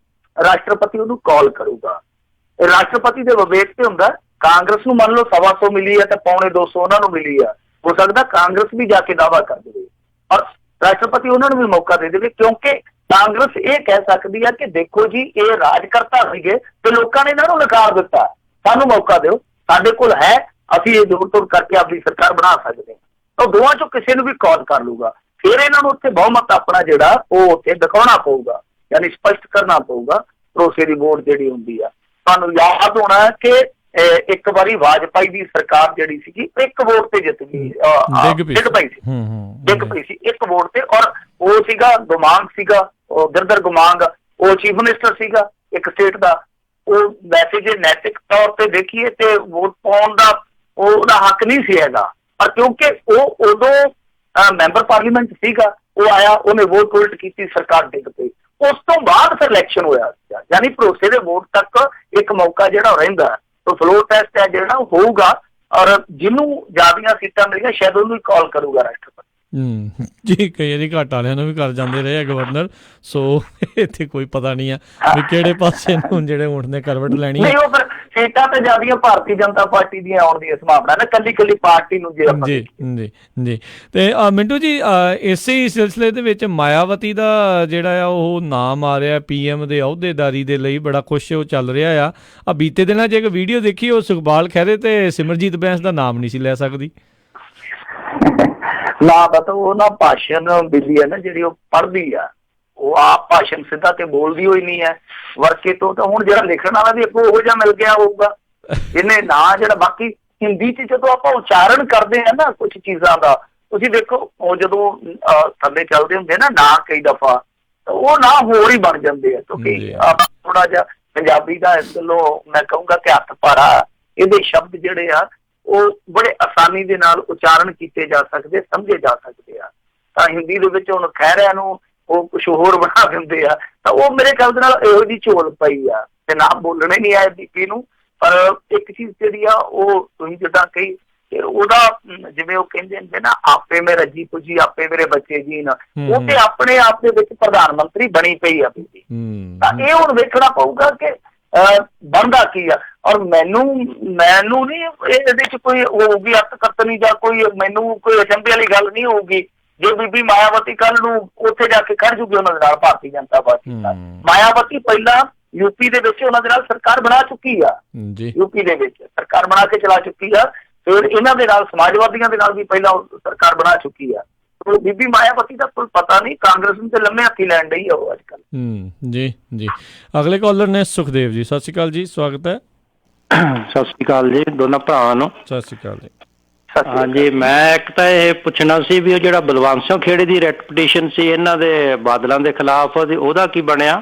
ਰਾਸ਼ਟਰਪਤੀ ਉਹਨੂੰ ਕਾਲ ਕਰੂਗਾ। ਰਾਸ਼ਟਰਪਤੀ ਦੇ ਵਿਵੇਕ ਤੇ ਹੁੰਦਾ, ਕਾਂਗਰਸ ਨੂੰ ਮੰਨ ਲਓ 125 ਮਿਲੀ ਹੈ ਤੇ 250 ਉਹਨਾਂ ਨੂੰ ਮਿਲੀ ਆ, ਹੋ ਸਕਦਾ ਕਾਂਗਰਸ ਵੀ ਜਾ ਕੇ ਦਾਅਵਾ ਕਰ ਦੇਵੇ ਔਰ ਰਾਸ਼ਟਰਪਤੀ ਉਹਨਾਂ ਨੂੰ ਵੀ ਮੌਕਾ ਦੇ ਦੇਵੇ, ਕਿਉਂਕਿ ਕਾਂਗਰਸ ਇਹ ਕਹਿ ਸਕਦੀ ਹੈ ਕਿ ਦੇਖੋ ਜੀ ਇਹ ਰਾਜਕਰਤਾ ਸੀਗੇ ਤੇ ਲੋਕਾਂ ਨੇ ਇਹਨਾਂ ਨੂੰ ਨਕਾਰ ਦਿੱਤਾ, ਸਾਨੂੰ ਮੌਕਾ ਦਿਓ, ਸਾਡੇ ਕੋਲ ਹੈ, ਅਸੀਂ ਇਹ ਜੋੜ ਤੋੜ ਕਰਕੇ ਆਪਣੀ ਸਰਕਾਰ ਬਣਾ ਸਕਦੇ ਹਾਂ। ਤਾਂ ਦੋਵਾਂ ਚੋਂ ਕਿਸੇ ਨੂੰ ਵੀ ਕਾਲ ਕਰ ਲੂਗਾ, ਫਿਰ ਇਹਨਾਂ ਨੂੰ ਉੱਥੇ ਬਹੁਮਤ ਆਪਣਾ ਜਿਹੜਾ ਉਹ ਉੱਥੇ ਦਿਖਾਉਣਾ ਪਊਗਾ, ਯਾਨੀ ਸਪਸ਼ਟ ਕਰਨਾ ਪਊਗਾ। ਭਰੋਸੇ ਦੀ ਵੋਟ ਜਿਹੜੀ ਹੁੰਦੀ ਆ, ਤੁਹਾਨੂੰ ਯਾਦ ਹੋਣਾ ਕਿ ਇੱਕ ਵਾਰੀ ਵਾਜਪਾਈ ਦੀ ਸਰਕਾਰ ਜਿਹੜੀ ਸੀਗੀ ਇੱਕ ਵੋਟ ਤੇ ਜਿੱਤ ਗਈ, ਡਿੱਗ ਪਈ ਸੀ ਇੱਕ ਵੋਟ ਤੇ, ਔਰ ਉਹ ਸੀਗਾ ਗੁਮਾਂਗ ਸੀਗਾ, ਉਹ ਗਿਰਦਰ ਗੁਮਾਂਗ, ਉਹ ਚੀਫ ਮਿਨਿਸਟਰ ਸੀਗਾ ਇੱਕ ਸਟੇਟ ਦਾ। ਉਹ ਵੈਸੇ ਜੇ ਨੈਤਿਕ ਤੌਰ ਤੇ ਦੇਖੀਏ ਤੇ ਵੋਟ ਪਾਉਣ ਦਾ ਉਹਦਾ ਹੱਕ ਨਹੀਂ ਸੀ ਹੈਗਾ, ਪਰ ਕਿਉਂਕਿ ਉਹ ਉਦੋਂ ਮੈਂਬਰ ਪਾਰਲੀਮੈਂਟ ਸੀਗਾ, ਉਹ ਆਇਆ, ਉਹਨੇ ਵੋਟ ਉਲਟ ਕੀਤੀ, ਸਰਕਾਰ ਡਿੱਗ ਪਈ। ਉਸ ਤੋਂ ਬਾਅਦ ਫਿਰ ਇਲੈਕਸ਼ਨ ਹੋਇਆ, ਯਾਨੀ ਭਰੋਸੇ ਦੇ ਵੋਟ ਤੱਕ ਇੱਕ ਮੌਕਾ ਜਿਹੜਾ ਰਹਿੰਦਾ। ਤਾਂ ਫਲੋਰ ਟੈਸਟ ਹੈ ਜਿਹੜਾ ਉਹ ਹੋਊਗਾ ਔਰ ਜਿਹਨੂੰ ਜ਼ਿਆਦੀਆਂ ਸੀਟਾਂ ਮਿਲੀਆਂ ਸ਼ਾਇਦ ਉਹਨੂੰ ਹੀ ਕਾਲ ਕਰੂਗਾ ਰਾਸ਼ਟਰਪਤੀ। ਜੀ ਕਈ ਵਾਰੀ ਘੱਟ ਵਾਲਿਆਂ ਨੂੰ ਵੀ ਕਰ ਜਾਂਦੇ ਰਹੇ ਆ ਗਵਰਨਰ, ਸੋ ਇੱਥੇ ਕੋਈ ਪਤਾ ਨਹੀਂ ਆ ਵੀ ਕਿਹੜੇ ਪਾਸੇ ਨੂੰ ਜਿਹੜੇ ਊਂਠ ਨੇ ਕਰਵਟ ਲੈਣੀ ਹੈ। ਉਹ ਫਿਰ ਸੀਟਾਂ ਤੇ ਜ਼ਿਆਦੀਆਂ ਭਾਰਤੀ ਜਨਤਾ ਪਾਰਟੀ ਦੀਆਂ ਆਉਣ ਦੀ ਸੰਭਾਵਨਾ ਨਾ, ਕੱਲੀ ਪਾਰਟੀ ਨੂੰ ਜੇ ਜੀ ਜੀ ਜੀ। ਤੇ ਮਿੰਟੂ ਜੀ, ਇਸੇ ਸਿਲਸਿਲੇ ਦੇ ਵਿੱਚ ਮਾਇਆਵਤੀ ਦਾ ਜਿਹੜਾ ਆ ਉਹ ਨਾਮ ਆ ਰਿਹਾ PM ਦੇ ਅਹੁਦੇਦਾਰੀ ਦੇ ਲਈ, ਬੜਾ ਕੁਛ ਉਹ ਚੱਲ ਰਿਹਾ ਆ। ਬੀਤੇ ਦਿਨਾਂ 'ਚ ਇੱਕ ਵੀਡੀਓ ਦੇਖੀ, ਉਹ ਸੁਖਪਾਲ ਖਹਿਰੇ ਤੇ ਸਿਮਰਜੀਤ ਬੈਂਸ ਦਾ ਨਾਮ ਨਹੀਂ ਸੀ ਲੈ ਸਕਦੀ। ਨਾ ਪਤਾ ਉਹ ਨਾ ਭਾਸ਼ਣ ਬਿੱਲੀ ਹੈ ਨਾ ਜਿਹੜੀ ਉਹ ਪੜ੍ਹਦੀ ਆ, ਉਹ ਆਪ ਭਾਸ਼ਣ ਸਿੱਧਾ ਤੇ ਬੋਲਦੀ ਹੋਈ ਨਹੀਂ ਹੈ ਵਰਕੇ ਤੋਂ। ਤਾਂ ਹੁਣ ਜਿਹੜਾ ਲਿਖਣ ਵਾਲਾ ਵੀ ਅੱਗੋਂ ਉਹੋ ਜਿਹਾ ਮਿਲ ਗਿਆ ਹੋਊਗਾ ਇਹਨੇ ਨਾ, ਜਿਹੜਾ ਬਾਕੀ ਹਿੰਦੀ 'ਚ ਜਦੋਂ ਆਪਾਂ ਉਚਾਰਨ ਕਰਦੇ ਹਾਂ ਨਾ ਕੁਛ ਚੀਜ਼ਾਂ ਦਾ, ਤੁਸੀਂ ਦੇਖੋ ਉਹ ਜਦੋਂ ਥੱਲੇ ਚੱਲਦੇ ਹੁੰਦੇ ਨਾ ਕਈ ਦਫਾ ਉਹ ਨਾ ਹੋਰ ਹੀ ਬਣ ਜਾਂਦੇ ਆ, ਕਿਉਂਕਿ ਥੋੜਾ ਜਿਹਾ ਪੰਜਾਬੀ ਦਾ ਇਸ ਗੱਲੋਂ ਮੈਂ ਕਹੂੰਗਾ ਕਿ ਹੱਥ ਭਾਰਾ, ਇਹਦੇ ਸ਼ਬਦ ਜਿਹੜੇ ਆ ਉਹ ਬੜੇ ਆਸਾਨੀ ਦੇ ਨਾਲ ਉਚਾਰਨ ਕੀਤੇ ਜਾ ਸਕਦੇ, ਸਮਝੇ ਜਾ ਸਕਦੇ ਆ। ਤਾਂ ਹਿੰਦੀ ਦੇ ਵਿੱਚ ਹੁਣ ਖਹਿਰਿਆਂ ਨੂੰ ਉਹ ਕੁਛ ਹੋਰ ਬਣਾ ਦਿੰਦੇ ਆ, ਤਾਂ ਉਹ ਮੇਰੇ ਖਿਆਲ ਦੇ ਨਾਲ ਇਹੋ ਜਿਹੀ ਝੋਲ ਪਈ ਆ ਤੇ ਨਾ ਬੋਲਣੇ ਨਹੀਂ ਆਏ ਬੀਪੀ ਨੂੰ। ਪਰ ਇੱਕ ਚੀਜ਼ ਜਿਹੜੀ ਆ ਉਹ ਤੁਸੀਂ ਜਿੱਦਾਂ ਕਹੀ ਉਹਦਾ, ਜਿਵੇਂ ਉਹ ਕਹਿੰਦੇ ਹੁੰਦੇ ਨਾ, ਆਪੇ ਮੈਂ ਰੱਜੀ ਪੁੱਜੀ ਆਪੇ ਮੇਰੇ ਬੱਚੇ ਜੀ ਨਾ, ਉਹ ਤੇ ਆਪਣੇ ਆਪ ਦੇ ਵਿੱਚ ਪ੍ਰਧਾਨ ਮੰਤਰੀ ਬਣੀ ਪਈ ਆ ਬੀਬੀ। ਤਾਂ ਇਹ ਹੁਣ ਵੇਖਣਾ ਪਊਗਾ ਕਿ ਬਣਦਾ ਕੀ ਆ। ਔਰ ਮੈਨੂੰ ਨਹੀਂ ਇਹਦੇ ਚ ਕੋਈ ਹੋਊਗੀ ਅਰਥਕਰਤਨੀ ਜਾਂ ਕੋਈ ਮੈਨੂੰ ਕੋਈ ਅਚੰਭੇ ਵਾਲੀ ਗੱਲ ਨਹੀਂ ਹੋਊਗੀ ਜੇ ਬੀਬੀ ਮਾਇਆਵਤੀ ਕੱਲ ਨੂੰ ਉੱਥੇ ਜਾ ਕੇ ਖੜ ਜੂਗੀ ਉਹਨਾਂ ਦੇ ਨਾਲ ਭਾਰਤੀ ਜਨਤਾ ਪਾਰਟੀ ਨਾਲ। ਮਾਇਆਵਤੀ ਪਹਿਲਾਂ UP ਦੇ ਵਿੱਚ ਉਹਨਾਂ ਦੇ ਨਾਲ ਸਰਕਾਰ ਬਣਾ ਚੁੱਕੀ ਆ, UP ਦੇ ਵਿੱਚ ਸਰਕਾਰ ਬਣਾ ਕੇ ਚਲਾ ਚੁੱਕੀ ਆ, ਫਿਰ ਇਹਨਾਂ ਦੇ ਨਾਲ ਸਮਾਜਵਾਦੀਆਂ ਦੇ ਨਾਲ ਵੀ ਪਹਿਲਾਂ ਸਰਕਾਰ ਬਣਾ ਚੁੱਕੀ ਆ। ਬੀਬੀ ਮਾਇਆਵਤੀ ਦਾ ਕੋਈ ਪਤਾ ਨਹੀਂ, ਕਾਂਗਰਸ ਨੂੰ ਤੇ ਲੰਮੇ ਹੱਥੀ ਲੈਣ ਡਈ ਆ ਉਹ ਅੱਜ ਕੱਲ। ਜੀ ਜੀ। ਅਗਲੇ ਕਾਲਰ ਨੇ ਸੁਖਦੇਵ ਜੀ, ਸਤਿ ਸ਼੍ਰੀ ਅਕਾਲ ਜੀ, ਸਵਾਗਤ ਹੈ। ਸਤਿ ਸ਼੍ਰੀ ਅਕਾਲ ਜੀ ਦੋਨਾਂ ਭਰਾਵਾਂ ਨੂੰ। ਸਤਿ ਸ਼੍ਰੀ ਅਕਾਲ ਜੀ। ਹਾਂਜੀ, ਮੈਂ ਇੱਕ ਤਾਂ ਇਹ ਪੁੱਛਣਾ ਸੀ ਵੀ ਉਹ ਜਿਹੜਾ ਬਲਵੰਤ ਸਿੰਘ ਖੇੜੇ ਦੀ ਰੈਪਟੀਸ਼ਨ ਸੀ ਇਹਨਾਂ ਦੇ ਬਾਦਲਾਂ ਦੇ ਖਿਲਾਫ, ਉਹਦਾ ਕੀ ਬਣਿਆ?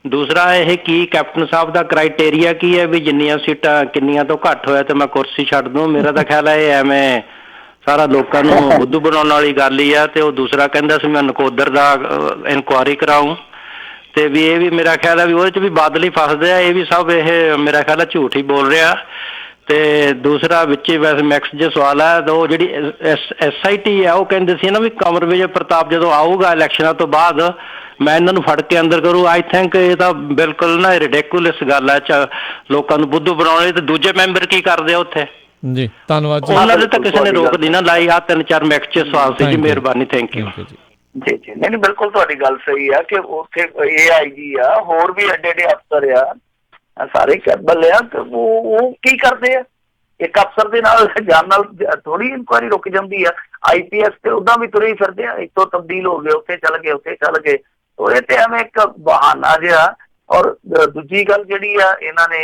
ਦੂਸਰਾ ਇਹ ਕੀ ਕੈਪਟਨ ਸਾਹਿਬ ਦਾ ਕ੍ਰਾਈਟੇਰੀਆ ਕੀ ਹੈ ਵੀ ਜਿੰਨੀਆਂ ਸੀਟਾਂ ਕਿੰਨੀਆਂ ਤੋਂ ਘੱਟ ਹੋਇਆ ਤੇ ਮੈਂ ਕੁਰਸੀ ਛੱਡ ਦੂੰ? ਮੇਰਾ ਤਾਂ ਖਿਆਲ ਹੈ ਇਹ ਐਵੇਂ ਸਾਰਾ ਲੋਕਾਂ ਨੂੰ ਬੁੱਧੂ ਬਣਾਉਣ ਵਾਲੀ ਗੱਲ ਹੀ ਆ। ਤੇ ਉਹ ਦੂਸਰਾ ਕਹਿੰਦਾ ਸੀ ਮੈਂ ਨਕੋਦਰ ਦਾ ਇਨਕੁਆਇਰੀ ਕਰਾਊਂ, ਤੇ ਵੀ ਇਹ ਵੀ ਮੇਰਾ ਖਿਆਲ ਹੈ ਵੀ ਉਹਦੇ 'ਚ ਵੀ ਬਾਦਲ ਹੀ ਫਸਦੇ ਆ। ਇਹ ਵੀ ਸਭ ਇਹ ਮੇਰਾ ਖਿਆਲ ਹੈ ਝੂਠ ਹੀ ਬੋਲ ਰਿਹਾ। ਤੇ ਦੂਸਰਾ ਵਿੱਚ ਵੈਸੇ ਮੈਕਸ ਜੇ ਸਵਾਲ ਹੈ, ਤਾਂ ਉਹ ਜਿਹੜੀ SIT ਹੈ ਉਹ ਕਹਿੰਦੇ ਸੀ ਨਾ ਵੀ ਕੰਵਰ ਵਿਜੇ ਪ੍ਰਤਾਪ ਜਦੋਂ ਆਊਗਾ ਇਲੈਕਸ਼ਨਾਂ ਤੋਂ ਬਾਅਦ ਮੈਂ ਇਹਨਾਂ ਨੂੰ ਫੜ ਕੇ ਅੰਦਰ ਕਰੂ। ਆਈ ਥਿੰਕ ਇਹ ਤਾਂ ਬਿਲਕੁਲ ਨਾ ਰਿਡਿਕੂਲਸ ਗੱਲ ਹੈ, ਲੋਕਾਂ ਨੂੰ ਬੁੱਧੂ ਬਣਾਉਣ ਲਈ। ਤੇ ਦੂਜੇ ਮੈਂਬਰ ਕੀ ਕਰਦੇ ਆ ਉੱਥੇ? ਜੀ ਧੰਨਵਾਦ ਜੀ। ਉਹਨਾਂ ਦੇ ਤਾਂ ਕਿਸੇ ਨੇ ਰੋਕ ਨਹੀਂ ਨਾ ਲਾਈ। ਆ 3-4 ਮੈਕਸ 'ਚ ਸਵਾਲ ਸੀ ਜੀ, ਮਿਹਰਬਾਨੀ, ਥੈਂਕ ਯੂ ਜੀ ਜੀ। ਨਹੀਂ ਬਿਲਕੁਲ ਤੁਹਾਡੀ ਗੱਲ ਸਹੀ ਆ ਕਿ ਉੱਥੇ AIG ਆ, ਹੋਰ ਵੀ ਐਡੇ ਅਫਸਰ ਆ, ਸਾਰੇ ਕੈਬਲ ਆ, ਤੇ ਉਹ ਕੀ ਕਰਦੇ ਆ? ਇੱਕ ਅਫਸਰ ਦੇ ਨਾਲ ਜਾਣ ਨਾਲ ਥੋੜੀ ਇਨਕੁਆਇਰੀ ਰੁਕ ਜਾਂਦੀ ਆ। IPS ਤੇ ਉਦਾਂ ਵੀ ਤੁਰੇ ਹੀ ਫਿਰਦੇ ਆ, ਇੱਥੋਂ ਤਬਦੀਲ ਹੋ ਗਏ, ਉੱਥੇ ਚੱਲ ਗਏ, ਉੱਥੇ ਚੱਲ ਗਏ। ਉਹ ਇਹ ਤੇ ਐਵੇਂ ਇੱਕ ਬਹਾਨਾ ਜਿਹਾ ਔਰ ਦੂਜੀ ਗੱਲ ਜਿਹੜੀ ਆ ਇਹਨਾਂ ਨੇ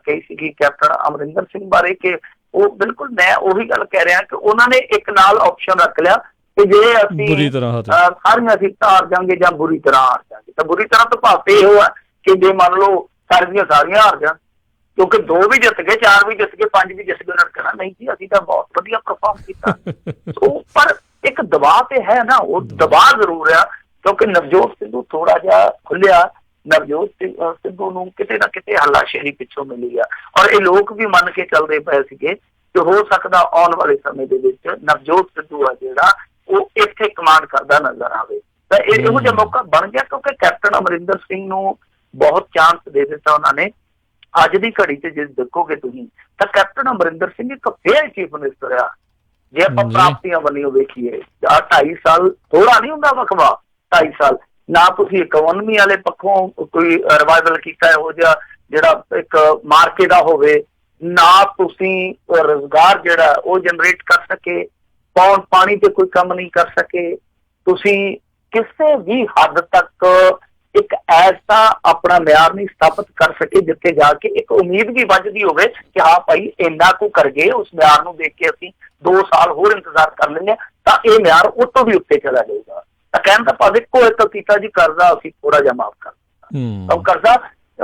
ਕਹੀ ਸੀਗੀ ਕੈਪਟਨ ਅਮਰਿੰਦਰ ਸਿੰਘ ਬਾਰੇ, ਕਿ ਉਹ ਬਿਲਕੁਲ ਮੈਂ ਉਹੀ ਗੱਲ ਕਹਿ ਰਿਹਾ ਕਿ ਉਹਨਾਂ ਨੇ ਇੱਕ ਨਾਲ ਆਪਸ਼ਨ ਰੱਖ ਲਿਆ ਕਿ ਜੇ ਅਸੀਂ ਬੁਰੀ ਤਰ੍ਹਾਂ ਸਾਰੀਆਂ ਸੀਟਾਂ ਹਾਰ ਜਾਵਾਂਗੇ ਜਾਂ ਬੁਰੀ ਤਰ੍ਹਾਂ ਹਾਰ ਜਾਵਾਂਗੇ, ਤਾਂ ਬੁਰੀ ਤਰ੍ਹਾਂ ਤੋਂ ਭਾਵ ਇਹੋ ਆ ਕਿ ਜੇ ਮੰਨ ਲਓ ਸਾਰੀਆਂ ਹਾਰ ਜਾਣ, ਕਿਉਂਕਿ 2 ਵੀ ਜਿੱਤ ਗਏ, 4 ਵੀ ਜਿੱਤ ਗਏ, 5 ਵੀ ਜਿੱਤ ਗਏ, ਉਹਨਾਂ ਨੇ ਕਹਿਣਾ ਨਹੀਂ ਜੀ ਅਸੀਂ ਤਾਂ ਬਹੁਤ ਵਧੀਆ ਪਰਫਾਰਮ ਕੀਤਾ। ਪਰ ਇੱਕ ਦਬਾਅ ਤੇ ਹੈ ਨਾ, ਉਹ ਦਬਾਅ ਜ਼ਰੂਰ ਆ, ਕਿਉਂਕਿ ਨਵਜੋਤ ਸਿੱਧੂ ਥੋੜਾ ਜਿਹਾ ਖੁੱਲਿਆ, ਨਵਜੋਤ ਸਿੱਧੂ ਨੂੰ ਕਿਤੇ ਨਾ ਕਿਤੇ ਹੱਲਾਸ਼ੇਰੀ ਪਿੱਛੋਂ ਮਿਲੀ ਆ, ਔਰ ਇਹ ਲੋਕ ਵੀ ਮੰਨ ਕੇ ਚੱਲਦੇ ਪਏ ਸੀਗੇ ਕਿ ਹੋ ਸਕਦਾ ਆਉਣ ਵਾਲੇ ਸਮੇਂ ਦੇ ਵਿੱਚ ਨਵਜੋਤ ਸਿੱਧੂ ਆ ਜਿਹੜਾ ਉਹ ਇੱਥੇ ਕਮਾਂਡ ਕਰਦਾ ਨਜ਼ਰ ਆਵੇ। ਤਾਂ ਇਹੋ ਜਿਹਾ ਮੌਕਾ ਬਣ ਗਿਆ, ਕਿਉਂਕਿ ਕੈਪਟਨ ਅਮਰਿੰਦਰ ਸਿੰਘ ਨੂੰ ਬਹੁਤ ਚਾਂਸ ਦੇ ਦਿੱਤਾ ਉਹਨਾਂ ਨੇ। ਅੱਜ ਦੀ ਘੜੀ ਤੇ ਜੇ ਦੇਖੋਗੇ ਤੁਸੀਂ ਤਾਂ ਕੈਪਟਨ ਅਮਰਿੰਦਰ ਸਿੰਘ ਇੱਕ ਫੇਅਰ ਚੀਫ ਮਿਨਿਸਟਰ ਆ। ਜੇ ਆਪਾਂ ਪ੍ਰਾਪਤੀਆਂ ਵੱਲੋਂ ਵੇਖੀਏ, 2.5 ਸਾਲ ਥੋੜਾ ਨਹੀਂ ਹੁੰਦਾ ਵਕਵਾ, 2.5 ਸਾਲ ਨਾ ਤੁਸੀਂ ਇਕਨੋਮੀ ਵਾਲੇ ਪੱਖੋਂ ਕੋਈ ਰਿਵਾਈਵਲ ਕੀਤਾ ਇਹੋ ਜਿਹਾ ਜਿਹੜਾ ਇੱਕ ਮਾਰਕੇ ਦਾ ਹੋਵੇ, ਨਾ ਤੁਸੀਂ ਰੁਜ਼ਗਾਰ ਜਿਹੜਾ ਉਹ ਜਨਰੇਟ ਕਰ ਸਕੇ, ਪਾਣੀ ਤੇ ਕੋਈ ਕੰਮ ਨਹੀਂ ਕਰ ਸਕੇ, ਤੁਸੀਂ ਕਿਸੇ ਵੀ ਹੱਦ ਤੱਕ ਇੱਕ ਐਸਾ ਆਪਣਾ ਮਿਆਰ ਨਹੀਂ ਸਥਾਪਿਤ ਕਰ ਸਕੇ ਜਿੱਥੇ ਜਾ ਕੇ ਇੱਕ ਉਮੀਦ ਵੀ ਵੱਜਦੀ ਹੋਵੇ ਕਿ ਹਾਂ ਭਾਈ ਇੰਨਾ ਕੁ ਕਰ ਗਏ, ਉਸ ਮਿਆਰ ਨੂੰ ਦੇਖ ਕੇ ਅਸੀਂ 2 ਸਾਲ ਹੋਰ ਇੰਤਜ਼ਾਰ ਕਰ ਲੈਂਦੇ ਹਾਂ ਤਾਂ ਇਹ ਮਿਆਰ ਉਹ ਤੋਂ ਵੀ ਉੱਤੇ ਚਲਾ ਜਾਊਗਾ। ਤਾਂ ਕਹਿਣ ਦਾ ਭਾਵ ਇੱਕੋ ਇੱਕ ਕੀਤਾ ਜੀ, ਕਰਜ਼ਾ ਅਸੀਂ ਥੋੜਾ ਜਿਹਾ ਮਾਫ ਕਰ ਦਿੱਤਾ। ਤਾਂ ਕਰਜ਼ਾ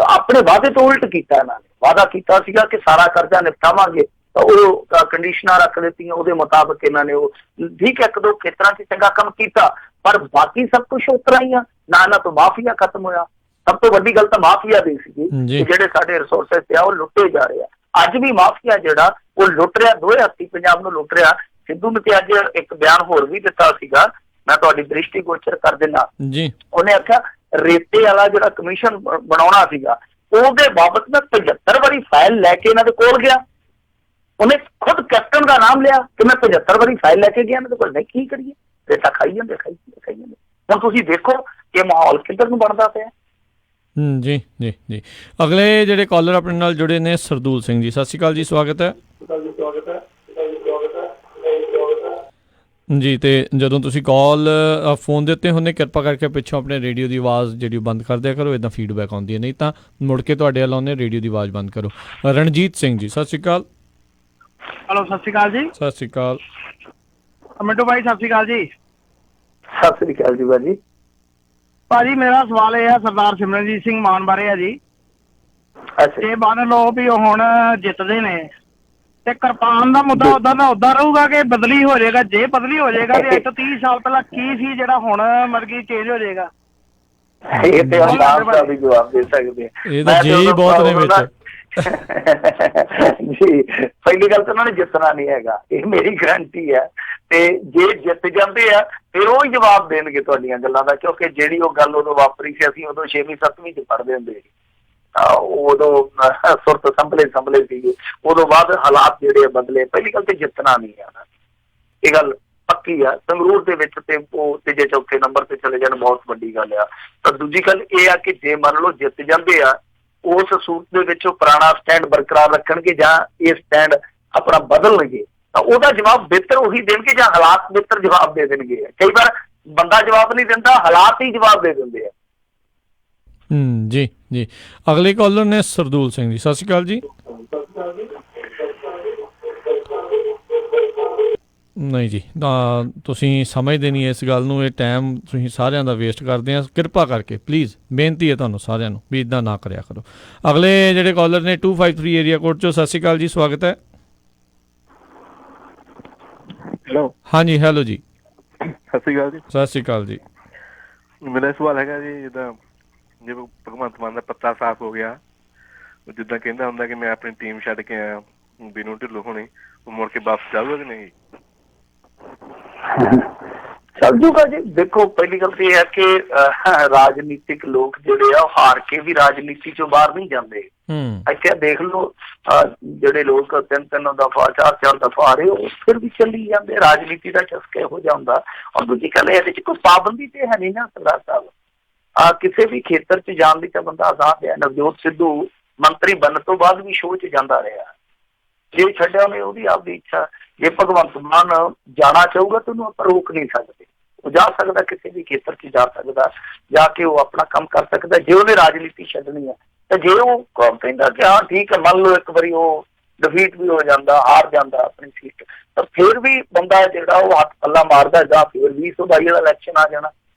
ਆਪਣੇ ਵਾਅਦੇ ਤੋਂ ਉਲਟ ਕੀਤਾ ਇਹਨਾਂ ਨੇ। ਵਾਅਦਾ ਕੀਤਾ ਸੀਗਾ ਕਿ ਸਾਰਾ ਕਰਜ਼ਾ ਨਿਪਟਾਵਾਂਗੇ, ਤਾਂ ਉਹ ਕੰਡੀਸ਼ਨਾਂ ਰੱਖ ਦਿੱਤੀਆਂ, ਉਹਦੇ ਮੁਤਾਬਕ ਇਹਨਾਂ ਨੇ ਉਹ ਠੀਕ 1-2 ਖੇਤਰਾਂ 'ਚ ਚੰਗਾ ਕੰਮ ਕੀਤਾ, ਪਰ ਬਾਕੀ ਸਭ ਕੁਛ ਉਸ ਤਰ੍ਹਾਂ ਹੀ ਆ। ਨਾ ਇਹਨਾਂ ਤੋਂ ਮਾਫੀਆ ਖਤਮ ਹੋਇਆ। ਸਭ ਤੋਂ ਵੱਡੀ ਗੱਲ ਤਾਂ ਮਾਫੀਆ ਦੀ ਸੀਗੀ ਕਿ ਜਿਹੜੇ ਸਾਡੇ ਰਿਸੋਰਸਿਸ ਤੇ ਆ ਉਹ ਲੁੱਟੇ ਜਾ ਰਹੇ ਆ। ਅੱਜ ਵੀ ਮਾਫੀਆ ਜਿਹੜਾ ਉਹ ਲੁੱਟ ਰਿਹਾ, 2 ਹੱਥੀ ਪੰਜਾਬ ਨੂੰ ਲੁੱਟ ਰਿਹਾ। ਸਿੱਧੂ ਨੇ ਤੇ ਅੱਜ ਇੱਕ ਬਿਆਨ ਹੋਰ ਵੀ ਦਿੱਤਾ ਸੀਗਾ, ਮੈਂ ਤੁਹਾਡੀ ਦ੍ਰਿਸ਼ਟੀ ਗੋਚਰ ਕਰ ਦਿੰਦਾ ਜੀ। ਉਹਨੇ ਆਖਿਆ ਰੇਤੇ ਵਾਲਾ ਜਿਹੜਾ ਕਮਿਸ਼ਨ ਬਣਾਉਣਾ ਸੀਗਾ ਉਹਦੇ ਬਾਬਤ ਮੈਂ 75 ਵਾਰੀ ਫਾਈਲ ਲੈ ਕੇ ਇਹਨਾਂ ਦੇ ਕੋਲ ਗਿਆ। ਉਹਨੇ ਖੁਦ ਕੈਪਟਨ ਦਾ ਨਾਮ ਲਿਆ ਕਿ ਮੈਂ 75 ਵਾਰੀ ਫਾਈਲ ਲੈ ਕੇ ਗਿਆ ਇਹਨਾਂ ਦੇ ਕੋਲ। ਨਹੀਂ, ਕੀ ਕਰੀਏ, ਰੇਤਾ ਖਾਈ ਜਾਂਦੇ। ਹੁਣ ਤੁਸੀਂ ਦੇਖੋ ਕਿ ਮਾਹੌਲ ਕਿੱਧਰ ਨੂੰ ਬਣਦਾ ਪਿਆ। ਜੀ ਜੀ ਜੀ ਅਗਲੇ ਜਿਹੜੇ ਕਾਲਰ ਆਪਣੇ ਨਾਲ ਜੁੜੇ ਨੇ ਸਰਦੂਲ ਸਿੰਘ ਜੀ, ਸਤਿ ਸ਼੍ਰੀ ਅਕਾਲ ਜੀ, ਸਵਾਗਤ ਹੈ ਜੀ। ਤੇ ਜਦੋਂ ਤੁਸੀਂ ਕਾਲ ਫੋਨ ਦੇ ਉੱਤੇ ਹੁੰਦੇ, ਕਿਰਪਾ ਕਰਕੇ ਪਿੱਛੋਂ ਆਪਣੇ ਰੇਡੀਓ ਦੀ ਆਵਾਜ਼ ਜਿਹੜੀ ਬੰਦ ਕਰ ਦਿਆ ਕਰੋ, ਇੱਦਾਂ ਫੀਡਬੈਕ ਆਉਂਦੀ ਹੈ, ਨਹੀਂ ਤਾਂ ਮੁੜ ਕੇ ਤੁਹਾਡੇ ਵੱਲ ਆਉਂਦੇ ਰੇਡੀਓ ਦੀ ਆਵਾਜ਼ ਬੰਦ ਕਰੋ। ਰਣਜੀਤ ਸਿੰਘ ਜੀ, ਸਤਿ ਸ਼੍ਰੀ ਅਕਾਲ। ਹੈਲੋ, ਸਤਿ ਸ਼੍ਰੀ ਅਕਾਲ ਜੀ। ਸਤਿ ਸ਼੍ਰੀ ਅਕਾਲ ਮਿੰਟੂ ਭਾਈ, ਸਤਿ ਸ਼੍ਰੀ ਅਕਾਲ ਜੀ। ਸਤਿ ਸ਼੍ਰੀ ਅਕਾਲ ਜੀ ਭਾਜੀ। ਭਾਜੀ ਮੇਰਾ ਸਵਾਲ ਇਹ ਹੈ ਸਰਦਾਰ ਸਿਮਰਨਜੀਤ ਸਿੰਘ ਮਾਨ ਬਾਰੇ ਹੈ ਜੀ। ਇਹ ਮੰਨ ਲਓ ਵੀ ਹੁਣ ਜਿੱਤਦੇ ਨੇ ਤੇ ਕਿਰਪਾਨ ਦਾ ਮੁੱਦਾ ਉਦਾਂ ਦਾ ਉਦਾਂ ਰਹੂਗਾ ਕਿ ਬਦਲੀ ਹੋ ਜਾਏਗਾ? ਜੇ ਬਦਲੀ ਹੋ ਜਾਏਗਾ ਤੇ 30 ਸਾਲ ਪਹਿਲਾਂ ਕੀ ਸੀ ਜਿਹੜਾ ਹੁਣ ਮਤਲਬ ਕਿ ਚੇਂਜ ਹੋ ਜਾਏਗਾ? ਇਹ ਤੇ ਆਮ ਦਾ ਵੀ ਜਵਾਬ ਦੇ ਸਕਦੇ ਆ। ਇਹ ਤਾਂ ਜੀ ਬਹੁਤ ਨੇ ਵਿੱਚ ਜੀ। ਪਹਿਲੀ ਗੱਲ ਤਾਂ ਉਹਨਾਂ ਨੇ ਜਿੱਤਣਾ ਨਹੀਂ ਹੈਗਾ, ਇਹ ਮੇਰੀ ਗਰੰਟੀ ਹੈ। ਤੇ ਜੇ ਜਿੱਤ ਜਾਂਦੇ ਆ ਫਿਰ ਉਹ ਹੀ ਜਵਾਬ ਦੇਣਗੇ ਤੁਹਾਡੀਆਂ ਗੱਲਾਂ ਦਾ, ਕਿਉਂਕਿ ਜਿਹੜੀ ਉਹ ਗੱਲ ਉਦੋਂ ਵਾਪਰੀ ਸੀ, ਅਸੀਂ ਉਦੋਂ 6ਵੀਂ 7ਵੀਂ 'ਚ ਪੜ੍ਹਦੇ ਹੁੰਦੇ ਸੀ, ਉਦੋਂ ਸੁਰਤ ਸੰਭਲੇ ਸੀਗੇ। ਉਦੋਂ ਬਾਅਦ ਹਾਲਾਤ ਜਿਹੜੇ ਬਦਲੇ। ਪਹਿਲੀ ਗੱਲ ਤੇ ਜਿੱਤਣਾ ਨਹੀਂ ਆ, ਇਹ ਗੱਲ ਪੱਕੀ ਆ। ਸੰਗਰੂਰ ਦੇ ਵਿੱਚ ਤੇ ਉਹ 3-4 ਨੰਬਰ ਤੇ ਚਲੇ ਜਾਣ ਬਹੁਤ ਵੱਡੀ ਗੱਲ ਆ। ਤਾਂ ਦੂਜੀ ਗੱਲ ਇਹ ਆ ਕਿ ਜੇ ਮੰਨ ਲਓ ਜਿੱਤ ਜਾਂਦੇ ਆ, ਉਸ ਸੂਰਤ ਦੇ ਵਿੱਚ ਉਹ ਪੁਰਾਣਾ ਸਟੈਂਡ ਬਰਕਰਾਰ ਰੱਖਣਗੇ ਜਾਂ ਇਹ ਸਟੈਂਡ ਆਪਣਾ ਬਦਲਣਗੇ, ਤਾਂ ਉਹਦਾ ਜਵਾਬ ਬਿਹਤਰ ਉਹੀ ਦੇਣਗੇ ਜਾਂ ਹਾਲਾਤ ਬਿਹਤਰ ਜਵਾਬ ਦੇ ਦੇਣਗੇ। ਕਈ ਵਾਰ ਬੰਦਾ ਜਵਾਬ ਨਹੀਂ ਦਿੰਦਾ, ਹਾਲਾਤ ਹੀ ਜਵਾਬ ਦੇ ਦਿੰਦੇ ਆ। ਜੀ ਜੀ ਅਗਲੇ ਕਾਲਰ ਨੇ ਸਰਦੂਲ ਸਿੰਘ ਜੀ, ਸਤਿ ਸ਼੍ਰੀ ਅਕਾਲ ਜੀ। ਨਹੀਂ ਜੀ, ਤਾਂ ਤੁਸੀਂ ਸਮਝਦੇ ਨਹੀਂ ਇਸ ਗੱਲ ਨੂੰ। ਇਹ ਟਾਈਮ ਤੁਸੀਂ ਸਾਰਿਆਂ ਦਾ ਵੇਸਟ ਕਰਦੇ ਆ। ਕਿਰਪਾ ਕਰਕੇ ਪਲੀਜ਼ ਬੇਨਤੀ ਹੈ ਤੁਹਾਨੂੰ ਸਾਰਿਆਂ ਨੂੰ ਵੀ ਇੱਦਾਂ ਨਾ ਕਰਿਆ ਕਰੋ। ਅਗਲੇ ਜਿਹੜੇ ਕਾਲਰ ਨੇ 253 ਏਰੀਆ ਕੋਡ 'ਚੋਂ, ਸਤਿ ਸ਼੍ਰੀ ਅਕਾਲ ਜੀ, ਸਵਾਗਤ ਹੈ। ਹੈਲੋ, ਹਾਂਜੀ ਹੈਲੋ ਜੀ, ਸਤਿ ਸ਼੍ਰੀ ਅਕਾਲ ਜੀ। ਸਤਿ ਸ਼੍ਰੀ ਅਕਾਲ ਜੀ। ਮੇਰਾ ਸਵਾਲ ਹੈਗਾ ਜੀ, ਜਿੱਦਾਂ ਜੇ ਭਗਵੰਤ ਮਾਨ ਦਾ ਪੱਤਾ ਸਾਫ਼ ਹੋ ਗਿਆ, ਜਿੱਦਾਂ ਕਹਿੰਦਾ ਹੁੰਦਾ ਕਿ ਮੈਂ ਆਪਣੀ ਟੀਮ ਛੱਡ ਕੇ ਆਇਆ, ਬਿਨੂ ਢਿੱਲੋਂ ਹੋਣੀ, ਉਹ ਮੁੜ ਕੇ ਵਾਪਸ ਜਾਊਗਾ ਕਿ ਨਹੀਂ? ਚੱਲ ਜੂਗਾ ਜੀ। ਦੇਖੋ ਪਹਿਲੀ ਗੱਲ ਤੇ ਇਹ ਹੈ ਕਿ ਰਾਜਨੀਤਿਕ ਲੋਕ ਜਿਹੜੇ ਆ ਉਹ ਹਾਰ ਕੇ ਵੀ ਰਾਜਨੀਤੀ ਚੋਂ ਬਾਹਰ ਨਹੀਂ ਜਾਂਦੇ। ਇੱਥੇ ਦੇਖ ਲਓ ਜਿਹੜੇ ਲੋਕ 3-3 ਦਫਾ 4-4 ਦਫਾ ਆ ਰਹੇ ਉਹ ਫਿਰ ਵੀ ਚੱਲੀ ਜਾਂਦੇ। ਰਾਜਨੀਤੀ ਦਾ ਚਸਕਾ ਇਹੋ ਜਿਹਾ ਹੁੰਦਾ। ਔਰ ਦੂਜੀ ਗੱਲ ਇਹਦੇ ਚ ਕੋਈ ਪਾਬੰਦੀ ਤੇ ਹੈ ਨਹੀਂ ਨਾ ਸਰਦਾਰ ਸਾਹਿਬ। ਕਿਸੇ ਵੀ ਖੇਤਰ ਚ ਜਾਣ ਦੀ ਤਾਂ ਬੰਦਾ ਆਜ਼ਾਦ ਹੈ। ਨਵਜੋਤ ਸਿੱਧੂ ਮੰਤਰੀ ਬਣਨ ਤੋਂ ਬਾਅਦ ਵੀ ਸ਼ੋਅ ਚ ਜਾਂਦਾ ਰਿਹਾ। ਜੇ ਛੱਡਿਆ ਉਹਨੇ ਉਹਦੀ ਆਪਦੀ ਇੱਛਾ। ਜੇ ਭਗਵੰਤ ਮਾਨ ਜਾਣਾ ਚਾਹੂਗਾ ਤਾਂ ਉਹਨੂੰ ਆਪਾਂ ਰੋਕ ਨਹੀਂ ਸਕਦੇ। ਉਹ ਜਾ ਸਕਦਾ, ਕਿਸੇ ਵੀ ਖੇਤਰ 'ਚ ਜਾ ਸਕਦਾ, ਜਾ ਕੇ ਉਹ ਆਪਣਾ ਕੰਮ ਕਰ ਸਕਦਾ ਜੇ ਉਹਨੇ ਰਾਜਨੀਤੀ ਛੱਡਣੀ ਹੈ। ਤੇ ਜੇ ਉਹ ਕਹਿੰਦਾ ਕਿ ਹਾਂ ਠੀਕ ਹੈ, ਮੰਨ ਲਓ ਇੱਕ ਵਾਰੀ ਉਹ ਡਿਫੀਟ ਵੀ ਹੋ ਜਾਂਦਾ, ਹਾਰ ਜਾਂਦਾ ਆਪਣੀ ਸੀਟ, ਤਾਂ ਫਿਰ ਵੀ ਬੰਦਾ ਜਿਹੜਾ ਉਹ ਹੱਥ ਪੱਲਾ ਮਾਰਦਾ ਜਾਂ ਫਿਰ 2022 ਦਾ ਇਲੈਕਸ਼ਨ ਆ ਜਾਣਾ,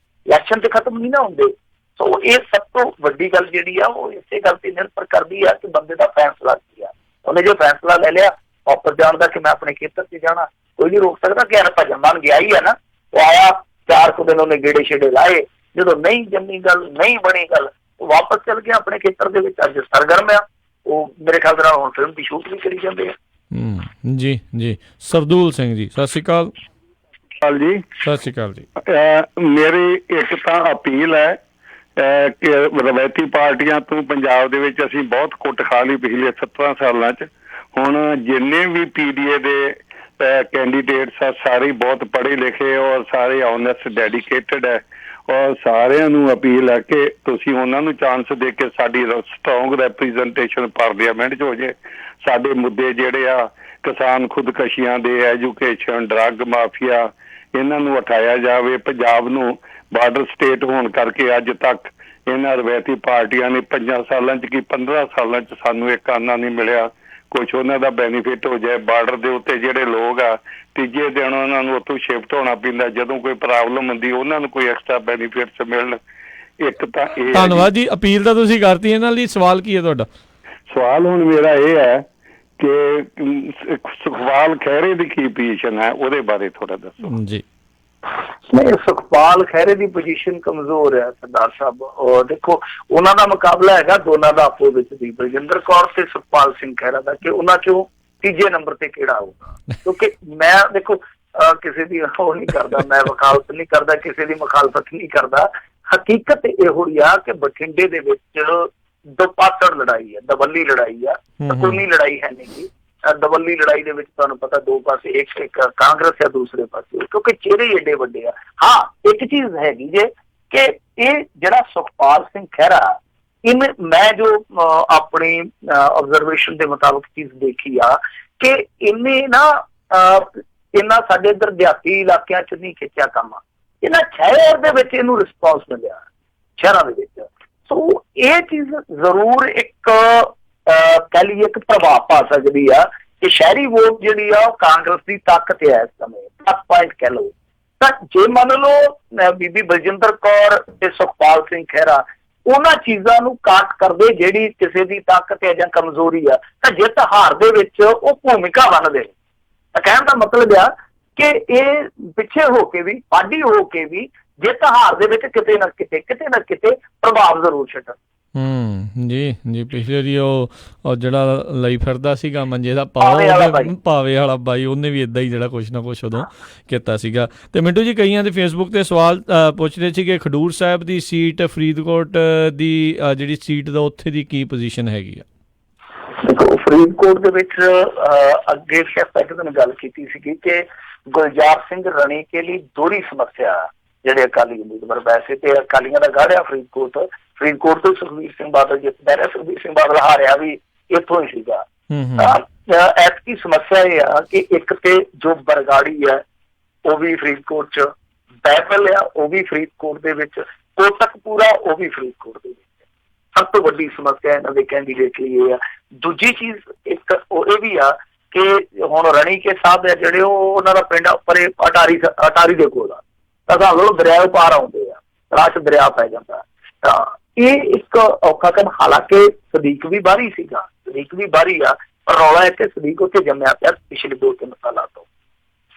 ਇਲੈਕਸ਼ਨ ਤੇ ਖਤਮ ਨਹੀਂ ਨਾ ਹੁੰਦੇ। ਸੋ ਇਹ ਸਭ ਤੋਂ ਵੱਡੀ ਗੱਲ ਜਿਹੜੀ ਆ ਉਹ ਇਸੇ ਗੱਲ ਤੇ ਨਿਰਭਰ ਕਰਦੀ ਆ ਕਿ ਬੰਦੇ ਦਾ ਫੈਸਲਾ ਕੀ ਆ। ਉਹਨੇ ਜੋ ਫੈਸਲਾ ਲੈ ਲਿਆ ਵਾਪਸ ਜਾਣ ਦਾ ਕਿ ਮੈਂ ਆਪਣੇ ਖੇਤਰ 'ਚ ਜਾਣਾ, ਕੋਈ ਨਹੀਂ ਰੋਕ ਸਕਦਾ। ਕਿ ਭਜਨ ਬਣ ਗਿਆ ਹੀ ਆ ਨਾ, ਉਹ ਆਇਆ 4 ਕੁ ਦਿਨ ਉਹਨੇ ਗੇੜੇ ਛੇੜੇ ਲਾਏ, ਜਦੋਂ ਨਹੀਂ ਜੰਮੀ ਗੱਲ, ਨਹੀਂ ਬਣੀ ਗੱਲ, ਉਹ ਵਾਪਸ ਚੱਲ ਗਿਆ ਆਪਣੇ ਖੇਤਰ ਦੇ ਵਿੱਚ। ਅੱਜ ਸਰਗਰਮ ਆ ਉਹ, ਮੇਰੇ ਖਿਆਲ ਨਾਲ ਹੁਣ ਫਿਲਮ ਦੀ ਸ਼ੂਟ ਵੀ ਕਰੀ ਜਾਂਦੇ ਆ। ਜੀ ਜੀ। ਸਰਦੂਲ ਸਿੰਘ ਜੀ ਸਤਿ ਸ਼੍ਰੀ ਅਕਾਲ। ਜੀ ਸਤਿ ਸ਼੍ਰੀ ਅਕਾਲ ਜੀ। ਮੇਰੀ ਇੱਕ ਤਾਂ ਅਪੀਲ ਹੈ ਕਿ ਰਵਾਇਤੀ ਪਾਰਟੀਆਂ ਤੋਂ ਪੰਜਾਬ ਦੇ ਵਿੱਚ ਅਸੀਂ ਬਹੁਤ ਕੁੱਟ ਖਾ ਲਈ ਪਿਛਲੇ 17 ਸਾਲਾਂ 'ਚ। ਹੁਣ ਜਿੰਨੇ ਵੀ PDA ਦੇ ਕੈਂਡੀਡੇਟਸ ਆ ਸਾਰੇ ਬਹੁਤ ਪੜ੍ਹੇ ਲਿਖੇ ਔਰ ਸਾਰੇ ਓਨੈਸਟ ਡੈਡੀਕੇਟਡ ਹੈ, ਔਰ ਸਾਰਿਆਂ ਨੂੰ ਅਪੀਲ ਹੈ ਕਿ ਤੁਸੀਂ ਉਹਨਾਂ ਨੂੰ ਚਾਂਸ ਦੇ ਕੇ ਸਾਡੀ ਸਟਰੋਂਗ ਰੈਪ੍ਰਜੈਂਟੇਸ਼ਨ ਪਾਰਲੀਮੈਂਟ 'ਚ ਹੋ ਜਾਏ। ਸਾਡੇ ਮੁੱਦੇ ਜਿਹੜੇ ਆ ਕਿਸਾਨ ਖੁਦਕਸ਼ੀਆਂ ਦੇ, ਐਜੂਕੇਸ਼ਨ, ਡਰੱਗ ਮਾਫੀਆ, ਇਹਨਾਂ ਨੂੰ ਉਠਾਇਆ ਜਾਵੇ। ਪੰਜਾਬ ਨੂੰ ਬਾਰਡਰ ਸਟੇਟ ਹੋਣ ਕਰਕੇ ਅੱਜ ਤੱਕ ਇਹਨਾਂ ਰਵਾਇਤੀ ਪਾਰਟੀਆਂ ਨੇ 5 ਸਾਲਾਂ 'ਚ ਕੀ 15 ਸਾਲਾਂ 'ਚ ਸਾਨੂੰ ਇੱਕ ਆਨਾ ਨਹੀਂ ਮਿਲਿਆ। ਕੁਛ ਉਹਨਾਂ ਦਾ ਬੈਨੀਫਿਟ ਹੋ ਜਾਏ। ਬਾਰਡਰ ਦੇ ਉੱਤੇ ਜਿਹੜੇ ਲੋਕ ਆ ਤੀਜੇ ਦਿਨ ਉਹਨਾਂ ਨੂੰ ਉੱਥੋਂ ਸ਼ਿਫਟ ਹੋਣਾ ਪੈਂਦਾ, ਜਦੋਂ ਕੋਈ ਪ੍ਰੋਬਲਮ ਹੁੰਦੀ ਉਹਨਾਂ ਨੂੰ ਕੋਈ ਐਕਸਟਰਾ ਬੈਨੀਫਿਟਸ ਮਿਲਣ। ਇੱਕ ਤਾਂ ਇਹ ਧੰਨਵਾਦ ਜੀ, ਅਪੀਲ ਤਾਂ ਤੁਸੀਂ ਕਰਤੀ। ਇਹਨਾਂ ਲਈ ਸਵਾਲ ਕੀ ਹੈ ਤੁਹਾਡਾ? ਸਵਾਲ ਹੁਣ ਮੇਰਾ ਇਹ ਹੈ ਕਿ ਸੁਖਪਾਲ ਖਹਿਰੇ ਦੀ ਕੀ ਪੋਜੀਸ਼ਨ ਹੈ, ਉਹਦੇ ਬਾਰੇ ਥੋੜਾ ਦੱਸੋ ਜੀ। ਨਹੀਂ, ਸੁਖਪਾਲ ਖਹਿਰੇ ਦੀ ਪੋਜੀਸ਼ਨ ਕਮਜ਼ੋਰ ਹੈ ਸਰਦਾਰ ਸਾਹਿਬ। ਔਰ ਦੇਖੋ ਉਹਨਾਂ ਦਾ ਮੁਕਾਬਲਾ ਹੈਗਾ ਦੋਨਾਂ ਦਾ ਆਪੋ ਵਿੱਚ ਦੀ, ਬਲਜਿੰਦਰ ਕੌਰ ਤੇ ਸੁਖਪਾਲ ਸਿੰਘ ਖਹਿਰਾ ਦਾ, ਕਿ ਉਹਨਾਂ ਚੋਂ ਤੀਜੇ ਨੰਬਰ ਤੇ ਕਿਹੜਾ ਆਊਗਾ। ਕਿਉਂਕਿ ਮੈਂ ਦੇਖੋ ਕਿਸੇ ਦੀ ਉਹ ਨਹੀਂ ਕਰਦਾ, ਮੈਂ ਵਕਾਲਤ ਨਹੀਂ ਕਰਦਾ, ਕਿਸੇ ਦੀ ਮੁਖਾਲਫਤ ਨਹੀਂ ਕਰਦਾ। ਹਕੀਕਤ ਇਹੋ ਹੀ ਆ ਕਿ ਬਠਿੰਡੇ ਦੇ ਵਿੱਚ ਦੁਪਾਸੜ ਲੜਾਈ ਹੈ, ਦਬੱਲੀ ਲੜਾਈ ਆ, ਸਕੂਨੀ ਲੜਾਈ ਹੈ ਨਹੀਂ ਗੀ। ਦਬੱਲੀ ਲੜਾਈ ਦੇ ਵਿੱਚ ਤੁਹਾਨੂੰ ਪਤਾ ਦੋ ਪਾਸੇ ਇੱਕ ਕਾਂਗਰਸ ਆ, ਦੂਸਰੇ ਪਾਸੇ, ਕਿਉਂਕਿ ਚਿਹਰੇ ਏਡੇ ਵੱਡੇ ਆ। ਹਾਂ ਇੱਕ ਚੀਜ਼ ਹੈਗੀ ਜੇ ਕਿ ਇਹ ਜਿਹੜਾ ਸੁਖਪਾਲ ਸਿੰਘ ਖਹਿਰਾ, ਮੈਂ ਜੋ ਆਪਣੀ ਆਬਜ਼ਰਵੇਸ਼ਨ ਦੇ ਮੁਤਾਬਕ ਚੀਜ਼ ਦੇਖੀ ਆ ਕਿ ਇਹਨੇ ਨਾ ਇਹਨਾਂ ਸਾਡੇ ਇੱਧਰ ਦਿਹਾਤੀ ਇਲਾਕਿਆਂ 'ਚ ਨਹੀਂ ਖਿੱਚਿਆ ਕੰਮ, ਇਹਨਾਂ ਸ਼ਹਿਰ ਦੇ ਵਿੱਚ ਇਹਨੂੰ ਰਿਸਪੌਂਸ ਮਿਲਿਆ, ਸ਼ਹਿਰਾਂ ਦੇ ਵਿੱਚ। ਸੋ ਇਹ ਚੀਜ਼ ਜ਼ਰੂਰ ਇੱਕ ਕਹਿ ਲਈਏ ਇੱਕ ਪ੍ਰਭਾਵ ਪਾ ਸਕਦੀ ਆ ਕਿ ਸ਼ਹਿਰੀ ਵੋਟ ਜਿਹੜੀ ਆ ਉਹ ਕਾਂਗਰਸ ਦੀ ਤਾਕਤ ਹੈ ਇਸ ਸਮੇਂ, ਪਲੱਸ ਪੁਆਇੰਟ ਕਹਿ ਲਓ। ਤਾਂ ਜੇ ਮੰਨ ਲਓ ਬੀਬੀ ਬਲਜਿੰਦਰ ਕੌਰ ਤੇ ਸੁਖਪਾਲ ਸਿੰਘ ਖਹਿਰਾ ਉਹਨਾਂ ਚੀਜ਼ਾਂ ਨੂੰ ਕਾਟ ਕਰਦੇ ਜਿਹੜੀ ਕਿਸੇ ਦੀ ਤਾਕਤ ਹੈ ਜਾਂ ਕਮਜ਼ੋਰੀ ਆ, ਤਾਂ ਜਿੱਤ ਹਾਰ ਦੇ ਵਿੱਚ ਉਹ ਭੂਮਿਕਾ ਬਣਦੇ। ਤਾਂ ਕਹਿਣ ਦਾ ਮਤਲਬ ਆ ਕਿ ਇਹ ਪਿੱਛੇ ਹੋ ਕੇ ਵੀ, ਪਾਡੀ ਹੋ ਕੇ ਵੀ ਜਿੱਤ ਹਾਰ ਦੇ ਵਿੱਚ ਕਿਤੇ ਨਾ ਕਿਤੇ ਪ੍ਰਭਾਵ ਜ਼ਰੂਰ ਛੱਡਣ। ਜੀ ਜੀ। ਪਿਛਲੇ ਦੀ ਉਹ ਜਿਹੜਾ ਲਈ ਫਿਰਦਾ ਸੀਗਾ ਮੰਜੇ ਦਾ ਪਾਵੇ ਵਾਲਾ ਬਾਈ, ਉਹਨੇ ਵੀ ਇਦਾਂ ਹੀ ਜਿਹੜਾ ਕੁਛ ਨਾ ਕੁਛ ਉਦੋਂ ਕੀਤਾ ਸੀਗਾ। ਤੇ ਮਿੰਟੂ ਜੀ, ਕਈਆਂ ਦੇ ਫੇਸਬੁੱਕ ਤੇ ਸਵਾਲ ਪੁੱਛਦੇ ਸੀ ਕਿ ਖਡੂਰ ਸਾਹਿਬ ਦੀ ਸੀਟ, ਫਰੀਦਕੋਟ ਦੀ ਜਿਹੜੀ ਸੀਟ ਦਾ, ਉੱਥੇ ਦੀ ਕੀ ਪੋਜੀਸ਼ਨ ਹੈਗੀ ਆ? ਦੇਖੋ ਫਰੀਦਕੋਟ ਦੇ ਵਿੱਚ ਅੱਗੇ ਇੱਕ ਦਿਨ ਗੱਲ ਕੀਤੀ ਸੀਗੀ ਕਿ ਗੁਲਜ਼ਾਰ ਸਿੰਘ ਰਣੀਕੇ ਲਈ ਦੋਹਰੀ ਸਮੱਸਿਆ, ਜਿਹੜੇ ਅਕਾਲੀ ਉਮੀਦਵਾਰ, ਵੈਸੇ ਤੇ ਅਕਾਲੀਆਂ ਦਾ ਗੜ੍ਹ ਆ ਫਰੀਦਕੋਟ ਤੋਂ ਸੁਖਬੀਰ ਸਿੰਘ ਬਾਦਲ ਜਿੱਤਦਾ ਰਿਹਾ, ਸੁਖਬੀਰ ਸਿੰਘ ਬਾਦਲ ਹਾਰਿਆ ਵੀ ਇੱਥੋਂ ਹੀ ਸੀਗਾ। ਐਤਕੀ ਸਮੱਸਿਆ ਇਹ ਆ ਕਿ ਇੱਕ ਤੇ ਜੋ ਬਰਗਾੜੀ ਹੈ ਉਹ ਵੀ ਫਰੀਦਕੋਟ 'ਚ, ਬੈਬਲ ਆ ਉਹ ਵੀ ਫਰੀਦਕੋਟ ਦੇ ਵਿੱਚ, ਕੋਟਕਪੂਰਾ ਉਹ ਵੀ ਫਰੀਦਕੋਟ ਦੇ ਵਿੱਚ। ਸਭ ਤੋਂ ਵੱਡੀ ਸਮੱਸਿਆ ਇਹਨਾਂ ਦੇ ਕੈਂਡੀਡੇਟ ਲਈ ਇਹ ਆ। ਦੂਜੀ ਚੀਜ਼ ਇੱਕ ਉਹ ਇਹ ਵੀ ਆ ਕਿ ਹੁਣ ਰਣੀਕੇ ਸਾਹਿਬ ਹੈ ਜਿਹੜੇ, ਉਹ ਉਹਨਾਂ ਦਾ ਪਿੰਡ ਪਰੇ ਅਟਾਰੀ ਦੇ ਕੋਲ ਆ, ਤਾਂ ਸਾਨੂੰ ਦਰਿਆ ਪਾਰ ਆਉਂਦੇ ਆ, ਰਾਸ਼ ਦਰਿਆ ਪੈ ਜਾਂਦਾ। ਤਾਂ ਇਹ ਇੱਕ ਔਖਾ ਕੰਮ, ਹਾਲਾਂਕਿ ਸਦੀਕ ਵੀ ਬਾਹਰੀ ਸੀਗਾ, ਸਦੀਕ ਵੀ ਬਾਹਰੀ ਆ, ਪਰ ਰੌਲਾ ਹੈ ਕਿ ਸਦੀਕ ਉੱਥੇ ਜੰਮਿਆ ਪਿਆ ਪਿਛਲੇ 2-3 ਸਾਲਾਂ ਤੋਂ।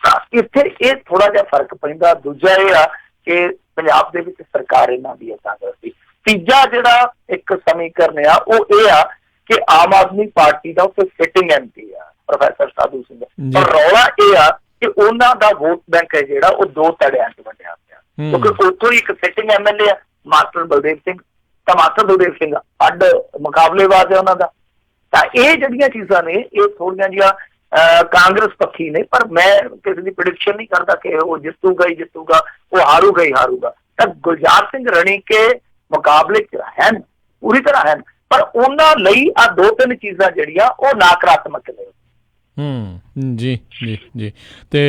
ਤਾਂ ਇੱਥੇ ਇਹ ਥੋੜਾ ਜਿਹਾ ਫਰਕ ਪੈਂਦਾ। ਦੂਜਾ ਇਹ ਆ ਕਿ ਪੰਜਾਬ ਦੇ ਵਿੱਚ ਸਰਕਾਰ ਇਹਨਾਂ ਦੀ ਹੈ ਕਾਂਗਰਸ ਦੀ। ਤੀਜਾ ਜਿਹੜਾ ਇੱਕ ਸਮੀਕਰਨ ਆ ਉਹ ਇਹ ਆ ਕਿ ਆਮ ਆਦਮੀ ਪਾਰਟੀ ਦਾ ਉੱਥੇ ਸਿਟਿੰਗ MP ਆ ਪ੍ਰੋਫੈਸਰ ਸਾਧੂ ਸਿੰਘ, ਪਰ ਰੌਲਾ ਇਹ ਆ ਕਿ ਉਹਨਾਂ ਦਾ ਵੋਟ ਬੈਂਕ ਹੈ ਜਿਹੜਾ ਉਹ 2 ਧੜਿਆਂ 'ਚ ਵੰਡਿਆ ਪਿਆ, ਕਿਉਂਕਿ ਉੱਥੋਂ ਇੱਕ ਸਿਟਿੰਗ MLA ਆ ਮਾਸਟਰ ਬਲਦੇਵ ਸਿੰਘ, ਤਾਂ ਮਾਸਟਰ ਬਲਦੇਵ ਸਿੰਘ ਅੱਡ ਮੁਕਾਬਲੇਬਾਜ਼ ਹੈ ਉਹਨਾਂ ਦਾ। ਤਾਂ ਇਹ ਜਿਹੜੀਆਂ ਚੀਜ਼ਾਂ ਨੇ ਇਹ ਥੋੜੀਆਂ ਜਿਹੀਆਂ ਕਾਂਗਰਸ ਪੱਖੀ ਨੇ, ਪਰ ਮੈਂ ਕਿਸੇ ਦੀ ਪ੍ਰਿਡਿਕਸ਼ਨ ਨਹੀਂ ਕਰਦਾ ਕਿ ਉਹ ਜਿੱਤੂਗਾ ਹੀ ਜਿੱਤੂਗਾ, ਉਹ ਹਾਰੂਗਾ ਹੀ ਹਾਰੂਗਾ। ਤਾਂ ਗੁਲਜ਼ਾਰ ਸਿੰਘ ਰਣੀਕੇ ਮੁਕਾਬਲੇ 'ਚ ਹਨ, ਪੂਰੀ ਤਰ੍ਹਾਂ ਹਨ, ਪਰ ਉਹਨਾਂ ਲਈ ਆਹ 2-3 ਚੀਜ਼ਾਂ ਜਿਹੜੀਆਂ ਉਹ ਨਕਾਰਾਤਮਕ ਨੇ। ਜੀ ਜੀ ਜੀ। ਤੇ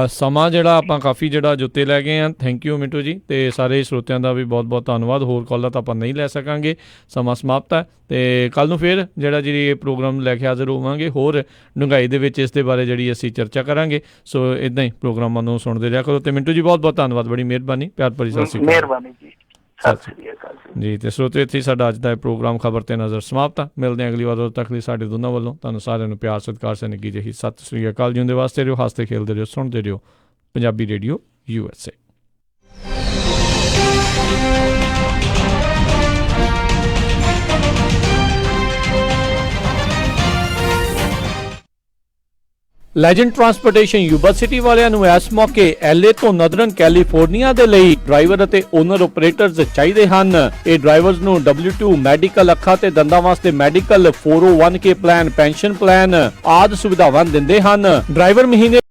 ਸਮਾਂ ਜਿਹੜਾ ਆਪਾਂ ਕਾਫੀ ਜਿਹੜਾ ਜੁੱਤੇ ਲੈ ਗਏ ਆ। ਥੈਂਕ ਯੂ ਮਿੰਟੂ ਜੀ, ਤੇ ਸਾਰੇ ਸਰੋਤਿਆਂ ਦਾ ਵੀ ਬਹੁਤ ਬਹੁਤ ਧੰਨਵਾਦ। ਹੋਰ ਕਾਲਾਂ ਤਾਂ ਆਪਾਂ ਨਹੀਂ ਲੈ ਸਕਾਂਗੇ, ਸਮਾਂ ਸਮਾਪਤ ਹੈ। ਤੇ ਕੱਲ ਨੂੰ ਫਿਰ ਜਿਹੜਾ ਜਿਹੜੀ ਇਹ ਪ੍ਰੋਗਰਾਮ ਲੈ ਕੇ ਹਾਜ਼ਰ ਹੋਵਾਂਗੇ, ਹੋਰ ਡੂੰਘਾਈ ਦੇ ਵਿੱਚ ਇਸ ਦੇ ਬਾਰੇ ਜਿਹੜੀ ਅਸੀਂ ਚਰਚਾ ਕਰਾਂਗੇ। ਸੋ ਇੱਦਾਂ ਹੀ ਪ੍ਰੋਗਰਾਮਾਂ ਨੂੰ ਸੁਣਦੇ ਰਿਹਾ ਕਰੋ। ਤੇ ਮਿੰਟੂ ਜੀ ਬਹੁਤ ਬਹੁਤ ਧੰਨਵਾਦ, ਬੜੀ ਮਿਹਰਬਾਨੀ, ਪਿਆਰ ਭਰੀ ਸਤਿ ਸ਼੍ਰੀ ਅਕਾਲ। ਮਿਹਰਬਾਨੀ ਜੀ, ਸਤਿ ਸ਼੍ਰੀ ਅਕਾਲ ਜੀ। ਤੇ ਸਰੋਤਿਓ, ਇੱਥੇ ਸਾਡਾ ਅੱਜ ਦਾ ਇਹ ਪ੍ਰੋਗਰਾਮ ਖਬਰ ਤੇ ਨਜ਼ਰ ਸਮਾਪਤ ਆ। ਮਿਲਦੇ ਹਾਂ ਅਗਲੀ ਵਾਰ, ਉਦੋਂ ਤੱਕ ਲਈ ਸਾਡੇ ਦੋਨਾਂ ਵੱਲੋਂ ਤੁਹਾਨੂੰ ਸਾਰਿਆਂ ਨੂੰ ਪਿਆਰ ਸਤਿਕਾਰ ਸੇ ਨਿੱਘੀ ਜਿਹੀ ਸਤਿ ਸ਼੍ਰੀ ਅਕਾਲ। ਜਿਉਂਦੇ ਵਾਸਤੇ ਰਹੋ, ਹੱਸਦੇ ਖੇਲਦੇ ਰਹੋ, ਸੁਣਦੇ ਰਹੋ Punjabi radio USA। Legend transportation Yuba city ਵਾਲਿਆਂ ਨੂੰ ਇਸ ਮੌਕੇ LA ਤੋਂ ਨਦਰਨ ਕੈਲੀਫੋਰਨੀਆ ਦੇ ਲਈ ਡਰਾਈਵਰ ਅਤੇ ਓਨਰ ਆਪਰੇਟਰਸ ਚਾਹੀਦੇ ਹਨ। ਇਹ ਡਰਾਈਵਰਸ ਨੂੰ W2 ਮੈਡੀਕਲ, ਅੱਖਾਂ ਤੇ ਦੰਦਾਂ ਵਾਸਤੇ medical, 401k plan, pension plan ਆਦਿ ਸੁਵਿਧਾਵਾਂ ਦਿੰਦੇ ਹਨ। ਡਰਾਈਵਰ ਮਹੀਨੇ